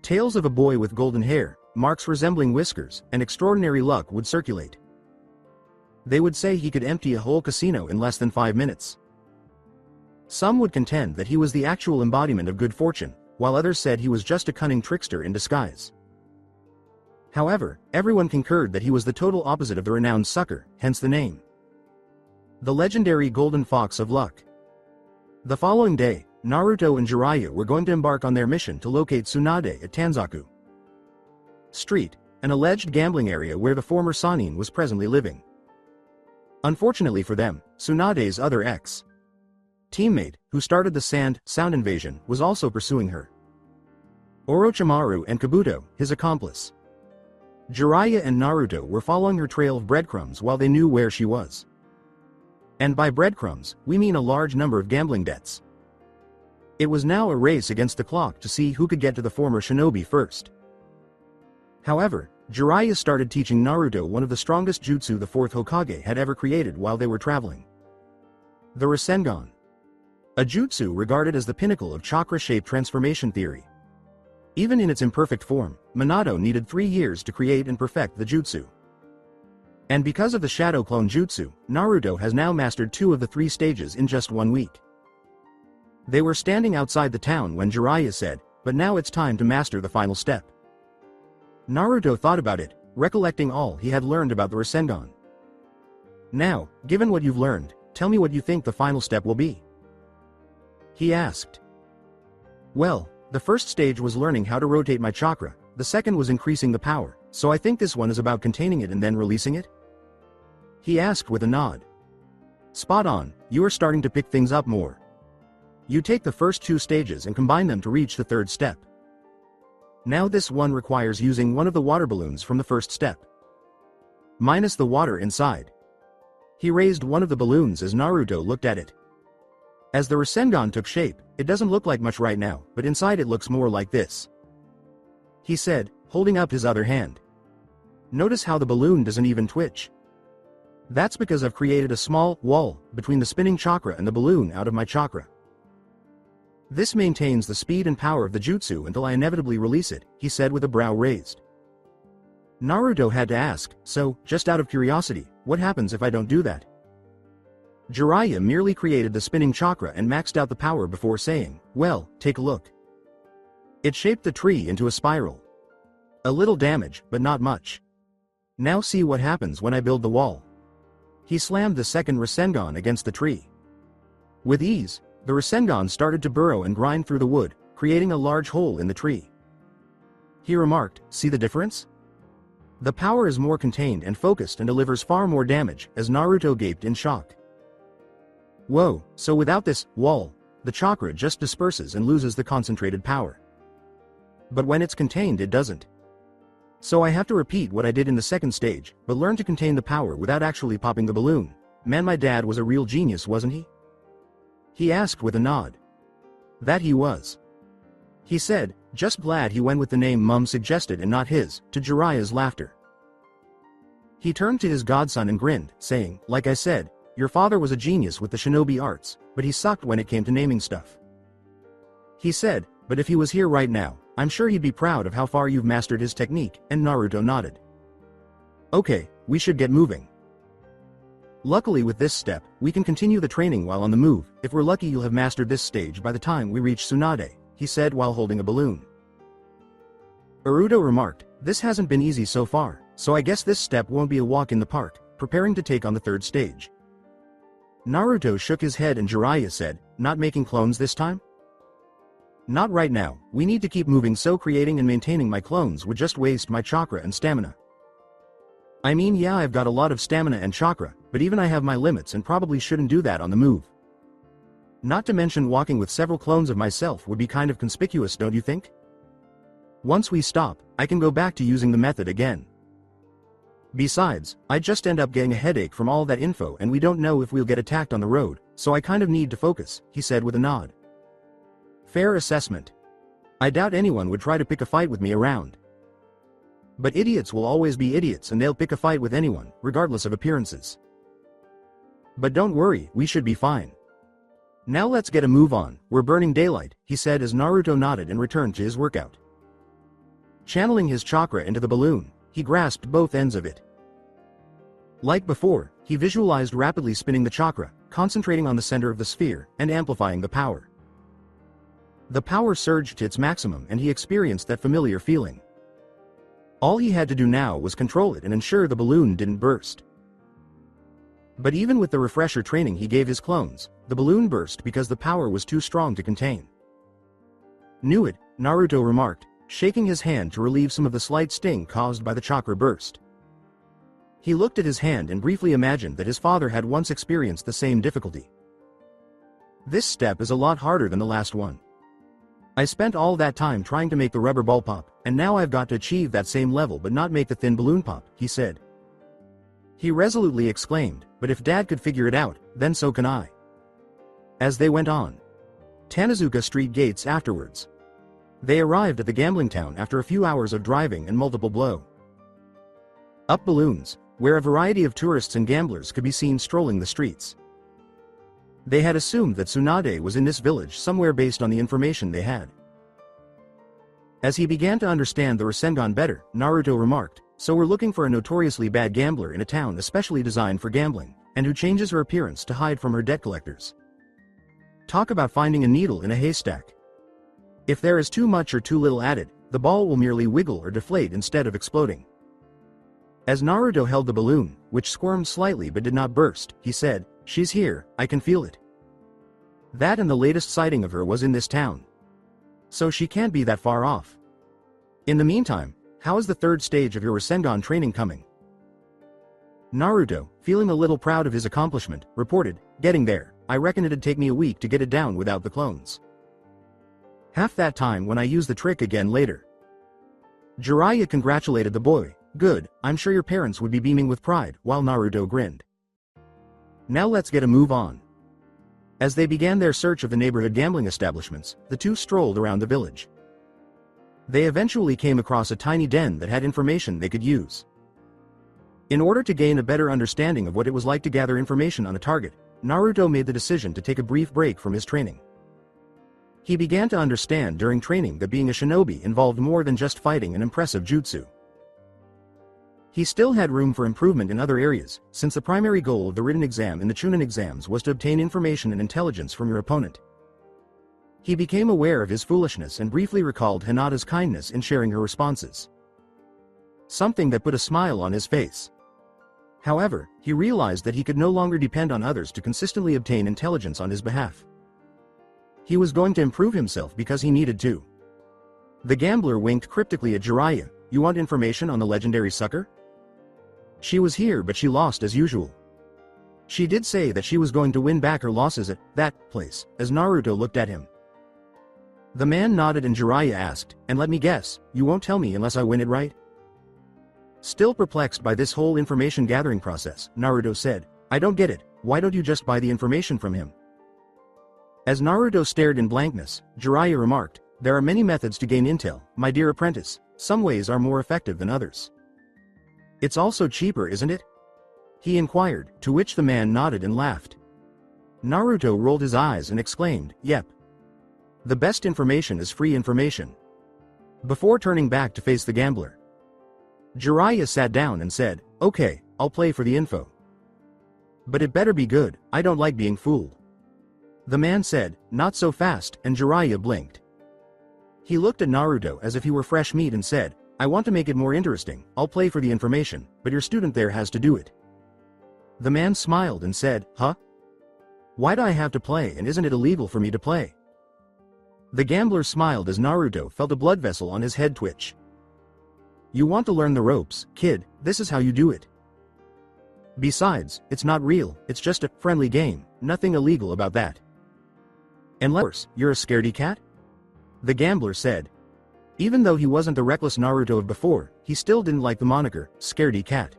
Tales of a boy with golden hair, marks resembling whiskers, and extraordinary luck would circulate. They would say he could empty a whole casino in less than 5 minutes. Some would contend that he was the actual embodiment of good fortune, while others said he was just a cunning trickster in disguise. However, everyone concurred that he was the total opposite of the renowned sucker, hence the name. The legendary Golden Fox of Luck. The following day, Naruto and Jiraiya were going to embark on their mission to locate Tsunade at Tanzaku Street, an alleged gambling area where the former Sannin was presently living. Unfortunately for them, Tsunade's other ex-teammate, who started the sound invasion, was also pursuing her. Orochimaru and Kabuto, his accomplice. Jiraiya and Naruto were following her trail of breadcrumbs while they knew where she was. And by breadcrumbs, we mean a large number of gambling debts. It was now a race against the clock to see who could get to the former shinobi first. However, Jiraiya started teaching Naruto one of the strongest jutsu the 4th Hokage had ever created while they were traveling. The Rasengan. A jutsu regarded as the pinnacle of chakra-shaped transformation theory. Even in its imperfect form, Minato needed 3 years to create and perfect the jutsu. And because of the Shadow Clone Jutsu, Naruto has now mastered 2 of the 3 stages in just 1 week. They were standing outside the town when Jiraiya said, but now it's time to master the final step. Naruto thought about it, recollecting all he had learned about the Rasengan. Now, given what you've learned, tell me what you think the final step will be. He asked. Well, the first stage was learning how to rotate my chakra, the second was increasing the power, so I think this one is about containing it and then releasing it? He asked with a nod. Spot on, you are starting to pick things up more. You take the first 2 stages and combine them to reach the 3rd step. Now this one requires using one of the water balloons from the first step. Minus the water inside. He raised one of the balloons as Naruto looked at it. As the Rasengan took shape, it doesn't look like much right now, but inside it looks more like this. He said, holding up his other hand. Notice how the balloon doesn't even twitch. That's because I've created a small wall between the spinning chakra and the balloon out of my chakra. This maintains the speed and power of the jutsu until I inevitably release it, he said with a brow raised. Naruto had to ask, so, just out of curiosity, what happens if I don't do that? Jiraiya merely created the spinning chakra and maxed out the power before saying, well, take a look. It shaped the tree into a spiral. A little damage, but not much. Now see what happens when I build the wall. He slammed the second Rasengan against the tree. With ease, the Rasengan started to burrow and grind through the wood, creating a large hole in the tree. He remarked, "See the difference? The power is more contained and focused and delivers far more damage," as Naruto gaped in shock. Whoa, so without this wall, the chakra just disperses and loses the concentrated power. But when it's contained it doesn't. So I have to repeat what I did in the second stage, but learn to contain the power without actually popping the balloon. Man, my dad was a real genius, wasn't he? He asked with a nod. That he was. He said, just glad he went with the name Mum suggested and not his, to Jiraiya's laughter. He turned to his godson and grinned, saying, like I said, your father was a genius with the shinobi arts, but he sucked when it came to naming stuff. He said, but if he was here right now, I'm sure he'd be proud of how far you've mastered his technique, and Naruto nodded. Okay, we should get moving. Luckily with this step, we can continue the training while on the move. If we're lucky you'll have mastered this stage by the time we reach Tsunade, he said while holding a balloon. Naruto remarked, this hasn't been easy so far, so I guess this step won't be a walk in the park, preparing to take on the third stage. Naruto shook his head and Jiraiya said, not making clones this time? Not right now, we need to keep moving, so creating and maintaining my clones would just waste my chakra and stamina. I mean, yeah, I've got a lot of stamina and chakra, but even I have my limits and probably shouldn't do that on the move. Not to mention walking with several clones of myself would be kind of conspicuous, don't you think? Once we stop, I can go back to using the method again. Besides, I just end up getting a headache from all that info and we don't know if we'll get attacked on the road, so I kind of need to focus, he said with a nod. Fair assessment. I doubt anyone would try to pick a fight with me around. But idiots will always be idiots and they'll pick a fight with anyone, regardless of appearances. But don't worry, we should be fine. Now let's get a move on, we're burning daylight, he said as Naruto nodded and returned to his workout. Channeling his chakra into the balloon, he grasped both ends of it. Like before, he visualized rapidly spinning the chakra, concentrating on the center of the sphere, and amplifying the power. The power surged to its maximum and he experienced that familiar feeling. All he had to do now was control it and ensure the balloon didn't burst. But even with the refresher training he gave his clones, the balloon burst because the power was too strong to contain. Knew it, Naruto remarked, shaking his hand to relieve some of the slight sting caused by the chakra burst. He looked at his hand and briefly imagined that his father had once experienced the same difficulty. This step is a lot harder than the last one. I spent all that time trying to make the rubber ball pop, and now I've got to achieve that same level but not make the thin balloon pop, he said. He resolutely exclaimed, but if Dad could figure it out, then so can I. As they went on Tanazuka Street gates afterwards. They arrived at the gambling town after a few hours of driving and multiple blow up balloons, where a variety of tourists and gamblers could be seen strolling the streets. They had assumed that Tsunade was in this village somewhere based on the information they had. As he began to understand the Rasengan better, Naruto remarked, so we're looking for a notoriously bad gambler in a town especially designed for gambling, and who changes her appearance to hide from her debt collectors. Talk about finding a needle in a haystack. If there is too much or too little added, the ball will merely wiggle or deflate instead of exploding. As Naruto held the balloon, which squirmed slightly but did not burst, he said, she's here, I can feel it. That and the latest sighting of her was in this town. So she can't be that far off. In the meantime, how is the third stage of your Rasengan training coming? Naruto, feeling a little proud of his accomplishment, reported, getting there, I reckon it'd take me a week to get it down without the clones. Half that time when I use the trick again later. Jiraiya congratulated the boy, good, I'm sure your parents would be beaming with pride, while Naruto grinned. Now let's get a move on. As they began their search of the neighborhood gambling establishments, the two strolled around the village. They eventually came across a tiny den that had information they could use. In order to gain a better understanding of what it was like to gather information on a target, Naruto made the decision to take a brief break from his training. He began to understand during training that being a shinobi involved more than just fighting an impressive jutsu. He still had room for improvement in other areas, since the primary goal of the written exam in the Chunin exams was to obtain information and intelligence from your opponent. He became aware of his foolishness and briefly recalled Hinata's kindness in sharing her responses. something that put a smile on his face. However, he realized that he could no longer depend on others to consistently obtain intelligence on his behalf. He was going to improve himself because he needed to. The gambler winked cryptically at Jiraiya. You want information on the legendary sucker? She was here but she lost as usual. She did say that she was going to win back her losses at that place, as Naruto looked at him. The man nodded and Jiraiya asked, and let me guess, you won't tell me unless I win it, right? Still perplexed by this whole information gathering process, Naruto said, I don't get it, why don't you just buy the information from him? As Naruto stared in blankness, Jiraiya remarked, there are many methods to gain intel, my dear apprentice, some ways are more effective than others. It's also cheaper, isn't it? He inquired, to which the man nodded and laughed. Naruto rolled his eyes and exclaimed, yep. The best information is free information. Before turning back to face the gambler, Jiraiya sat down and said, okay, I'll play for the info. But it better be good, I don't like being fooled. The man said, not so fast, and Jiraiya blinked. He looked at Naruto as if he were fresh meat and said, I want to make it more interesting, I'll play for the information, but your student there has to do it. The man smiled and said, huh? Why do I have to play and isn't it illegal for me to play? The gambler smiled as Naruto felt a blood vessel on his head twitch. You want to learn the ropes, kid, this is how you do it. Besides, it's not real, it's just a friendly game, nothing illegal about that. Unless you're a scaredy cat? The gambler said. Even though he wasn't the reckless Naruto of before, he still didn't like the moniker, scaredy cat.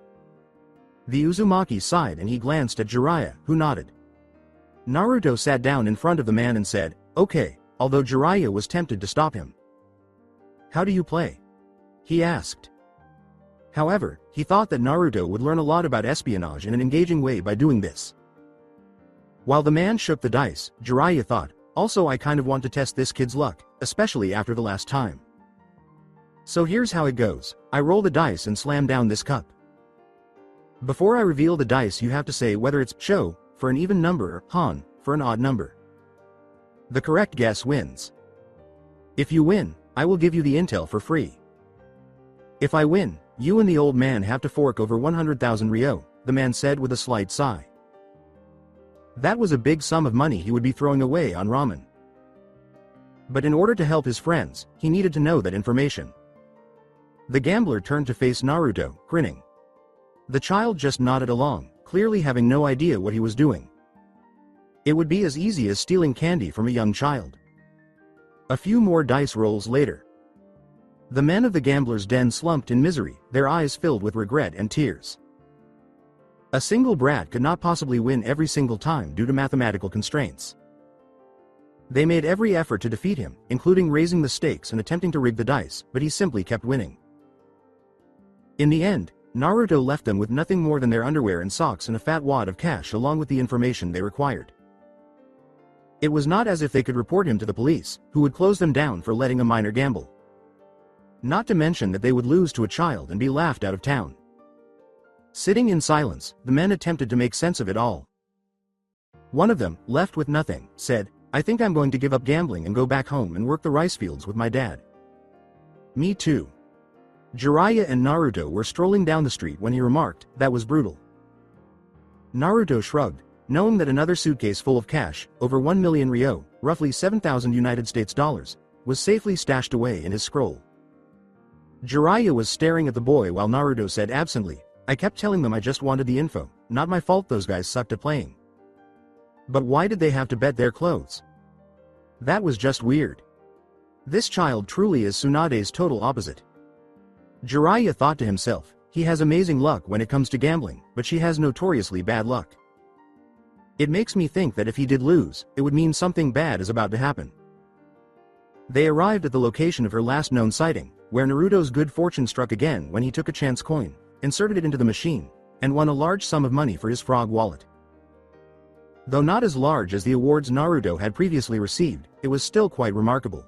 The Uzumaki sighed and he glanced at Jiraiya, who nodded. Naruto sat down in front of the man and said, okay, although Jiraiya was tempted to stop him. How do you play? He asked. However, he thought that Naruto would learn a lot about espionage in an engaging way by doing this. While the man shook the dice, Jiraiya thought, also I kind of want to test this kid's luck, especially after the last time. So here's how it goes, I roll the dice and slam down this cup. Before I reveal the dice you have to say whether it's sho for an even number or han for an odd number. The correct guess wins. If you win, I will give you the intel for free. If I win, you and the old man have to fork over 100,000 ryo, the man said with a slight sigh. That was a big sum of money he would be throwing away on ramen. But in order to help his friends, he needed to know that information. The gambler turned to face Naruto, grinning. The child just nodded along, clearly having no idea what he was doing. It would be as easy as stealing candy from a young child. A few more dice rolls later. The men of the gambler's den slumped in misery, their eyes filled with regret and tears. A single brat could not possibly win every single time due to mathematical constraints. They made every effort to defeat him, including raising the stakes and attempting to rig the dice, but he simply kept winning. In the end, Naruto left them with nothing more than their underwear and socks and a fat wad of cash along with the information they required. It was not as if they could report him to the police, who would close them down for letting a minor gamble. Not to mention that they would lose to a child and be laughed out of town. Sitting in silence, the men attempted to make sense of it all. One of them, left with nothing, said, I think I'm going to give up gambling and go back home and work the rice fields with my dad. Me too. Jiraiya and Naruto were strolling down the street when he remarked, that was brutal. Naruto shrugged, knowing that another suitcase full of cash, over 1 million ryo, roughly 7,000 United States dollars, was safely stashed away in his scroll. Jiraiya was staring at the boy while Naruto said absently, I kept telling them I just wanted the info, not my fault those guys sucked at playing. But why did they have to bet their clothes? That was just weird. This child truly is Tsunade's total opposite. Jiraiya thought to himself, he has amazing luck when it comes to gambling, but she has notoriously bad luck. It makes me think that if he did lose, it would mean something bad is about to happen. They arrived at the location of her last known sighting, where Naruto's good fortune struck again when he took a chance coin, inserted it into the machine, and won a large sum of money for his frog wallet. Though not as large as the awards Naruto had previously received, it was still quite remarkable.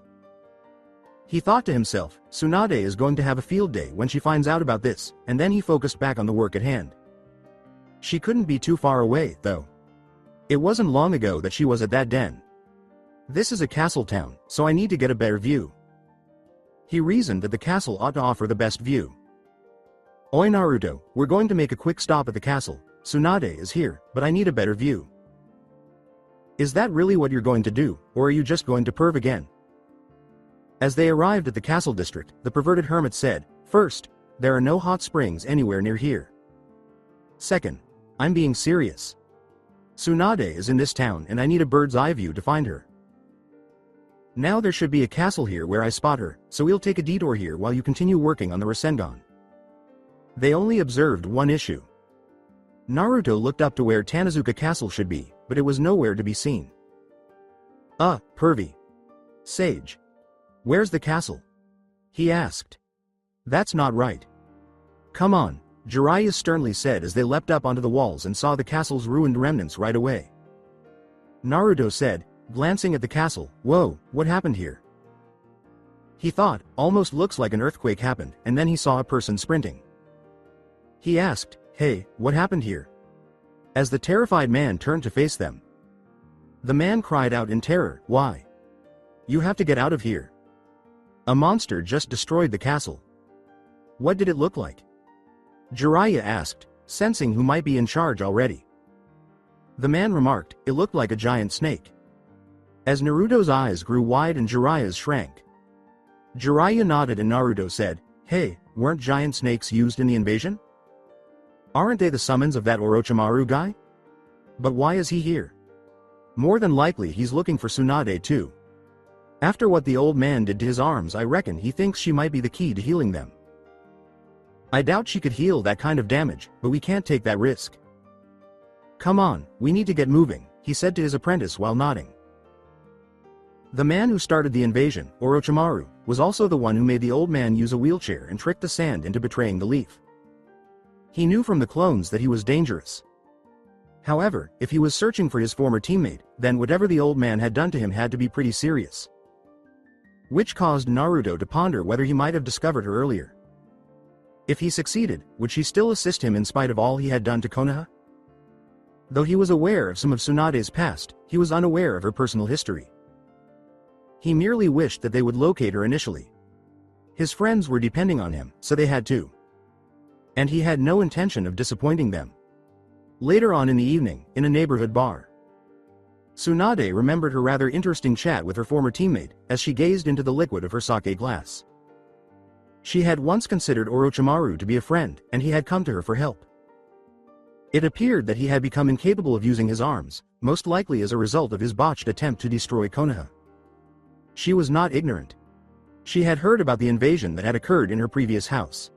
He thought to himself, Tsunade is going to have a field day when she finds out about this, and then he focused back on the work at hand. She couldn't be too far away, though. It wasn't long ago that she was at that den. This is a castle town, so I need to get a better view. He reasoned that the castle ought to offer the best view. Oi Naruto, we're going to make a quick stop at the castle. Tsunade is here, but I need a better view. Is that really what you're going to do, or are you just going to perv again? As they arrived at the castle district, the perverted hermit said, "First, there are no hot springs anywhere near here. Second, I'm being serious. Tsunade is in this town and I need a bird's eye view to find her. Now there should be a castle here where I spot her, so we'll take a detour here while you continue working on the Rasengan." They only observed one issue. Naruto looked up to where Tanazuka Castle should be, but it was nowhere to be seen. Pervy. Sage. Where's the castle? He asked. That's not right. Come on, Jiraiya sternly said as they leapt up onto the walls and saw the castle's ruined remnants right away. Naruto said, glancing at the castle, "Whoa, what happened here?" He thought, almost looks like an earthquake happened, and then he saw a person sprinting. He asked, "Hey, what happened here?" As the terrified man turned to face them. The man cried out in terror, "Why? You have to get out of here. A monster just destroyed the castle." What did it look like? Jiraiya asked, sensing who might be in charge already. The man remarked, "It looked like a giant snake." As Naruto's eyes grew wide and Jiraiya's shrank. Jiraiya nodded and Naruto said, "Hey, weren't giant snakes used in the invasion? Aren't they the summons of that Orochimaru guy? But why is he here? More than likely he's looking for Tsunade too. After what the old man did to his arms, I reckon he thinks she might be the key to healing them. I doubt she could heal that kind of damage, but we can't take that risk. Come on, we need to get moving," he said to his apprentice while nodding. The man who started the invasion, Orochimaru, was also the one who made the old man use a wheelchair and tricked the sand into betraying the leaf. He knew from the clones that he was dangerous. However, if he was searching for his former teammate, then whatever the old man had done to him had to be pretty serious. Which caused Naruto to ponder whether he might have discovered her earlier. If he succeeded, would she still assist him in spite of all he had done to Konoha? Though he was aware of some of Tsunade's past, he was unaware of her personal history. He merely wished that they would locate her initially. His friends were depending on him, so they had to. And he had no intention of disappointing them. Later on in the evening, in a neighborhood bar, Tsunade remembered her rather interesting chat with her former teammate as she gazed into the liquid of her sake glass. She had once considered Orochimaru to be a friend, and he had come to her for help. It appeared that he had become incapable of using his arms, most likely as a result of his botched attempt to destroy Konoha. She was not ignorant. She had heard about the invasion that had occurred in her previous house.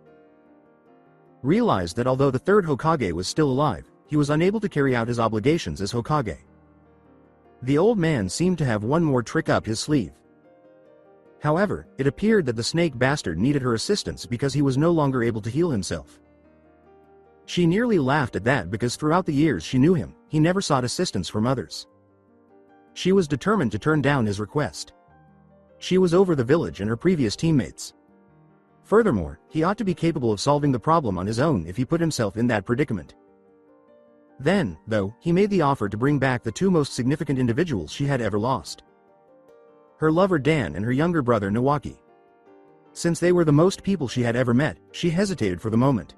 Realized that although the third Hokage was still alive, he was unable to carry out his obligations as Hokage. The old man seemed to have one more trick up his sleeve. However, it appeared that the snake bastard needed her assistance because he was no longer able to heal himself. She nearly laughed at that because throughout the years she knew him, he never sought assistance from others. She was determined to turn down his request. She was over the village and her previous teammates. Furthermore, he ought to be capable of solving the problem on his own if he put himself in that predicament. Then, though, he made the offer to bring back the two most significant individuals she had ever lost. Her lover Dan and her younger brother Nawaki. Since they were the most people she had ever met, she hesitated for the moment.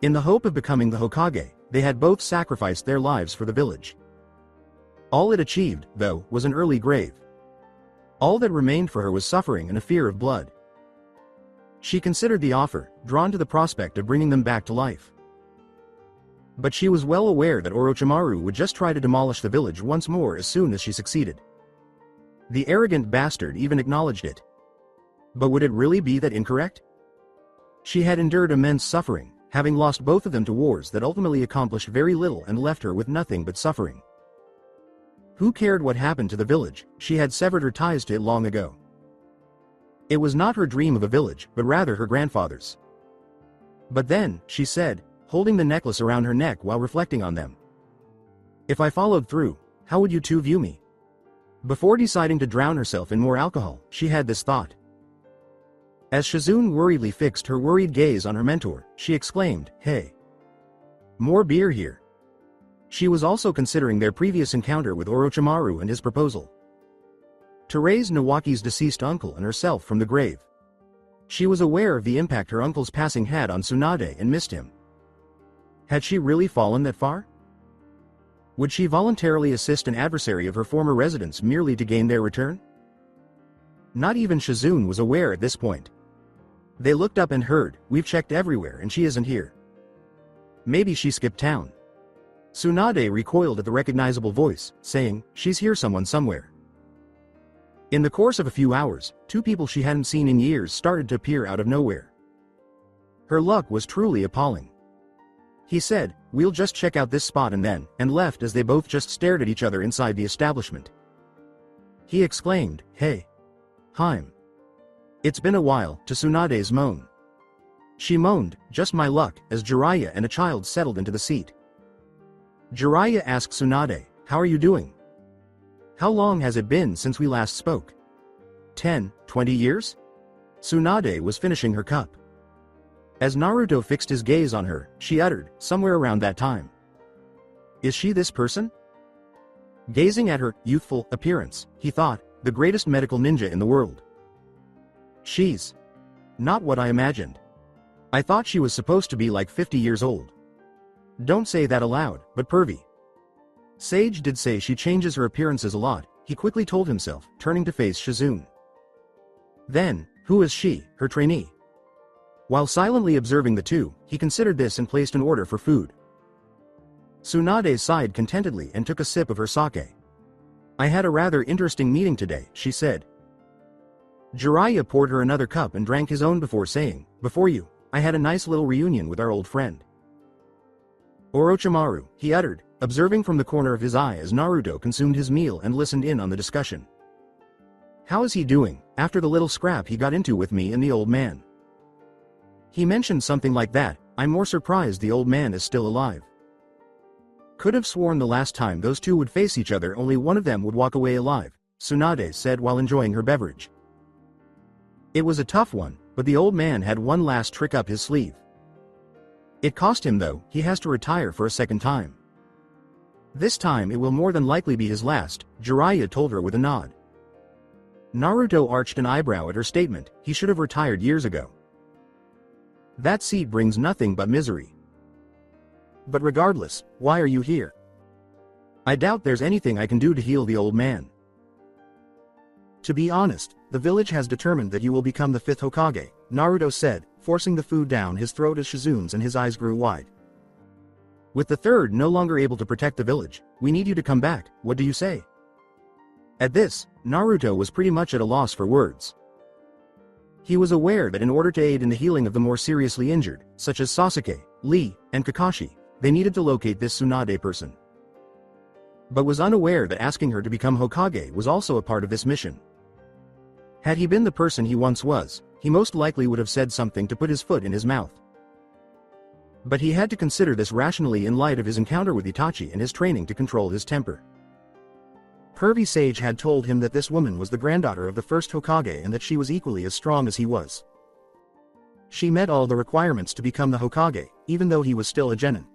In the hope of becoming the Hokage, they had both sacrificed their lives for the village. All it achieved, though, was an early grave. All that remained for her was suffering and a fear of blood. She considered the offer, drawn to the prospect of bringing them back to life. But she was well aware that Orochimaru would just try to demolish the village once more as soon as she succeeded. The arrogant bastard even acknowledged it. But would it really be that incorrect? She had endured immense suffering, having lost both of them to wars that ultimately accomplished very little and left her with nothing but suffering. Who cared what happened to the village? She had severed her ties to it long ago. It was not her dream of a village, but rather her grandfather's. But then, she said, holding the necklace around her neck while reflecting on them. If I followed through, how would you two view me? Before deciding to drown herself in more alcohol, she had this thought. As Shizune worriedly fixed her worried gaze on her mentor, she exclaimed, "Hey! More beer here." She was also considering their previous encounter with Orochimaru and his proposal to raise Nawaki's deceased uncle and herself from the grave. She was aware of the impact her uncle's passing had on Tsunade and missed him. Had she really fallen that far? Would she voluntarily assist an adversary of her former residence merely to gain their return? Not even Shizune was aware at this point. They looked up and heard, "We've checked everywhere and she isn't here." Maybe she skipped town. Tsunade recoiled at the recognizable voice, saying, "She's here somewhere." In the course of a few hours, two people she hadn't seen in years started to appear out of nowhere. Her luck was truly appalling. He said, "We'll just check out this spot and left as they both just stared at each other inside the establishment. He exclaimed, "Hey. Haim. It's been a while," to Tsunade's moan. She moaned, "Just my luck," as Jiraiya and a child settled into the seat. Jiraiya asked Tsunade, "How are you doing? How long has it been since we last spoke? 10, 20 years? Tsunade was finishing her cup. As Naruto fixed his gaze on her, she uttered, "Somewhere around that time." Is she this person? Gazing at her youthful appearance, he thought, the greatest medical ninja in the world. She's not what I imagined. I thought she was supposed to be like 50 years old. Don't say that aloud, but pervy. Sage did say she changes her appearances a lot, he quickly told himself, turning to face Shizune. Then, who is she, her trainee? While silently observing the two, he considered this and placed an order for food. Tsunade sighed contentedly and took a sip of her sake. "I had a rather interesting meeting today," she said. Jiraiya poured her another cup and drank his own before saying, "Before you, I had a nice little reunion with our old friend Orochimaru," he uttered, observing from the corner of his eye as Naruto consumed his meal and listened in on the discussion. "How is he doing, after the little scrap he got into with me and the old man?" He mentioned something like that. "I'm more surprised the old man is still alive. Could have sworn the last time those two would face each other only one of them would walk away alive," Tsunade said while enjoying her beverage. It was a tough one, but the old man had one last trick up his sleeve. It cost him though, he has to retire for a second time. This time it will more than likely be his last, Jiraiya told her with a nod. Naruto arched an eyebrow at her statement, he should have retired years ago. That seat brings nothing but misery. But regardless, why are you here? I doubt there's anything I can do to heal the old man. To be honest, the village has determined that you will become the 5th Hokage, Naruto said, forcing the food down his throat as Shizune's and his eyes grew wide. With the 3rd no longer able to protect the village, we need you to come back, what do you say? At this, Naruto was pretty much at a loss for words. He was aware that in order to aid in the healing of the more seriously injured, such as Sasuke, Lee, and Kakashi, they needed to locate this Tsunade person. But was unaware that asking her to become Hokage was also a part of this mission. Had he been the person he once was, he most likely would have said something to put his foot in his mouth. But he had to consider this rationally in light of his encounter with Itachi and his training to control his temper. Pervy Sage had told him that this woman was the granddaughter of the 1st Hokage and that she was equally as strong as he was. She met all the requirements to become the Hokage, even though he was still a genin.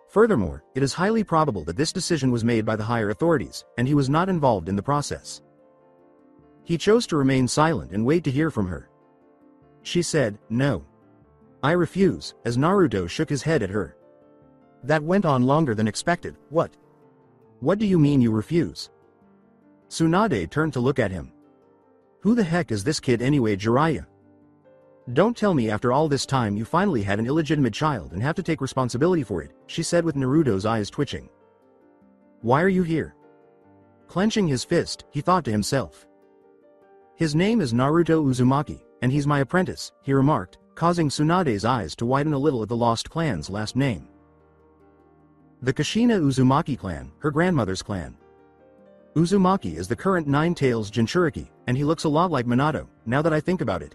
Furthermore, it is highly probable that this decision was made by the higher authorities, and he was not involved in the process. He chose to remain silent and wait to hear from her. She said, "No. I refuse," as Naruto shook his head at her. That went on longer than expected. What? What do you mean you refuse? Tsunade turned to look at him. Who the heck is this kid anyway, Jiraiya? Don't tell me after all this time you finally had an illegitimate child and have to take responsibility for it, she said with Naruto's eyes twitching. Why are you here? Clenching his fist, he thought to himself. His name is Naruto Uzumaki, and he's my apprentice, he remarked, causing Tsunade's eyes to widen a little at the lost clan's last name. The Kushina Uzumaki clan, her grandmother's clan. Uzumaki is the current Nine-Tails Jinchuriki, and he looks a lot like Minato, now that I think about it.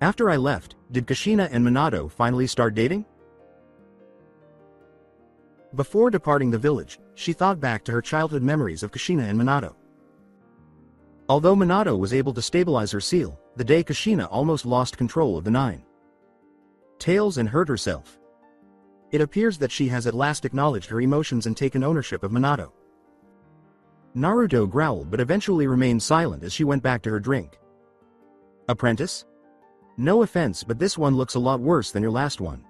After I left, did Kushina and Minato finally start dating? Before departing the village, she thought back to her childhood memories of Kushina and Minato. Although Minato was able to stabilize her seal, the day Kushina almost lost control of the Nine-Tails and hurt herself. It appears that she has at last acknowledged her emotions and taken ownership of Minato. Naruto growled but eventually remained silent as she went back to her drink. Apprentice? No offense, but this one looks a lot worse than your last one.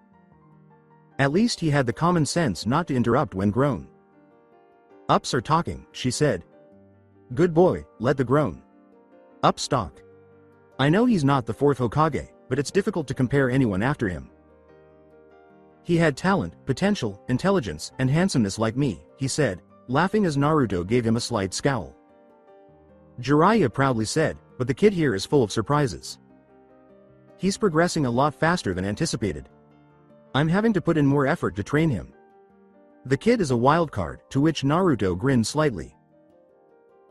At least he had the common sense not to interrupt when grown. Ups are talking, she said. Good boy, let the grown ups talk. I know he's not the fourth Hokage, but it's difficult to compare anyone after him. He had talent, potential, intelligence, and handsomeness like me, he said, laughing as Naruto gave him a slight scowl. Jiraiya proudly said, but the kid here is full of surprises. He's progressing a lot faster than anticipated. I'm having to put in more effort to train him. The kid is a wild card, to which Naruto grinned slightly.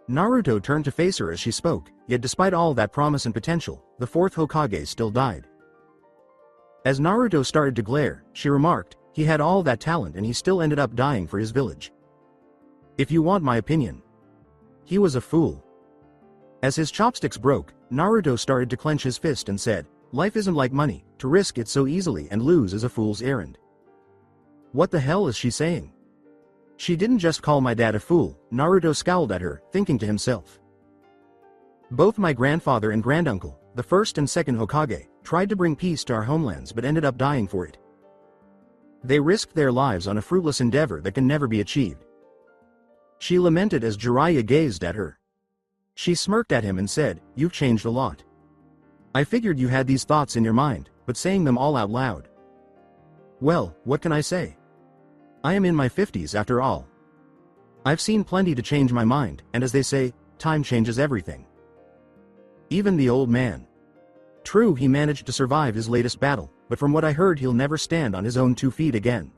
Naruto turned to face her as she spoke, yet despite all that promise and potential, the fourth Hokage still died. As Naruto started to glare, she remarked, he had all that talent and he still ended up dying for his village. If you want my opinion, he was a fool. As his chopsticks broke, Naruto started to clench his fist and said, life isn't like money, to risk it so easily and lose is a fool's errand. What the hell is she saying? She didn't just call my dad a fool, Naruto scowled at her, thinking to himself. Both my grandfather and granduncle, the first and second Hokage, tried to bring peace to our homelands but ended up dying for it. They risked their lives on a fruitless endeavor that can never be achieved. She lamented as Jiraiya gazed at her. She smirked at him and said, you've changed a lot. I figured you had these thoughts in your mind, but saying them all out loud. Well, what can I say? I am in my 50s after all. I've seen plenty to change my mind, and as they say, time changes everything. Even the old man. True, he managed to survive his latest battle, but from what I heard he'll never stand on his own 2 feet again.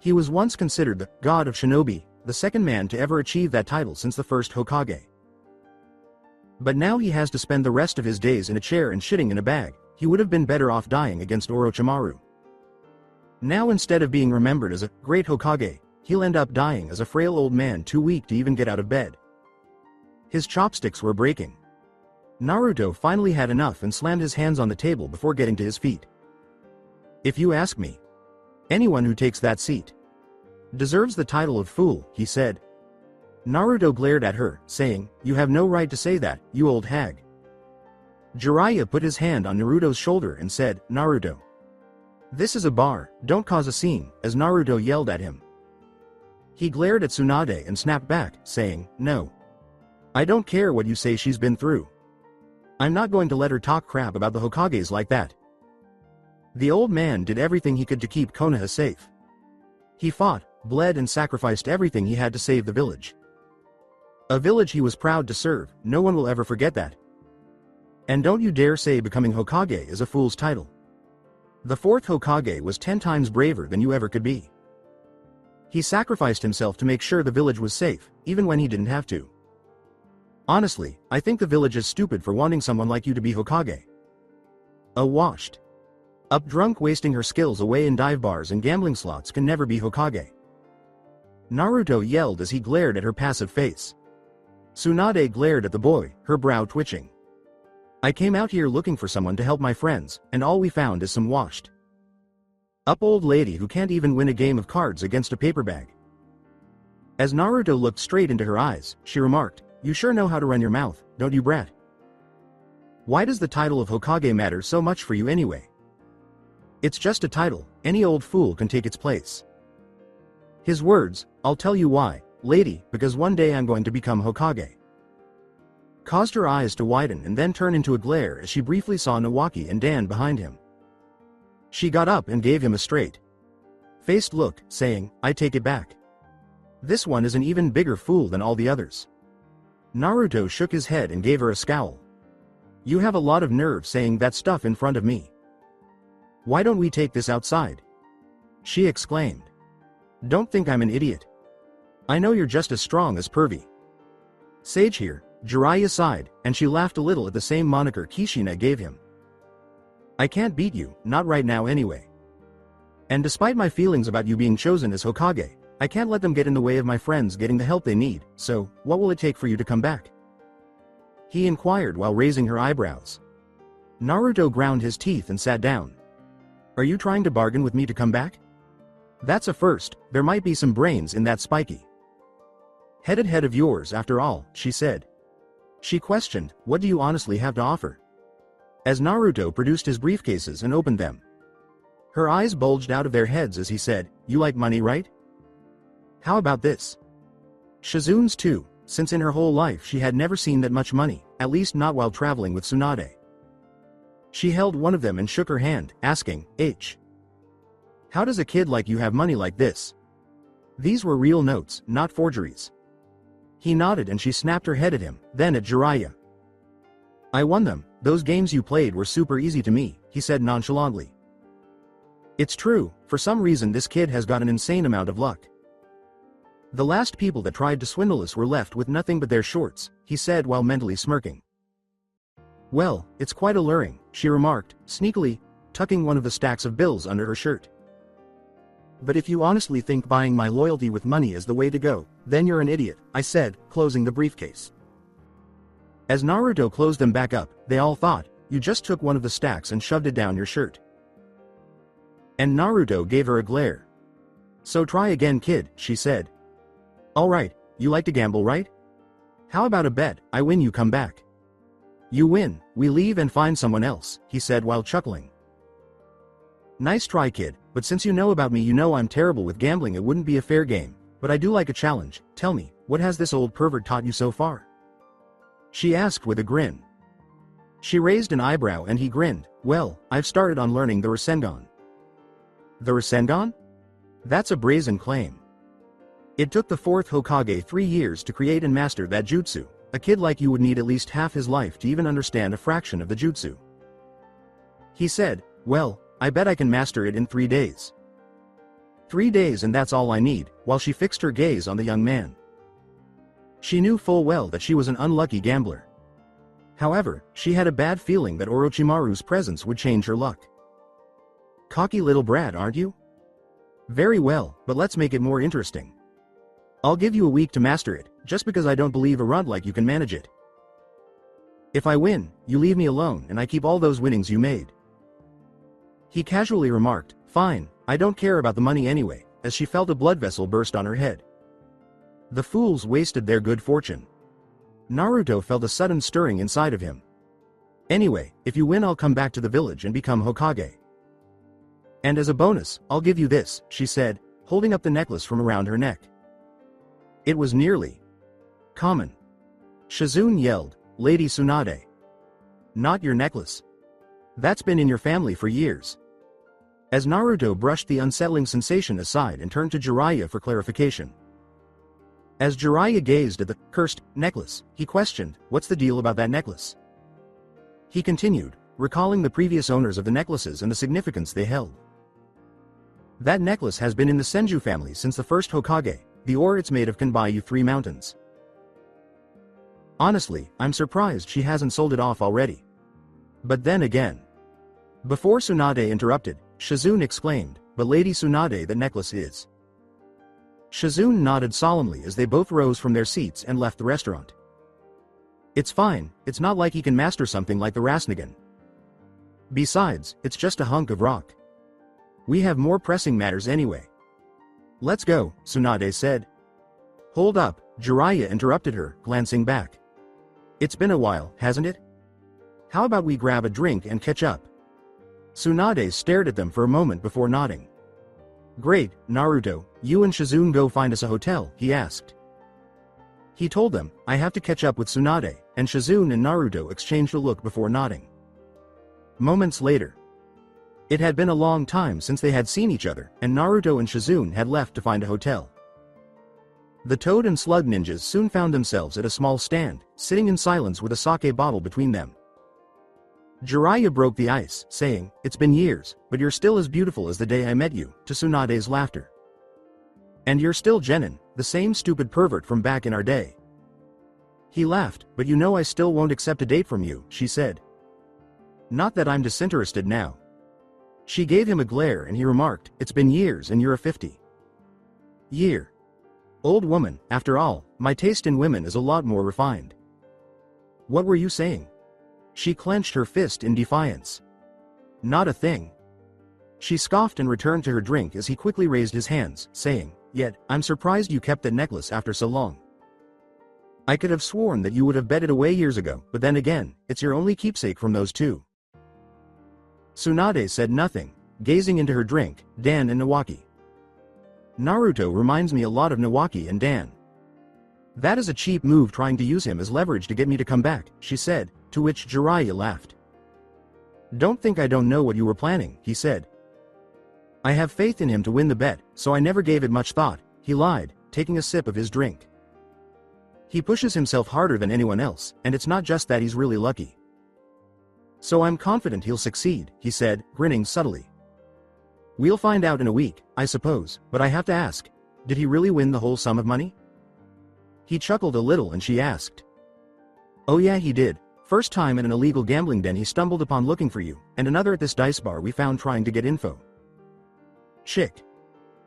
He was once considered the god of shinobi, the second man to ever achieve that title since the first Hokage. But now he has to spend the rest of his days in a chair and shitting in a bag. He would have been better off dying against Orochimaru. Now instead of being remembered as a great Hokage, he'll end up dying as a frail old man too weak to even get out of bed. His chopsticks were breaking. Naruto finally had enough and slammed his hands on the table before getting to his feet. If you ask me, anyone who takes that seat deserves the title of fool, he said. Naruto glared at her, saying, you have no right to say that, you old hag. Jiraiya put his hand on Naruto's shoulder and said, Naruto, this is a bar, don't cause a scene, as Naruto yelled at him. He glared at Tsunade and snapped back, saying, no. I don't care what you say she's been through. I'm not going to let her talk crap about the Hokages like that. The old man did everything he could to keep Konoha safe. He fought, bled and sacrificed everything he had to save the village. A village he was proud to serve, no one will ever forget that. And don't you dare say becoming Hokage is a fool's title. The fourth Hokage was 10 times braver than you ever could be. He sacrificed himself to make sure the village was safe, even when he didn't have to. Honestly, I think the village is stupid for wanting someone like you to be Hokage. A washed up drunk wasting her skills away in dive bars and gambling slots can never be Hokage. Naruto yelled as he glared at her passive face. Tsunade glared at the boy, her brow twitching. I came out here looking for someone to help my friends, and all we found is some washed up old lady who can't even win a game of cards against a paper bag. As Naruto looked straight into her eyes, she remarked, you sure know how to run your mouth, don't you, brat? Why does the title of Hokage matter so much for you anyway? It's just a title, any old fool can take its place. His words, I'll tell you why, lady, because one day I'm going to become Hokage, caused her eyes to widen and then turn into a glare as she briefly saw Nawaki and Dan behind him. She got up and gave him a straight-faced look, saying, I take it back. This one is an even bigger fool than all the others. Naruto shook his head and gave her a scowl. You have a lot of nerve saying that stuff in front of me. Why don't we take this outside? She exclaimed. Don't think I'm an idiot. I know you're just as strong as Pervy Sage here. Jiraiya sighed, and she laughed a little at the same moniker Kushina gave him. I can't beat you, not right now anyway. And despite my feelings about you being chosen as Hokage, I can't let them get in the way of my friends getting the help they need, so, what will it take for you to come back? He inquired while raising her eyebrows. Naruto ground his teeth and sat down. Are you trying to bargain with me to come back? That's a first, there might be some brains in that spiky headed head of yours after all, she said. She questioned, what do you honestly have to offer? as Naruto produced his briefcases and opened them. Her eyes bulged out of their heads as he said, "You like money, right? How about this?" Shizune's too, since in her whole life she had never seen that much money, at least not while traveling with Tsunade. She held one of them and shook her hand, asking, "How does a kid like you have money like this?" These were real notes, not forgeries. He nodded and she snapped her head at him, then at Jiraiya. "I won them, those games you played were super easy to me," he said nonchalantly. "It's true, for some reason this kid has got an insane amount of luck. The last people that tried to swindle us were left with nothing but their shorts," he said while mentally smirking. "Well, it's quite alluring," she remarked, sneakily, tucking one of the stacks of bills under her shirt. "But if you honestly think buying my loyalty with money is the way to go, then you're an idiot," I said, closing the briefcase. As Naruto closed them back up, they all thought, "You just took one of the stacks and shoved it down your shirt." And Naruto gave her a glare. "So try again, kid," she said. "Alright, you like to gamble, right? How about a bet, I win you come back. You win, we leave and find someone else," he said while chuckling. "Nice try, kid, but since you know about me you know I'm terrible with gambling. It wouldn't be a fair game, but I do like a challenge. Tell me, what has this old pervert taught you so far?" she asked with a grin. She raised an eyebrow and he grinned. "Well, I've started on learning the Rasengan." "The Rasengan? That's a brazen claim. It took the 4th Hokage 3 years to create and master that jutsu. A kid like you would need at least half his life to even understand a fraction of the jutsu." He said, "Well, I bet I can master it in 3 days." 3 days and that's all I need," while she fixed her gaze on the young man. She knew full well that she was an unlucky gambler. However, she had a bad feeling that Orochimaru's presence would change her luck. "Cocky little brat, aren't you? Very well, but let's make it more interesting. I'll give you a week to master it, just because I don't believe a runt like you can manage it. If I win, you leave me alone and I keep all those winnings you made." He casually remarked, "Fine, I don't care about the money anyway," as she felt a blood vessel burst on her head. The fools wasted their good fortune. Naruto felt a sudden stirring inside of him. "Anyway, if you win I'll come back to the village and become Hokage. And as a bonus, I'll give you this," she said, holding up the necklace from around her neck. It was nearly common. Shizune yelled, "Lady Tsunade. Not your necklace. That's been in your family for years." As Naruto brushed the unsettling sensation aside and turned to Jiraiya for clarification. As Jiraiya gazed at the cursed necklace, he questioned, "What's the deal about that necklace?" He continued, recalling the previous owners of the necklaces and the significance they held. "That necklace has been in the Senju family since the first Hokage. The ore it's made of can buy you 3 mountains. Honestly, I'm surprised she hasn't sold it off already. But then again." Before Tsunade interrupted, Shizune exclaimed, "But Lady Tsunade, the necklace is..." Shizune nodded solemnly as they both rose from their seats and left the restaurant. "It's fine, it's not like he can master something like the Rasengan. Besides, it's just a hunk of rock. We have more pressing matters anyway." "Let's go," Tsunade said. "Hold up," Jiraiya interrupted her, glancing back. "It's been a while, hasn't it? How about we grab a drink and catch up?" Tsunade stared at them for a moment before nodding. "Great, Naruto, you and Shizune go find us a hotel," he asked. He told them, "I have to catch up with Tsunade," and Shizune and Naruto exchanged a look before nodding. Moments later. It had been a long time since they had seen each other, and Naruto and Shizune had left to find a hotel. The Toad and Slug ninjas soon found themselves at a small stand, sitting in silence with a sake bottle between them. Jiraiya broke the ice, saying, "It's been years, but you're still as beautiful as the day I met you," to Tsunade's laughter. "And you're still Genin, the same stupid pervert from back in our day." He laughed, "But you know I still won't accept a date from you," she said. "Not that I'm disinterested now." She gave him a glare and he remarked, "It's been years and you're a 50-year old woman. After all, my taste in women is a lot more refined." "What were you saying?" She clenched her fist in defiance. "Not a thing." She scoffed and returned to her drink as he quickly raised his hands, saying, "Yet, I'm surprised you kept that necklace after so long. I could have sworn that you would have bet it away years ago, but then again, it's your only keepsake from those two." Tsunade said nothing, gazing into her drink. Dan and Nawaki. Naruto reminds me a lot of Nawaki and Dan. That is a cheap move, trying to use him as leverage to get me to come back, she said, to which Jiraiya laughed. Don't think I don't know what you were planning, he said. I have faith in him to win the bet, so I never gave it much thought, he lied, taking a sip of his drink. He pushes himself harder than anyone else, and it's not just that he's really lucky. So I'm confident he'll succeed, he said, grinning subtly. We'll find out in a week, I suppose, but I have to ask, did he really win the whole sum of money? He chuckled a little and she asked. Oh yeah, he did. First time in an illegal gambling den he stumbled upon looking for you, and another at this dice bar we found trying to get info. Chick.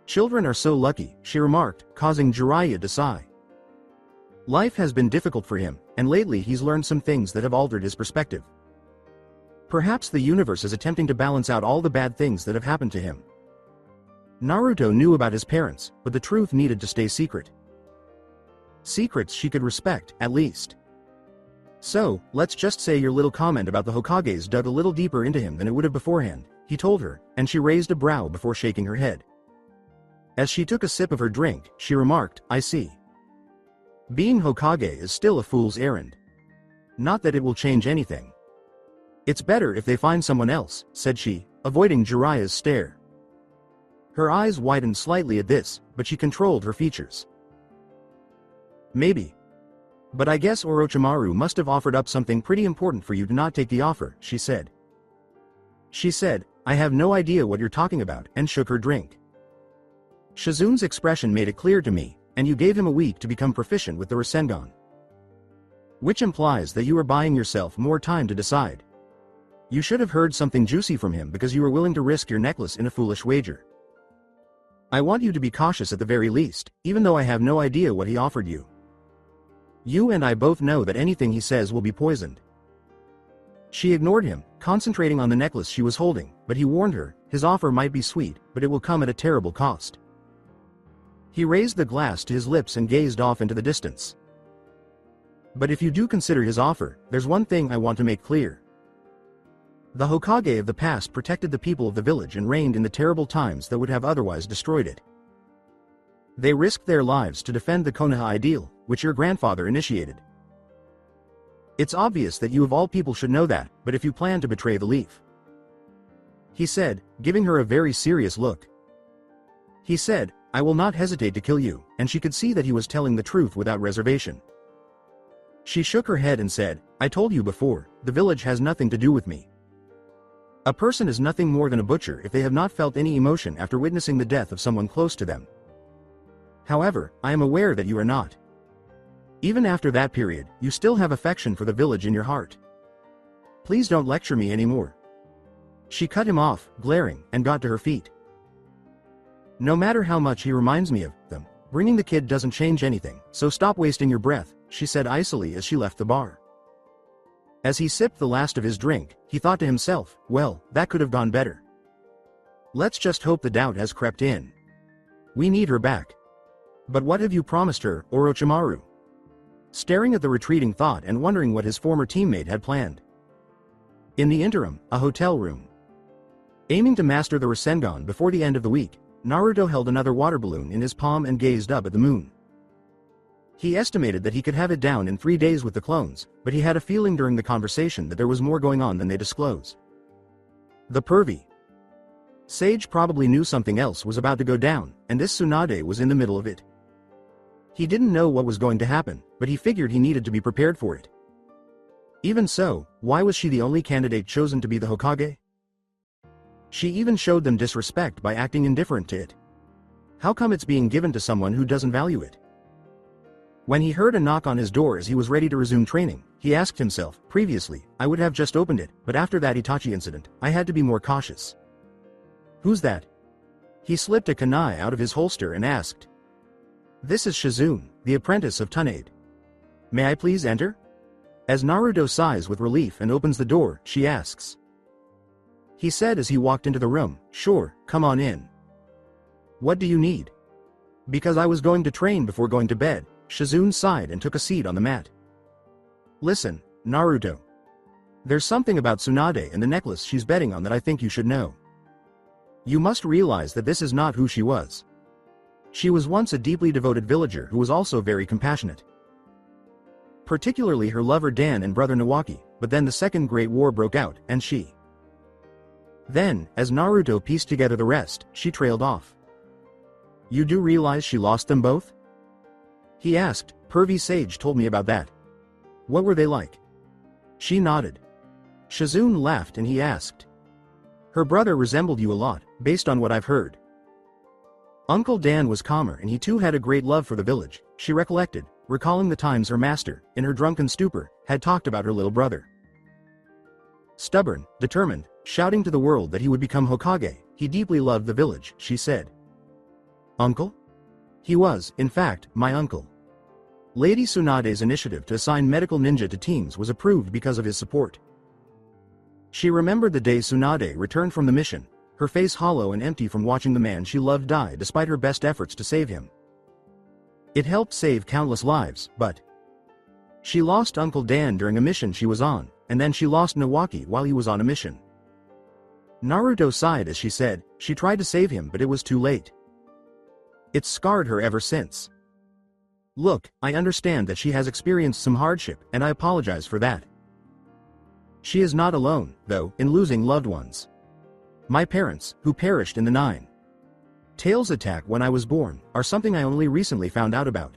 Children are so lucky, she remarked, causing Jiraiya to sigh. Life has been difficult for him, and lately he's learned some things that have altered his perspective. Perhaps the universe is attempting to balance out all the bad things that have happened to him. Naruto knew about his parents, but the truth needed to stay secret. Secrets she could respect, at least. So, let's just say your little comment about the Hokages dug a little deeper into him than it would have beforehand, he told her, and she raised a brow before shaking her head. As she took a sip of her drink, she remarked, I see. Being Hokage is still a fool's errand. Not that it will change anything. It's better if they find someone else, said she, avoiding Jiraiya's stare. Her eyes widened slightly at this, but she controlled her features. Maybe. But I guess Orochimaru must have offered up something pretty important for you to not take the offer, she said. She said, I have no idea what you're talking about, and shook her drink. Shizun's expression made it clear to me, and you gave him a week to become proficient with the Rasengan. Which implies that you are buying yourself more time to decide. You should have heard something juicy from him because you were willing to risk your necklace in a foolish wager. I want you to be cautious at the very least, even though I have no idea what he offered you. You and I both know that anything he says will be poisoned. She ignored him, concentrating on the necklace she was holding, but he warned her, his offer might be sweet, but it will come at a terrible cost. He raised the glass to his lips and gazed off into the distance. But if you do consider his offer, there's one thing I want to make clear. The Hokage of the past protected the people of the village and reigned in the terrible times that would have otherwise destroyed it. They risked their lives to defend the Konoha ideal, which your grandfather initiated. It's obvious that you of all people should know that, but if you plan to betray the leaf. He said, giving her a very serious look. He said, I will not hesitate to kill you, and she could see that he was telling the truth without reservation. She shook her head and said, I told you before, the village has nothing to do with me. A person is nothing more than a butcher if they have not felt any emotion after witnessing the death of someone close to them. However, I am aware that you are not. Even after that period, you still have affection for the village in your heart. Please don't lecture me anymore. She cut him off, glaring, and got to her feet. No matter how much he reminds me of them, bringing the kid doesn't change anything, so stop wasting your breath, she said icily as she left the bar. As he sipped the last of his drink, he thought to himself, well, that could have gone better. Let's just hope the doubt has crept in. We need her back. But what have you promised her, Orochimaru? Staring at the retreating thought and wondering what his former teammate had planned. In the interim, a hotel room. Aiming to master the Rasengan before the end of the week, Naruto held another water balloon in his palm and gazed up at the moon. He estimated that he could have it down in 3 days with the clones, but he had a feeling during the conversation that there was more going on than they disclose. The pervy. Sage probably knew something else was about to go down, and this Tsunade was in the middle of it. He didn't know what was going to happen, but he figured he needed to be prepared for it. Even so, why was she the only candidate chosen to be the Hokage? She even showed them disrespect by acting indifferent to it. How come it's being given to someone who doesn't value it? When he heard a knock on his door as he was ready to resume training, he asked himself, previously, I would have just opened it, but after that Itachi incident, I had to be more cautious. Who's that? He slipped a kunai out of his holster and asked. This is Shizun, the apprentice of Tsunade. May I please enter? As Naruto sighs with relief and opens the door, she asks. He said as he walked into the room, sure, come on in. What do you need? Because I was going to train before going to bed, Shizun sighed and took a seat on the mat. Listen, Naruto. There's something about Tsunade and the necklace she's betting on that I think you should know. You must realize that this is not who she was. She was once a deeply devoted villager who was also very compassionate. Particularly her lover Dan and brother Nawaki, but then the Second Great War broke out, and she. Then, as Naruto pieced together the rest, she trailed off. You do realize she lost them both? He asked. Pervy Sage told me about that. What were they like? She nodded. Shizune laughed and he asked. Her brother resembled you a lot, based on what I've heard. Uncle Dan was calmer and he too had a great love for the village, she recollected, recalling the times her master, in her drunken stupor, had talked about her little brother. Stubborn, determined, shouting to the world that he would become Hokage, he deeply loved the village, she said. Uncle? He was, in fact, my uncle. Lady Tsunade's initiative to assign medical ninja to teams was approved because of his support. She remembered the day Tsunade returned from the mission, her face hollow and empty from watching the man she loved die despite her best efforts to save him. It helped save countless lives, but she lost Uncle Dan during a mission she was on, and then she lost Nawaki while he was on a mission. Naruto sighed as she said, she tried to save him but it was too late. It's scarred her ever since. Look, I understand that she has experienced some hardship, and I apologize for that. She is not alone, though, in losing loved ones. My parents, who perished in the Nine Tails attack when I was born, are something I only recently found out about.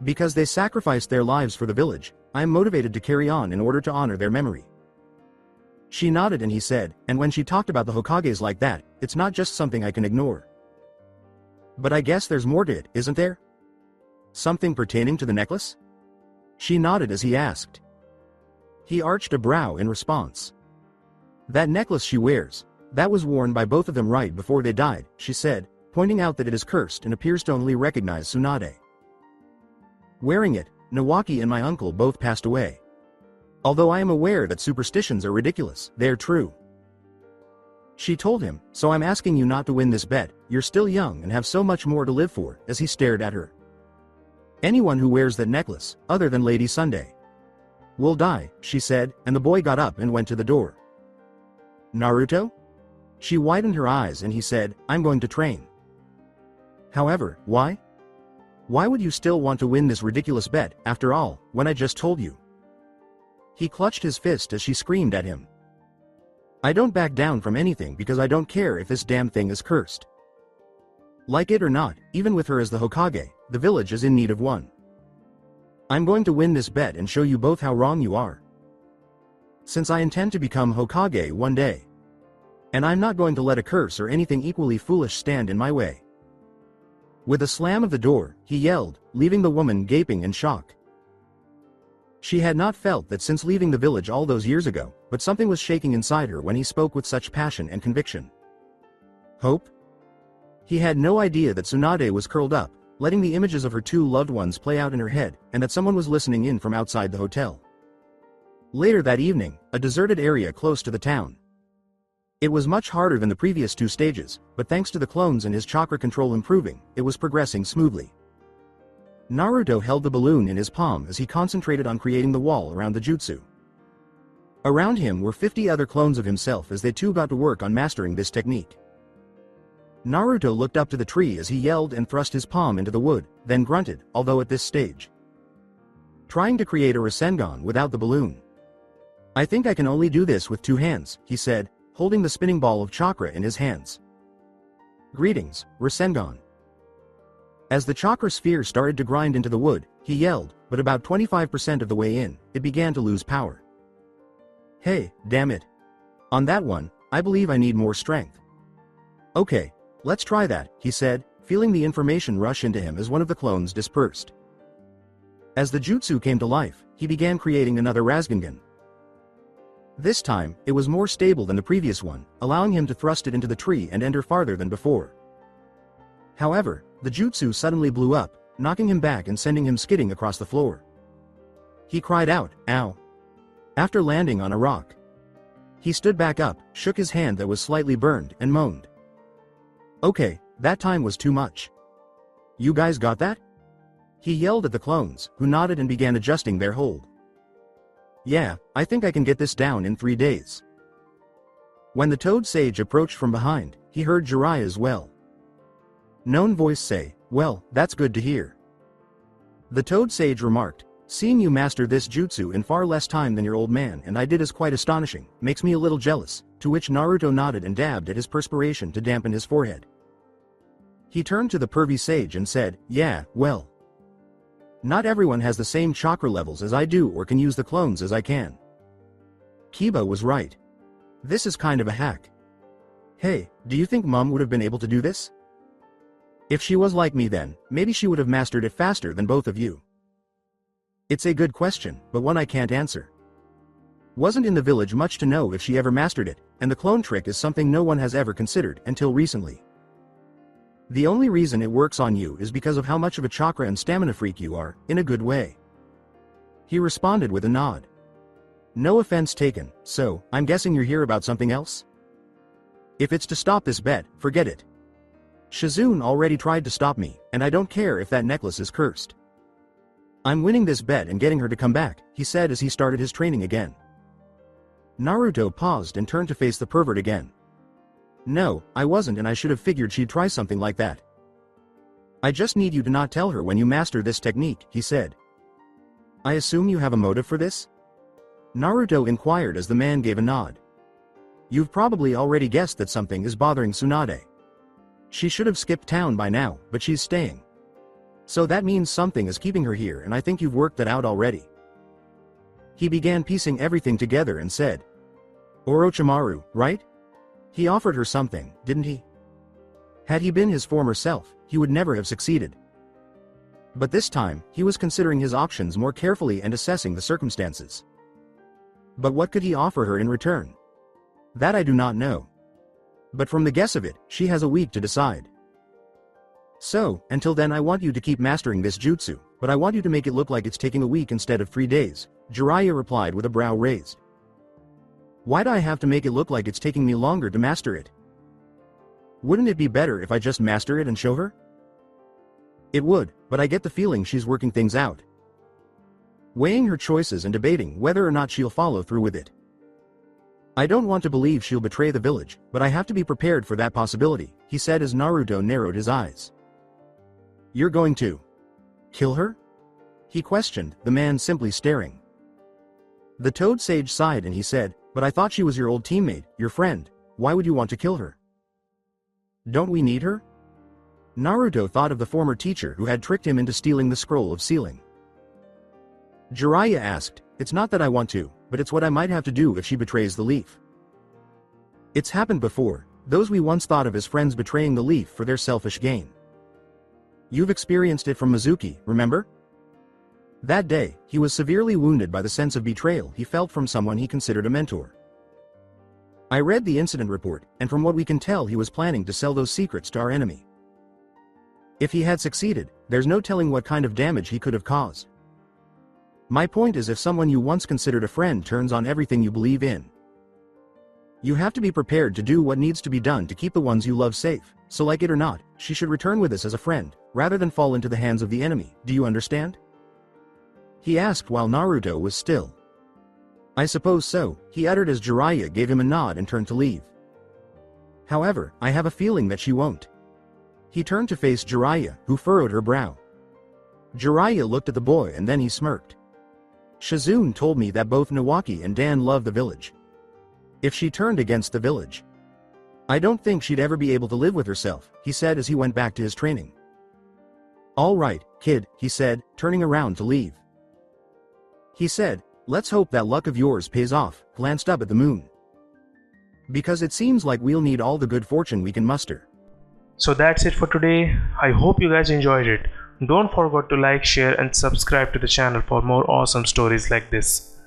Because they sacrificed their lives for the village, I am motivated to carry on in order to honor their memory. She nodded and he said, and when she talked about the Hokages like that, it's not just something I can ignore. But I guess there's more to it, isn't there? Something pertaining to the necklace? She nodded as he asked. He arched a brow in response. That necklace she wears, that was worn by both of them right before they died, she said, pointing out that it is cursed and appears to only recognize Tsunade. Wearing it, Nawaki and my uncle both passed away. Although I am aware that superstitions are ridiculous, they are true. She told him, so I'm asking you not to win this bet, you're still young and have so much more to live for, as he stared at her. Anyone who wears that necklace, other than Lady Sunday, will die, she said, and the boy got up and went to the door. Naruto? She widened her eyes and he said, I'm going to train. However, why? Why would you still want to win this ridiculous bet, after all, when I just told you? He clutched his fist as she screamed at him. I don't back down from anything because I don't care if this damn thing is cursed. Like it or not, even with her as the Hokage, the village is in need of one. I'm going to win this bet and show you both how wrong you are. Since I intend to become Hokage one day. And I'm not going to let a curse or anything equally foolish stand in my way. With a slam of the door, he yelled, leaving the woman gaping in shock. She had not felt that since leaving the village all those years ago, but something was shaking inside her when he spoke with such passion and conviction. Hope? He had no idea that Tsunade was curled up, letting the images of her two loved ones play out in her head, and that someone was listening in from outside the hotel. Later that evening, a deserted area close to the town. It was much harder than the previous two stages, but thanks to the clones and his chakra control improving, it was progressing smoothly. Naruto held the balloon in his palm as he concentrated on creating the wall around the jutsu. Around him were 50 other clones of himself as they too got to work on mastering this technique. Naruto looked up to the tree as he yelled and thrust his palm into the wood, then grunted, although at this stage trying to create a Rasengan without the balloon. I think I can only do this with two hands, he said, holding the spinning ball of chakra in his hands. Greetings, Rasengan. As the chakra sphere started to grind into the wood, he yelled, but about 25% of the way in, it began to lose power. Hey, damn it. On that one, I believe I need more strength. Okay, let's try that, he said, feeling the information rush into him as one of the clones dispersed. As the jutsu came to life, he began creating another Rasengan. This time, it was more stable than the previous one, allowing him to thrust it into the tree and enter farther than before. However, the jutsu suddenly blew up, knocking him back and sending him skidding across the floor. He cried out, ow. After landing on a rock. He stood back up, shook his hand that was slightly burned, and moaned. Okay, that time was too much. You guys got that? He yelled at the clones, who nodded and began adjusting their hold. Yeah, I think I can get this down in 3 days. When the Toad Sage approached from behind, he heard Jiraiya's well-known voice say, "Well, that's good to hear." The Toad Sage remarked, "Seeing you master this jutsu in far less time than your old man and I did is quite astonishing, makes me a little jealous," to which Naruto nodded and dabbed at his perspiration to dampen his forehead. He turned to the pervy sage and said, "Yeah, well, not everyone has the same chakra levels as I do or can use the clones as I can." Kiba was right. This is kind of a hack. Hey, do you think Mum would have been able to do this? If she was like me then, maybe she would have mastered it faster than both of you. It's a good question, but one I can't answer. Wasn't in the village much to know if she ever mastered it, and the clone trick is something no one has ever considered until recently. The only reason it works on you is because of how much of a chakra and stamina freak you are, in a good way. He responded with a nod. No offense taken, so, I'm guessing you're here about something else? If it's to stop this bet, forget it. Shizune already tried to stop me, and I don't care if that necklace is cursed. I'm winning this bet and getting her to come back, he said as he started his training again. Naruto paused and turned to face the pervert again. No, I wasn't, and I should have figured she'd try something like that. I just need you to not tell her when you master this technique, he said. I assume you have a motive for this? Naruto inquired as the man gave a nod. You've probably already guessed that something is bothering Tsunade. She should have skipped town by now, but she's staying. So that means something is keeping her here, and I think you've worked that out already. He began piecing everything together and said, Orochimaru, right? He offered her something, didn't he? Had he been his former self, he would never have succeeded. But this time, he was considering his options more carefully and assessing the circumstances. But what could he offer her in return? That I do not know. But from the guess of it, she has a week to decide. So, until then I want you to keep mastering this jutsu, but I want you to make it look like it's taking a week instead of 3 days, Jiraiya replied with a brow raised. Why do I have to make it look like it's taking me longer to master it? Wouldn't it be better if I just master it and show her? It would, but I get the feeling she's working things out. Weighing her choices and debating whether or not she'll follow through with it. I don't want to believe she'll betray the village, but I have to be prepared for that possibility, he said as Naruto narrowed his eyes. You're going to kill her? He questioned, the man simply staring. The Toad Sage sighed and he said, but I thought she was your old teammate, your friend. Why would you want to kill her? Don't we need her? Naruto thought of the former teacher who had tricked him into stealing the scroll of sealing. Jiraiya asked, it's not that I want to, but it's what I might have to do if she betrays the leaf. It's happened before, those we once thought of as friends betraying the leaf for their selfish gain. You've experienced it from Mizuki, remember? That day, he was severely wounded by the sense of betrayal he felt from someone he considered a mentor. I read the incident report, and from what we can tell he was planning to sell those secrets to our enemy. If he had succeeded, there's no telling what kind of damage he could have caused. My point is, if someone you once considered a friend turns on everything you believe in, you have to be prepared to do what needs to be done to keep the ones you love safe, so like it or not, she should return with us as a friend, rather than fall into the hands of the enemy, do you understand? He asked while Naruto was still. I suppose so, he uttered as Jiraiya gave him a nod and turned to leave. However, I have a feeling that she won't. He turned to face Jiraiya, who furrowed her brow. Jiraiya looked at the boy and then he smirked. Shizune told me that both Nawaki and Dan love the village. If she turned against the village, I don't think she'd ever be able to live with herself, he said as he went back to his training. All right, kid, he said, turning around to leave. He said, let's hope that luck of yours pays off, glanced up at the moon. Because it seems like we'll need all the good fortune we can muster. So that's it for today. I hope you guys enjoyed it. Don't forget to like, share and subscribe to the channel for more awesome stories like this.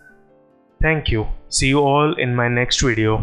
Thank you. See you all in my next video.